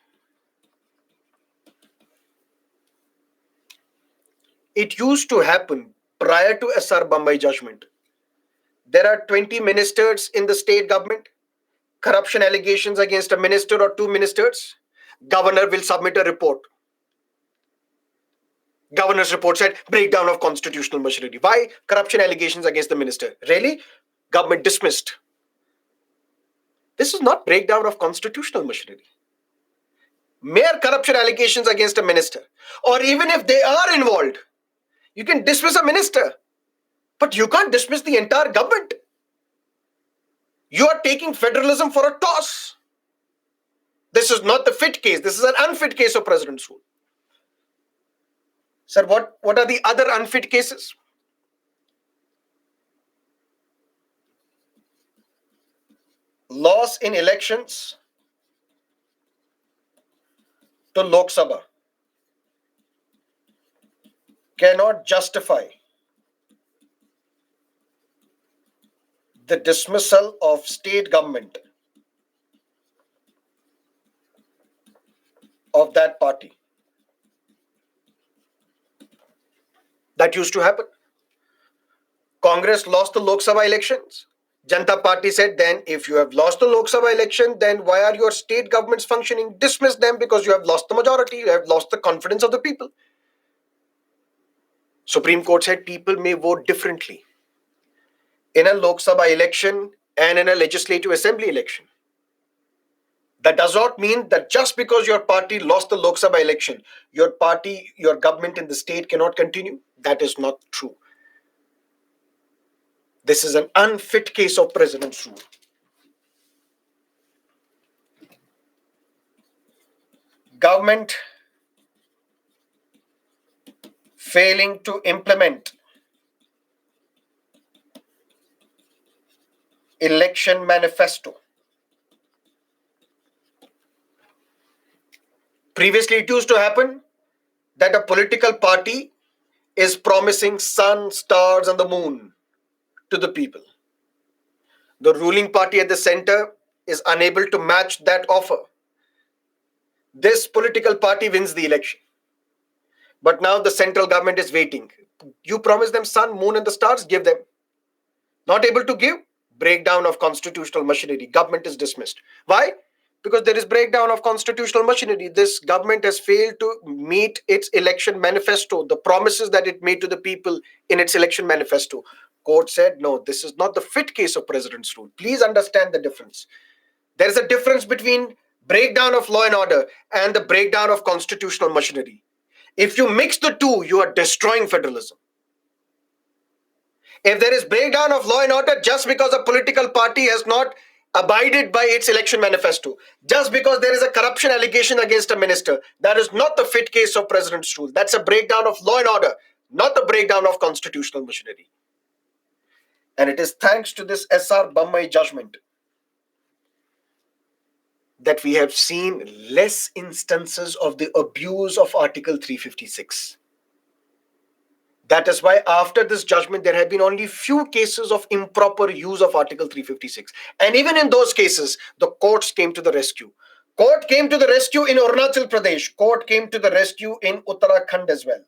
It used to happen prior to SR Bommai judgment. There are 20 ministers in the state government. Corruption allegations against a minister or two ministers. Governor will submit a report. Governor's report said breakdown of constitutional machinery. Why? Corruption allegations against the minister. Really? Government dismissed. This is not breakdown of constitutional machinery. Mere corruption allegations against a minister, or even if they are involved, you can dismiss a minister, but you can't dismiss the entire government. You are taking federalism for a toss. This is not the fit case. This is an unfit case of president's rule. Sir, what are the other unfit cases? Loss in elections to Lok Sabha cannot justify the dismissal of state government of that party. That used to happen. Congress lost the Lok Sabha elections. Janata Party said, then if you have lost the Lok Sabha election, then why are your state governments functioning? Dismiss them because you have lost the majority. You have lost the confidence of the people. Supreme Court said people may vote differently in a Lok Sabha election and in a legislative assembly election. That does not mean that just because your party lost the Lok Sabha election, your party, your government in the state cannot continue. That is not true. This is an unfit case of president's rule. Government failing to implement election manifesto. Previously, it used to happen that a political party is promising sun, stars, and the moon to the people. The ruling party at the center is unable to match that offer. This political party wins the election. But now the central government is waiting. You promise them sun, moon, and the stars, give them. Not able to give, breakdown of constitutional machinery. Government is dismissed. Why? Because there is breakdown of constitutional machinery. This government has failed to meet its election manifesto, the promises that it made to the people in its election manifesto. Court said, no, this is not the fit case of president's rule. Please understand the difference. There is a difference between breakdown of law and order and the breakdown of constitutional machinery. If you mix the two, you are destroying federalism. If there is breakdown of law and order just because a political party has not abided by its election manifesto, just because there is a corruption allegation against a minister, that is not the fit case of president's rule. That's a breakdown of law and order, not the breakdown of constitutional machinery. And it is thanks to this SR Bommai judgment that we have seen less instances of the abuse of Article 356. That is why after this judgment, there have been only few cases of improper use of Article 356. And even in those cases, the courts came to the rescue. Court came to the rescue in Arunachal Pradesh. Court came to the rescue in Uttarakhand as well,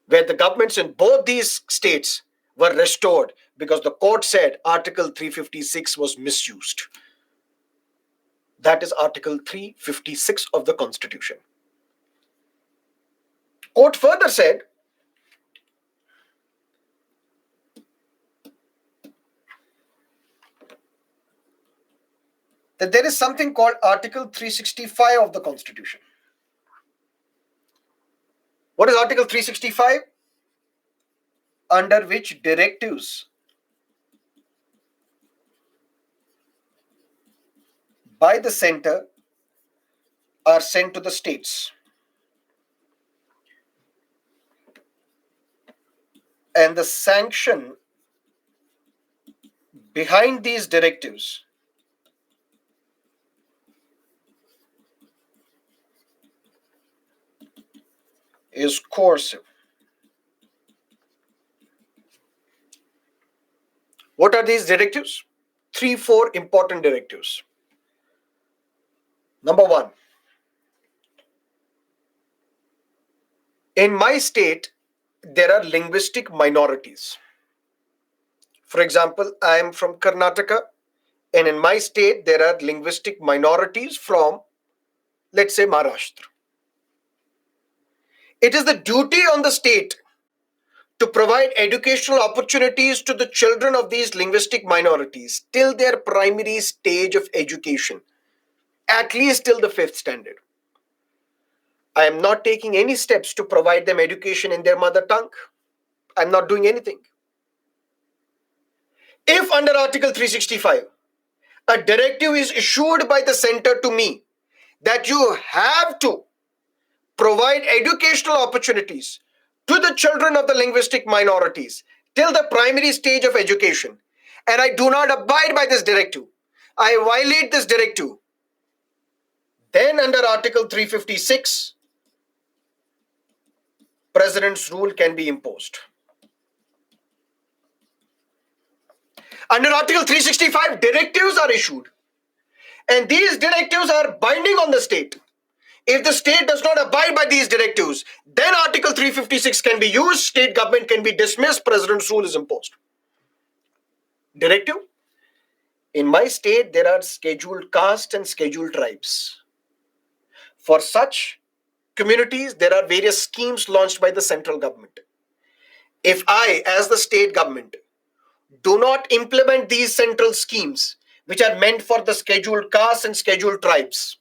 where the governments in both these states were restored because the court said Article 356 was misused. That is Article 356 of the Constitution. Court further said that there is something called Article 365 of the Constitution. What is Article 365? Under which directives by the center are sent to the states. And the sanction behind these directives is coercive. What are these directives? 3-4 important directives. Number one, in my state, there are linguistic minorities. For example, I am from Karnataka, and in my state, there are linguistic minorities from, let's say, Maharashtra. It is the duty on the state to provide educational opportunities to the children of these linguistic minorities till their primary stage of education, at least till the 5th standard. I am not taking any steps to provide them education in their mother tongue. I'm not doing anything. If under Article 365, a directive is issued by the center to me that you have to provide educational opportunities to the children of the linguistic minorities till the primary stage of education, and I do not abide by this directive, I violate this directive, then under Article 356, President's rule can be imposed. Under Article 365, directives are issued, and these directives are binding on the state. If the state does not abide by these directives, then Article 356 can be used, state government can be dismissed, President's rule is imposed. Directive? In my state, there are scheduled castes and scheduled tribes. For such communities, there are various schemes launched by the central government. If I, as the state government, do not implement these central schemes, which are meant for the scheduled castes and scheduled tribes,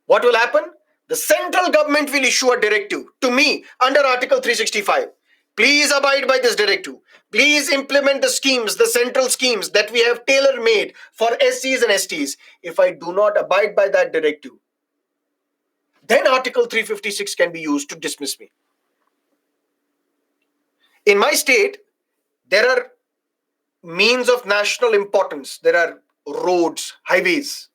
what will happen? The central government will issue a directive to me under Article 365. Please abide by this directive. Please implement the schemes, the central schemes that we have tailor-made for SCs and STs. If I do not abide by that directive, then Article 356 can be used to dismiss me. In my state, there are means of national importance. There are roads, highways,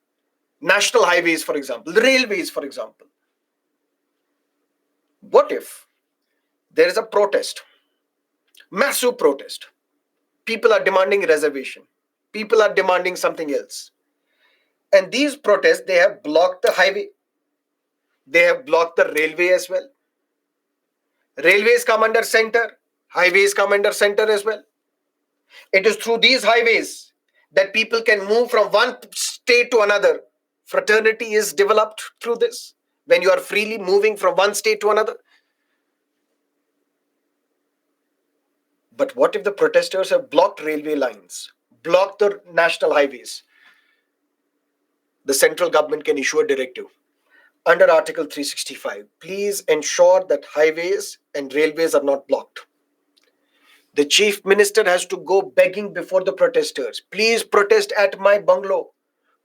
national highways, for example, the railways, for example. What if there is a protest, massive protest? People are demanding reservation. People are demanding something else. And these protests, they have blocked the highway. They have blocked the railway as well. Railways come under center. Highways come under center as well. It is through these highways that people can move from one state to another. Fraternity is developed through this, when you are freely moving from one state to another. But what if the protesters have blocked railway lines, blocked the national highways? The central government can issue a directive. Under Article 365, please ensure that highways and railways are not blocked. The chief minister has to go begging before the protesters. Please protest at my bungalow.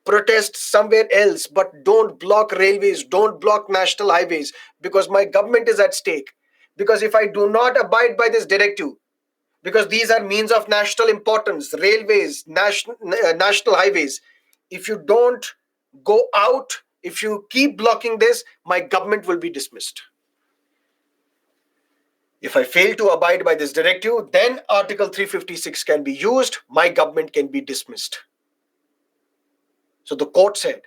Protest somewhere else, but don't block railways, don't block national highways, because my government is at stake. Because if I do not abide by this directive, because these are means of national importance, railways, national highways, if you don't go out, if you keep blocking this, my government will be dismissed. If I fail to abide by this directive, then Article 356 can be used, my government can be dismissed. So the court said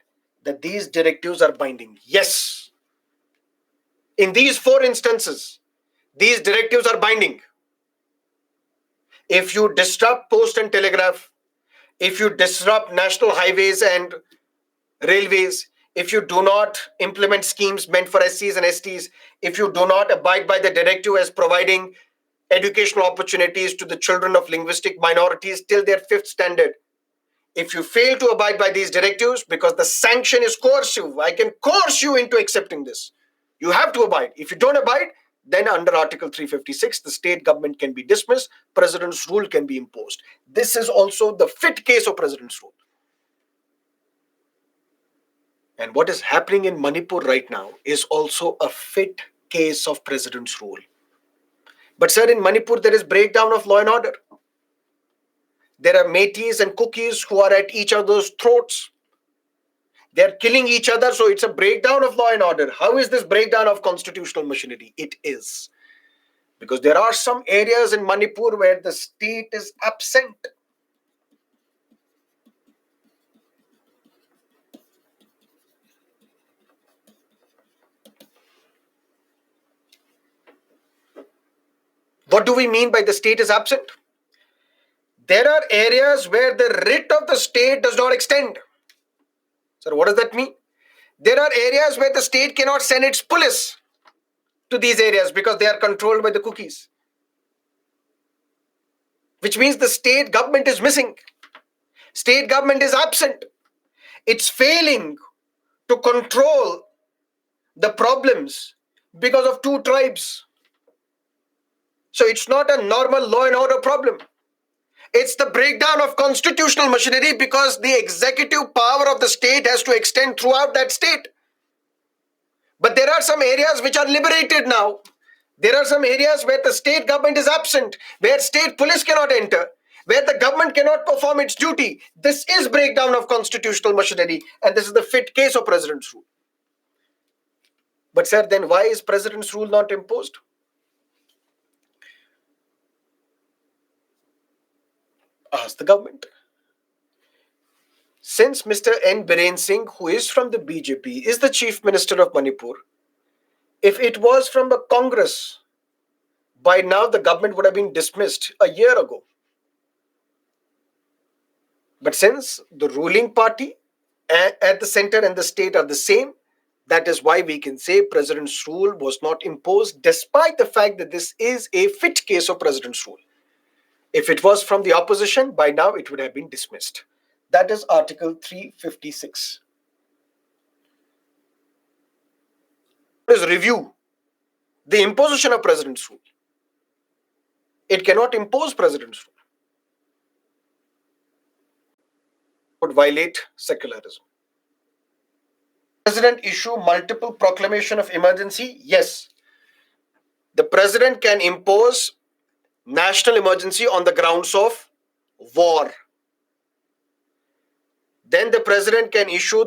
that these directives are binding. Yes. In these four instances, these directives are binding. If you disrupt post and telegraph, if you disrupt national highways and railways, if you do not implement schemes meant for SCs and STs, if you do not abide by the directive as providing educational opportunities to the children of linguistic minorities till their fifth standard, if you fail to abide by these directives, because the sanction is coercive, I can coerce you into accepting this. You have to abide. If you don't abide, then under Article 356, the state government can be dismissed, president's rule can be imposed. This is also the fit case of president's rule. And what is happening in Manipur right now is also a fit case of president's rule. But sir, in Manipur, there is breakdown of law and order. There are Métis and Cookies who are at each other's throats. They're killing each other, so it's a breakdown of law and order. How is this breakdown of constitutional machinery? It is. Because there are some areas in Manipur where the state is absent. What do we mean by the state is absent? There are areas where the writ of the state does not extend. So what does that mean? There are areas where the state cannot send its police to these areas because they are controlled by the cookies. Which means the state government is missing. State government is absent. It's failing to control the problems because of two tribes. So it's not a normal law and order problem. It's the breakdown of constitutional machinery because the executive power of the state has to extend throughout that state. But there are some areas which are liberated now. There are some areas where the state government is absent, where state police cannot enter, where the government cannot perform its duty. This is breakdown of constitutional machinery, and this is the fit case of president's rule. But sir, then why is president's rule not imposed? Ask the government. Since Mr. N. Biren Singh, who is from the BJP, is the chief minister of Manipur, if it was from the Congress, by now the government would have been dismissed a year ago. But since the ruling party at the center and the state are the same, that is why we can say president's rule was not imposed, despite the fact that this is a fit case of president's rule. If it was from the opposition, by now it would have been dismissed. That is Article 356. Is review the imposition of president's rule. It cannot impose president's rule. It would violate secularism. President issue multiple proclamation of emergency? Yes. The president can impose national emergency on the grounds of war. Then the president can issue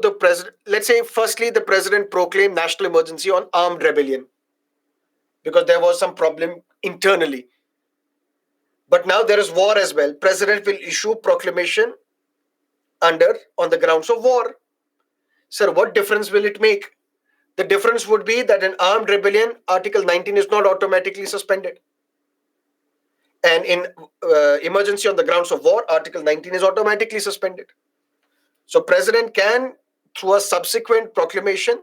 let's say firstly the president proclaimed national emergency on armed rebellion because there was some problem internally. But now there is war as well. President will issue proclamation on the grounds of war. Sir, what difference will it make? The difference would be that in armed rebellion, Article 19 is not automatically suspended. And in emergency on the grounds of war, Article 19 is automatically suspended. So president can, through a subsequent proclamation,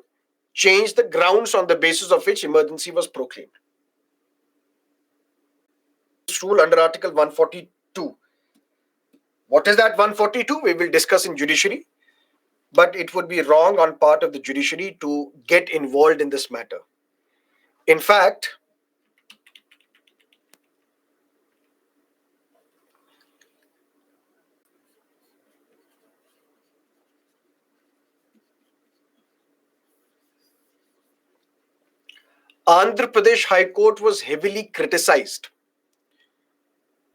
change the grounds on the basis of which emergency was proclaimed. This rule under Article 142. What is that 142? We will discuss in judiciary. but it would be wrong on part of the judiciary to get involved in this matter. In fact, Andhra Pradesh High Court was heavily criticized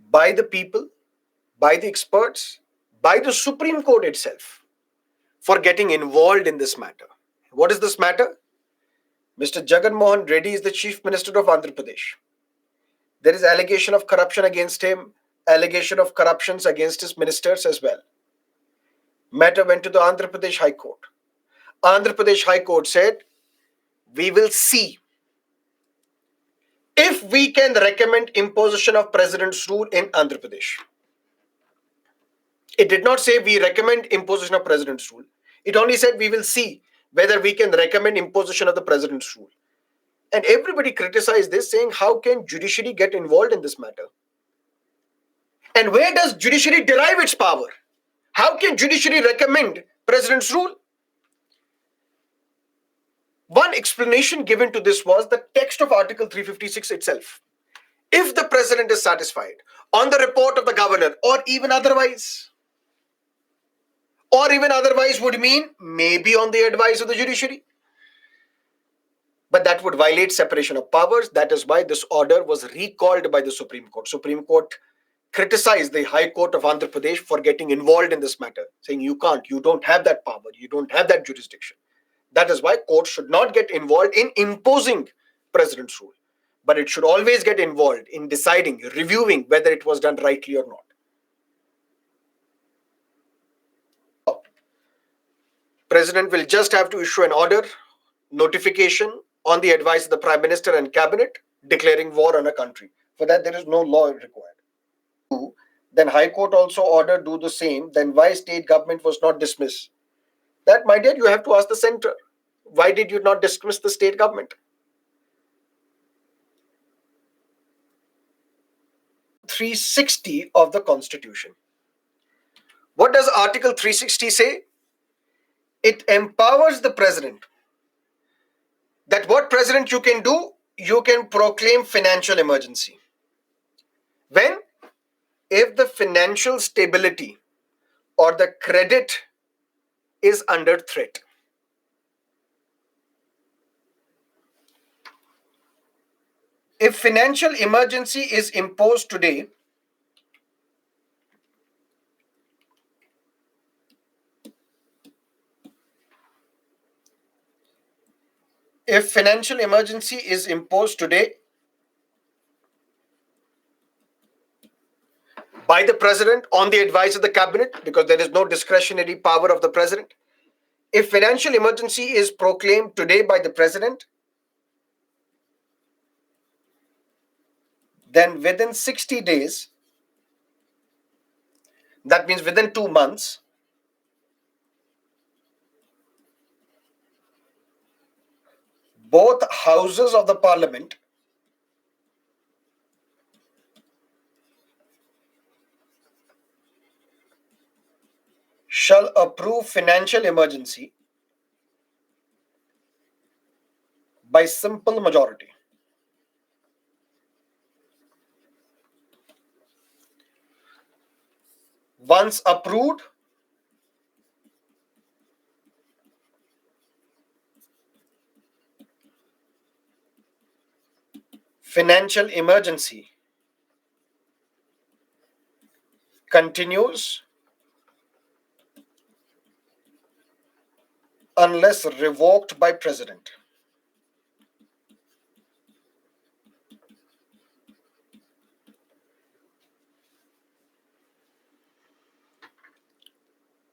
by the people, by the experts, by the Supreme Court itself for getting involved in this matter. What is this matter? Mr. Jagan Mohan Reddy is the Chief Minister of Andhra Pradesh. There is allegation of corruption against him, allegation of corruptions against his ministers as well. Matter went to the Andhra Pradesh High Court. Andhra Pradesh High Court said, we will see if we can recommend imposition of President's rule in Andhra Pradesh. It did not say we recommend imposition of President's rule. It only said we will see whether we can recommend imposition of the President's rule. And everybody criticized this, saying, how can judiciary get involved in this matter? And where does judiciary derive its power? How can judiciary recommend President's rule? One explanation given to this was the text of Article 356 itself. If the President is satisfied on the report of the governor, or even otherwise would mean maybe on the advice of the judiciary. But that would violate separation of powers. That is why this order was recalled by the Supreme Court. Supreme Court criticized the High Court of Andhra Pradesh for getting involved in this matter, saying you don't have that power, you don't have that jurisdiction. That is why courts should not get involved in imposing President's rule, but it should always get involved in deciding, reviewing whether it was done rightly or not. President will just have to issue an order, notification on the advice of the Prime Minister and Cabinet declaring war on a country. For that, there is no law required. Then High Court also ordered do the same. Then why state government was not dismissed? That, my dear, you have to ask the center. Why did you not dismiss the state government? 360 of the Constitution. What does Article 360 say? It empowers the President. That what President you can do? You can proclaim financial emergency. When? If the financial stability or the credit is under threat. If financial emergency is imposed today, by the President on the advice of the Cabinet, because there is no discretionary power of the President. If financial emergency is proclaimed today by the President, then within 60 days, that means within 2 months, both houses of the Parliament shall approve financial emergency by simple majority. Once approved, financial emergency continues unless revoked by President.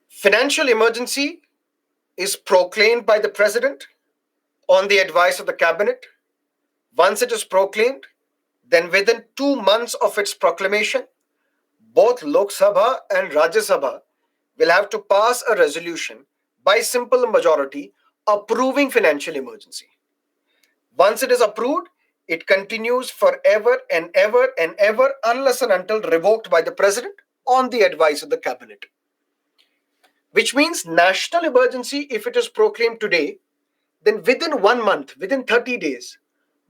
Financial emergency is proclaimed by the President on the advice of the Cabinet. Once it is proclaimed, then within 2 months of its proclamation, both Lok Sabha and Rajya Sabha will have to pass a resolution by simple majority approving financial emergency. Once it is approved, it continues forever and ever and ever unless and until revoked by the President on the advice of the Cabinet. which means national emergency, if it is proclaimed today, then within 1 month, within 30 days,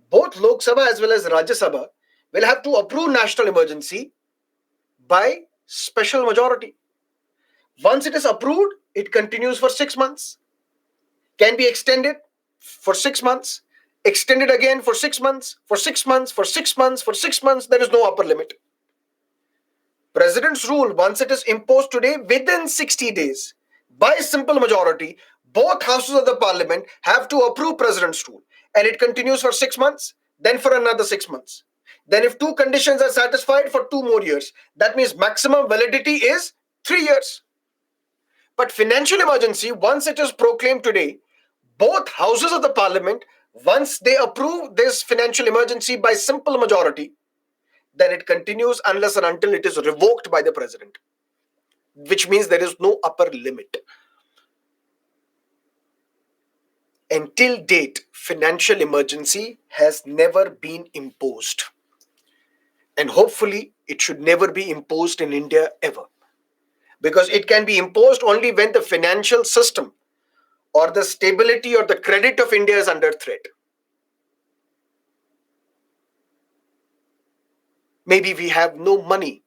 both Lok Sabha as well as Rajya Sabha will have to approve national emergency by special majority. Once it is approved, it continues for 6 months, can be extended for 6 months, extended again for 6 months, for 6 months, for 6 months, for 6 months. There is no upper limit. President's rule, once it is imposed today, within 60 days, by simple majority, both houses of the parliament have to approve president's rule. And it continues for 6 months, then for another 6 months. Then, if two conditions are satisfied, for 2 more years. That means maximum validity is 3 years. But financial emergency, once it is proclaimed today, both houses of the parliament, once they approve this financial emergency by simple majority, then it continues unless and until it is revoked by the president, which means there is no upper limit. Until date, financial emergency has never been imposed. And hopefully, it should never be imposed in India ever. Because it can be imposed only when the financial system or the stability or the credit of India is under threat. Maybe we have no money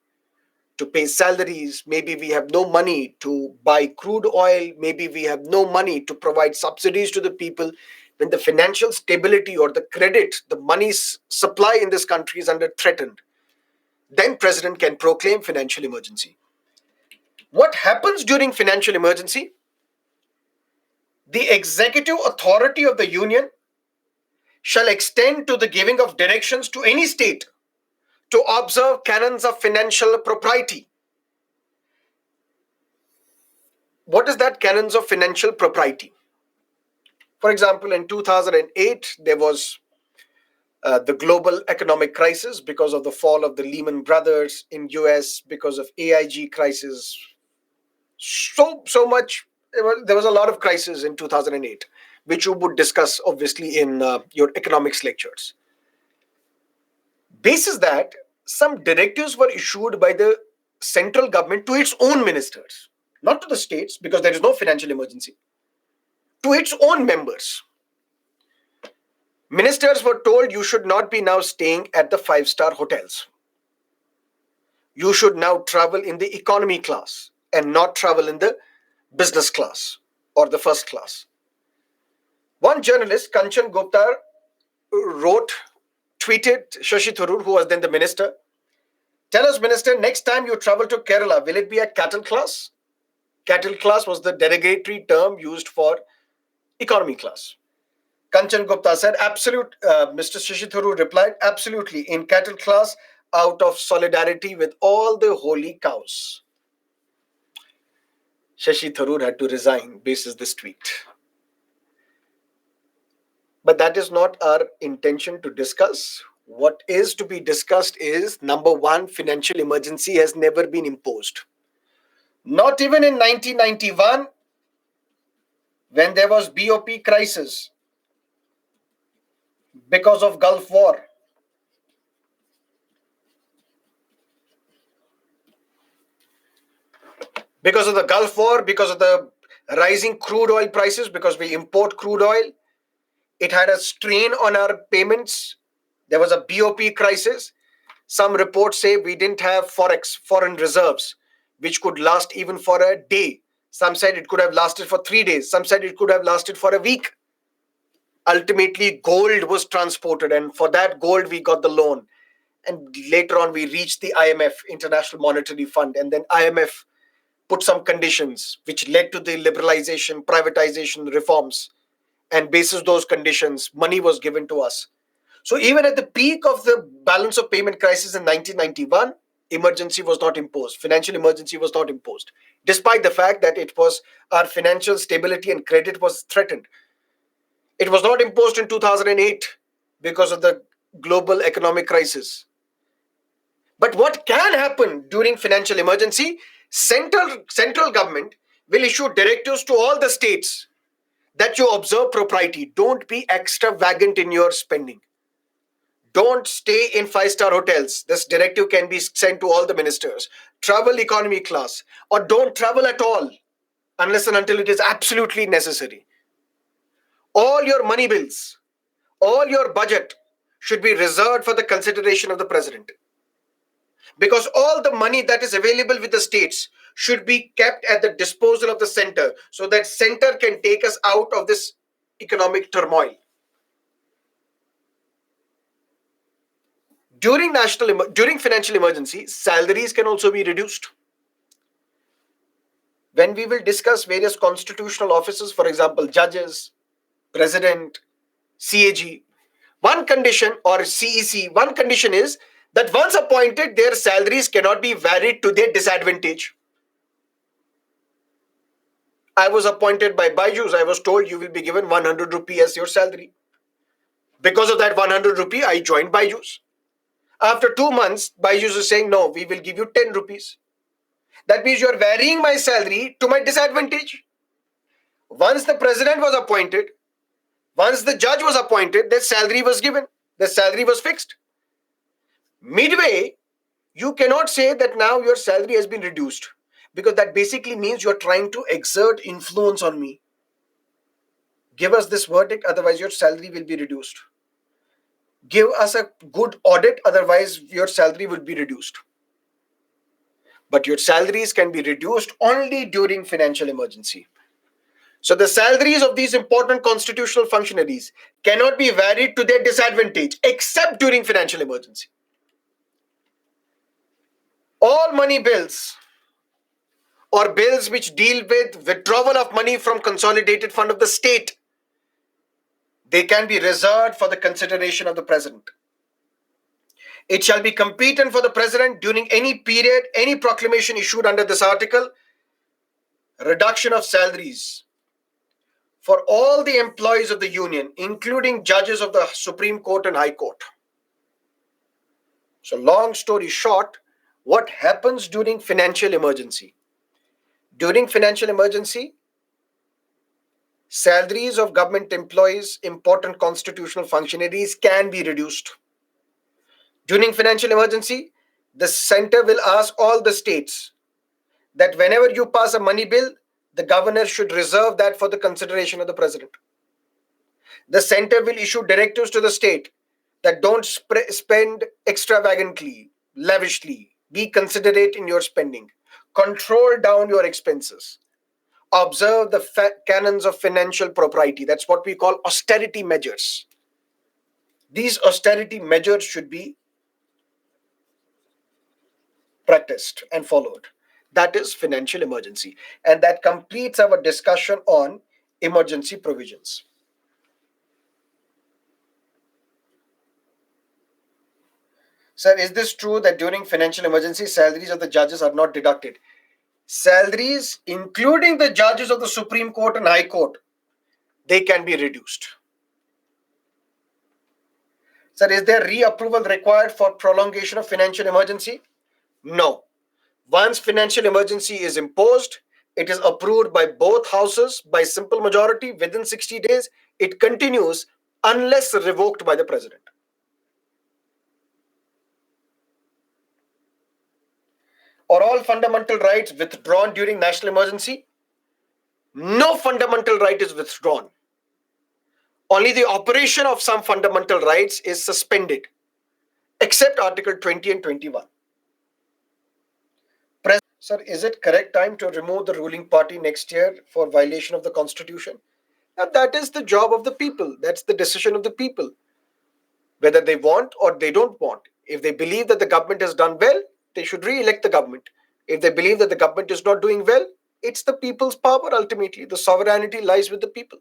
to pay salaries, maybe we have no money to buy crude oil, maybe we have no money to provide subsidies to the people. When the financial stability or the credit, the money supply in this country is under threatened, then president can proclaim financial emergency. What happens during financial emergency? The executive authority of the union shall extend to the giving of directions to any state to observe canons of financial propriety. What is that, canons of financial propriety? For example, in 2008, there was the global economic crisis because of the fall of the Lehman Brothers in US, because of AIG crisis. So much. There was a lot of crisis in 2008, which you would discuss obviously in your economics lectures. Basis that, some directives were issued by the central government to its own ministers, not to the states because there is no financial emergency, to its own members. Ministers were told you should not be now staying at the five-star hotels. You should now travel in the economy class and not travel in the business class or the first class. One journalist, Kanchan Gupta, tweeted Shashi Tharoor, who was then the minister, tell us, minister, next time you travel to Kerala, will it be a cattle class? Cattle class was the derogatory term used for economy class. Kanchan Gupta said, absolute. Mr. Shashi Tharoor replied, absolutely, in cattle class, out of solidarity with all the holy cows. Shashi Tharoor had to resign basis this tweet. But that is not our intention to discuss. What is to be discussed is, number one, financial emergency has never been imposed. Not even in 1991, when there was BOP crisis because of Gulf War. Because of the Gulf War, because of the rising crude oil prices, because we import crude oil, it had a strain on our payments. There was a BOP crisis. Some reports say we didn't have forex, foreign reserves, which could last even for a day. Some said it could have lasted for 3 days. Some said it could have lasted for a week. Ultimately, gold was transported, and for that gold, we got the loan. And later on, we reached the IMF, International Monetary Fund, and then IMF put some conditions which led to the liberalization, privatization, reforms. And basis those conditions, money was given to us. So even at the peak of the balance of payment crisis in 1991, emergency was not imposed. Financial emergency was not imposed, despite the fact that it was our financial stability and credit was threatened. It was not imposed in 2008 because of the global economic crisis. But what can happen during financial emergency? Central government will issue directives to all the states that you observe propriety. Don't be extravagant in your spending. Don't stay in five-star hotels. This directive can be sent to all the ministers. Travel economy class, or don't travel at all. unless and until it is absolutely necessary. All your money bills, all your budget should be reserved for the consideration of the president. Because all the money that is available with the states should be kept at the disposal of the center so that center can take us out of this economic turmoil. During financial emergency, salaries can also be reduced. When we will discuss various constitutional offices, for example, judges, president, CAG, one condition, or CEC, one condition is that once appointed, their salaries cannot be varied to their disadvantage. I was appointed by Byjus. I was told you will be given 100 rupee as your salary. Because of that 100 rupee, I joined Byjus. After 2 months, Byjus is saying, no, we will give you 10 rupees. That means you are varying my salary to my disadvantage. Once the president was appointed, once the judge was appointed, their salary was given. The salary was fixed. Midway, you cannot say that now your salary has been reduced, because that basically means you're trying to exert influence on me. Give us this verdict, otherwise your salary will be reduced. Give us a good audit, otherwise your salary will be reduced. But your salaries can be reduced only during financial emergency. So the salaries of these important constitutional functionaries cannot be varied to their disadvantage except during financial emergency. All money bills or bills which deal with withdrawal of money from consolidated fund of the state, they can be reserved for the consideration of the president. It shall be competent for the president during any period, any proclamation issued under this article, reduction of salaries for all the employees of the union, including judges of the Supreme Court and High Court. So, long story short, what happens during financial emergency? During financial emergency, salaries of government employees, important constitutional functionaries can be reduced. During financial emergency, the center will ask all the states that whenever you pass a money bill, the governor should reserve that for the consideration of the president. The center will issue directives to the state that don't spend extravagantly, lavishly, be considerate in your spending, control down your expenses, observe the canons of financial propriety. That's what we call austerity measures. These austerity measures should be practiced and followed. That is financial emergency. And that completes our discussion on emergency provisions. Sir, is this true that during financial emergency, salaries of the judges are not deducted? Salaries, including the judges of the Supreme Court and High Court, they can be reduced. Sir, is there reapproval required for prolongation of financial emergency? No. Once financial emergency is imposed, it is approved by both houses by simple majority within 60 days. It continues unless revoked by the president. Are all fundamental rights withdrawn during national emergency? No fundamental right is withdrawn. Only the operation of some fundamental rights is suspended, except Article 20 and 21. Sir, is it correct time to remove the ruling party next year for violation of the constitution? Now, that is the job of the people. That's the decision of the people, whether they want or they don't want. If they believe that the government has done well, they should re-elect the government. If they believe that the government is not doing well, it's the people's power ultimately. The sovereignty lies with the people.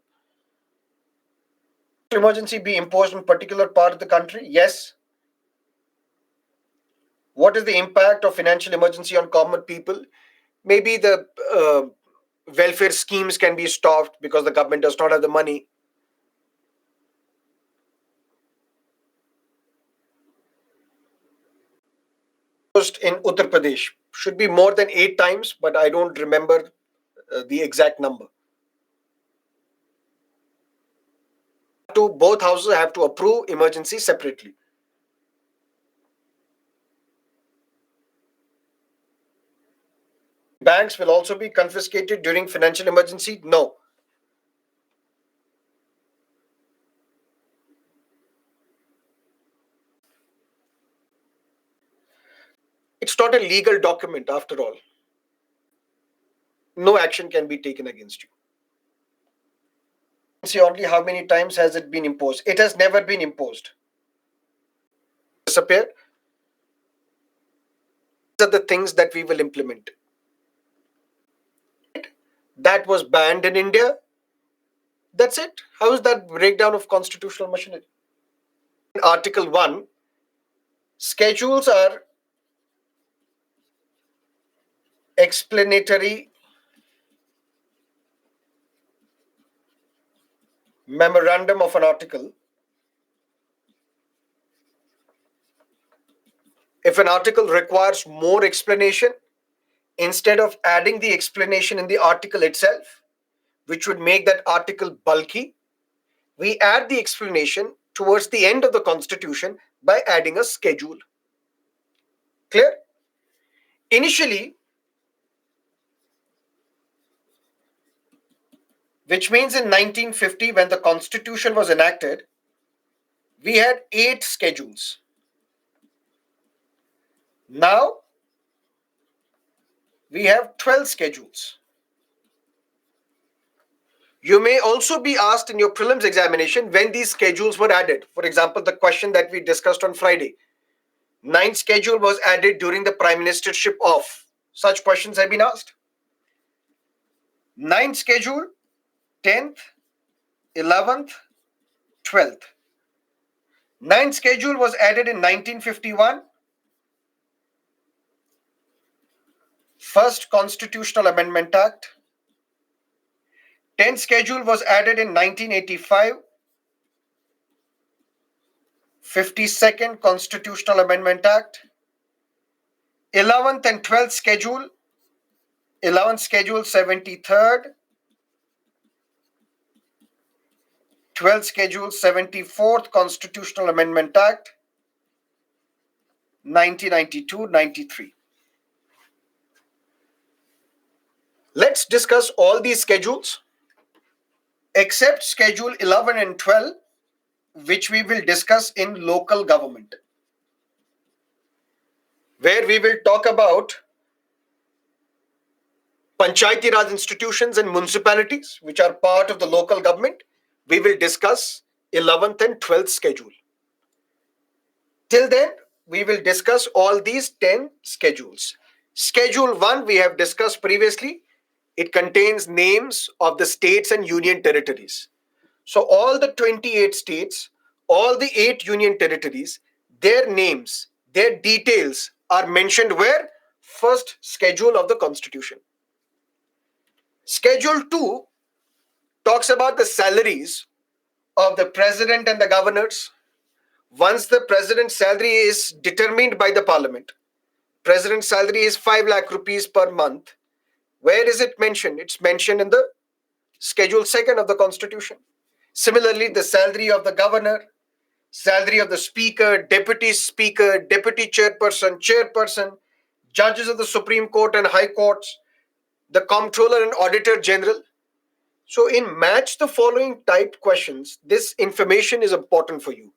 Emergency be imposed in particular part of the country? Yes. What is the impact of financial emergency on common people? Maybe the welfare schemes can be stopped because the government does not have the money. In Uttar Pradesh should be more than 8 times, but I don't remember the exact number. Both houses have to approve emergency separately. banks will also be confiscated during financial emergency? No. It's not a legal document after all. No action can be taken against you. See only how many times has it been imposed. It has never been imposed. Disappear. These are the things that we will implement. That was banned in India. That's it. How is that breakdown of constitutional machinery? In Article 1, schedules are explanatory memorandum of an article. If an article requires more explanation, instead of adding the explanation in the article itself, which would make that article bulky, we add the explanation towards the end of the Constitution by adding a schedule. Clear? Initially, which means in 1950, when the Constitution was enacted, we had 8 schedules. Now, we have 12 schedules. You may also be asked in your prelims examination when these schedules were added. For example, the question that we discussed on Friday. 9th schedule was added during the Prime Ministership of. Such questions have been asked. 9th schedule, 10th, 11th, 12th. 9th schedule was added in 1951. First Constitutional Amendment Act. 10th schedule was added in 1985. 52nd Constitutional Amendment Act. 11th and 12th schedule. 11th schedule, 73rd. 12th schedule, 74th Constitutional Amendment Act, 1992-93. Let's discuss all these schedules except schedule 11 and 12, which we will discuss in local government, where we will talk about Panchayati Raj institutions and municipalities, which are part of the local government. We will discuss 11th and 12th schedule. Till then, we will discuss all these 10 schedules. Schedule 1 we have discussed previously. It contains names of the states and union territories. So all the 28 states, all the 8 union territories, their names, their details are mentioned where? First schedule of the Constitution. Schedule 2 talks about the salaries of the president and the governors. Once the president's salary is determined by the parliament, president's salary is 5 lakh rupees per month. Where is it mentioned? It's mentioned in the Schedule 2nd of the Constitution. Similarly, the salary of the governor, salary of the speaker, deputy chairperson, judges of the Supreme Court and High Courts, the comptroller and auditor general. So in match the following type questions, this information is important for you.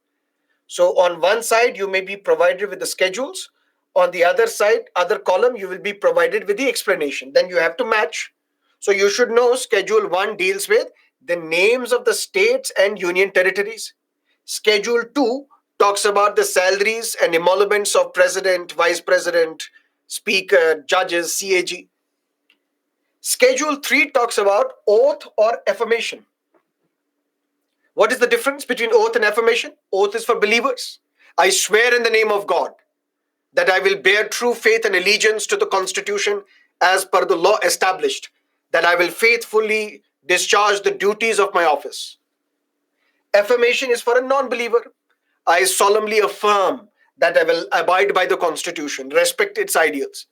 So on one side, you may be provided with the schedules. On the other side, other column, you will be provided with the explanation. Then you have to match. So you should know Schedule 1 deals with the names of the states and union territories. Schedule 2 talks about the salaries and emoluments of president, vice president, speaker, judges, CAG. Schedule 3 talks about oath or affirmation. What is the difference between oath and affirmation? Oath is for believers. I swear in the name of God that I will bear true faith and allegiance to the Constitution as per the law established, that I will faithfully discharge the duties of my office. Affirmation is for a non-believer. I solemnly affirm that I will abide by the Constitution, respect its ideals.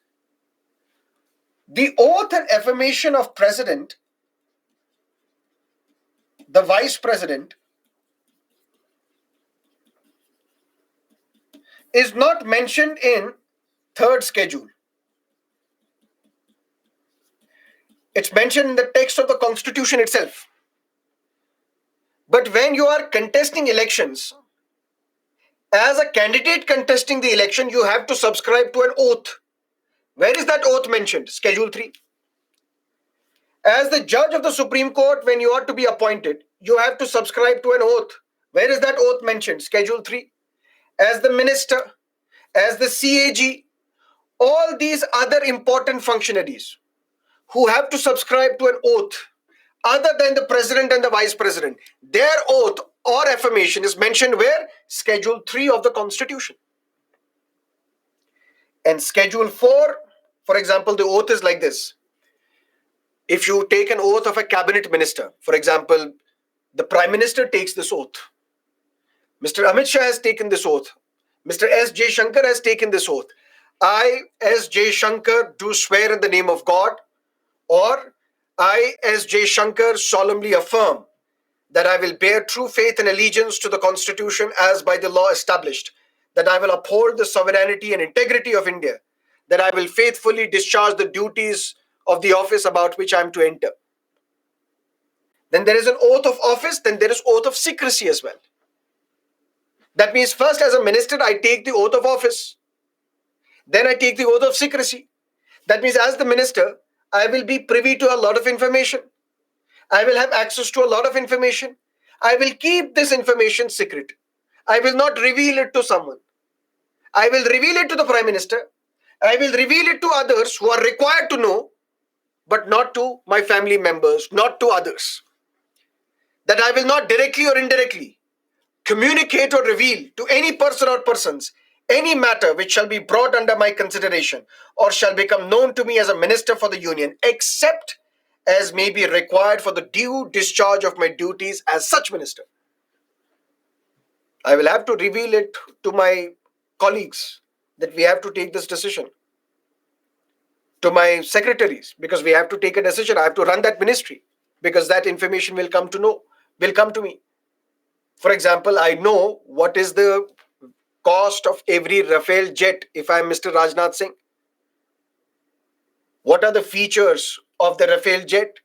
The oath and affirmation of president, the vice president, is not mentioned in third schedule. It's mentioned in the text of the constitution itself. But when you are contesting elections, as a candidate contesting the election, you have to subscribe to an oath. Where is that oath mentioned? Schedule 3. As the judge of the Supreme Court, when you are to be appointed, you have to subscribe to an oath. Where is that oath mentioned? Schedule 3. As the minister, as the CAG, all these other important functionaries who have to subscribe to an oath other than the president and the vice president, their oath or affirmation is mentioned where? Schedule 3 of the Constitution. And Schedule 4, for example, the oath is like this. If you take an oath of a cabinet minister, for example, the prime minister takes this oath. Mr. Amit Shah has taken this oath. Mr. S. J. Shankar has taken this oath. I, S. J. Shankar, do swear in the name of God, or I, S. J. Shankar, solemnly affirm that I will bear true faith and allegiance to the Constitution as by the law established, that I will uphold the sovereignty and integrity of India, that I will faithfully discharge the duties of the office about which I am to enter. Then there is an oath of office, then there is oath of secrecy as well. That means first as a minister, I take the oath of office. Then I take the oath of secrecy. That means as the minister, I will be privy to a lot of information. I will have access to a lot of information. I will keep this information secret. I will not reveal it to someone. I will reveal it to the prime minister. I will reveal it to others who are required to know, but not to my family members, not to others. That I will not directly or indirectly communicate or reveal to any person or persons any matter which shall be brought under my consideration or shall become known to me as a minister for the union, except as may be required for the due discharge of my duties as such minister. I will have to reveal it to my colleagues that we have to take this decision, to my secretaries, because we have to take a decision. I have to run that ministry because that information will come to me. For example, I know what is the cost of every Rafale jet if I am Mr. Rajnath Singh. What are the features of the Rafale jet?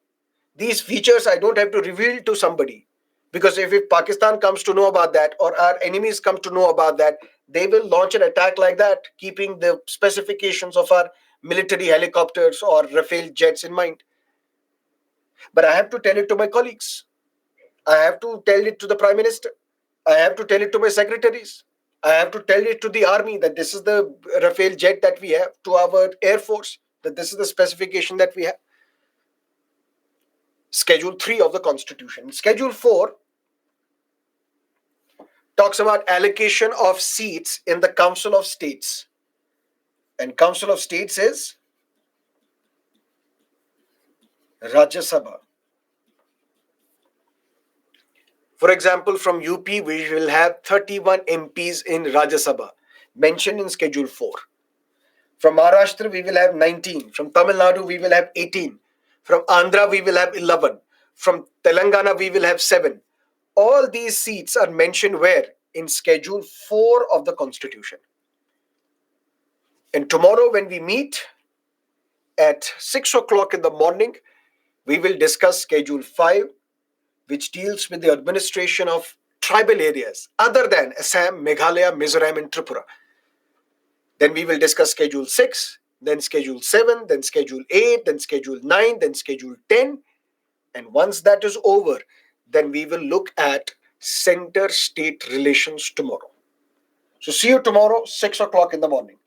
These features I don't have to reveal to somebody, because if Pakistan comes to know about that or our enemies come to know about that, they will launch an attack like that, keeping the specifications of our military helicopters or Rafale jets in mind. But I have to tell it to my colleagues. I have to tell it to the prime minister. I have to tell it to my secretaries. I have to tell it to the army that this is the Rafale jet that we have, to our air force, that this is the specification that we have. Schedule 3 of the Constitution. Schedule 4 talks about allocation of seats in the Council of States. And Council of States is Rajya Sabha. For example, from UP, we will have 31 MPs in Rajya Sabha, mentioned in Schedule 4. From Maharashtra, we will have 19. From Tamil Nadu, we will have 18. From Andhra, we will have 11. From Telangana, we will have 7. All these seats are mentioned where? In Schedule 4 of the Constitution. And tomorrow when we meet at 6 o'clock in the morning, we will discuss Schedule 5, which deals with the administration of tribal areas other than Assam, Meghalaya, Mizoram, and Tripura. Then we will discuss Schedule 6, then Schedule 7, then Schedule 8, then Schedule 9, then Schedule 10. And once that is over, then we will look at center-state relations tomorrow. So see you tomorrow, 6 o'clock in the morning.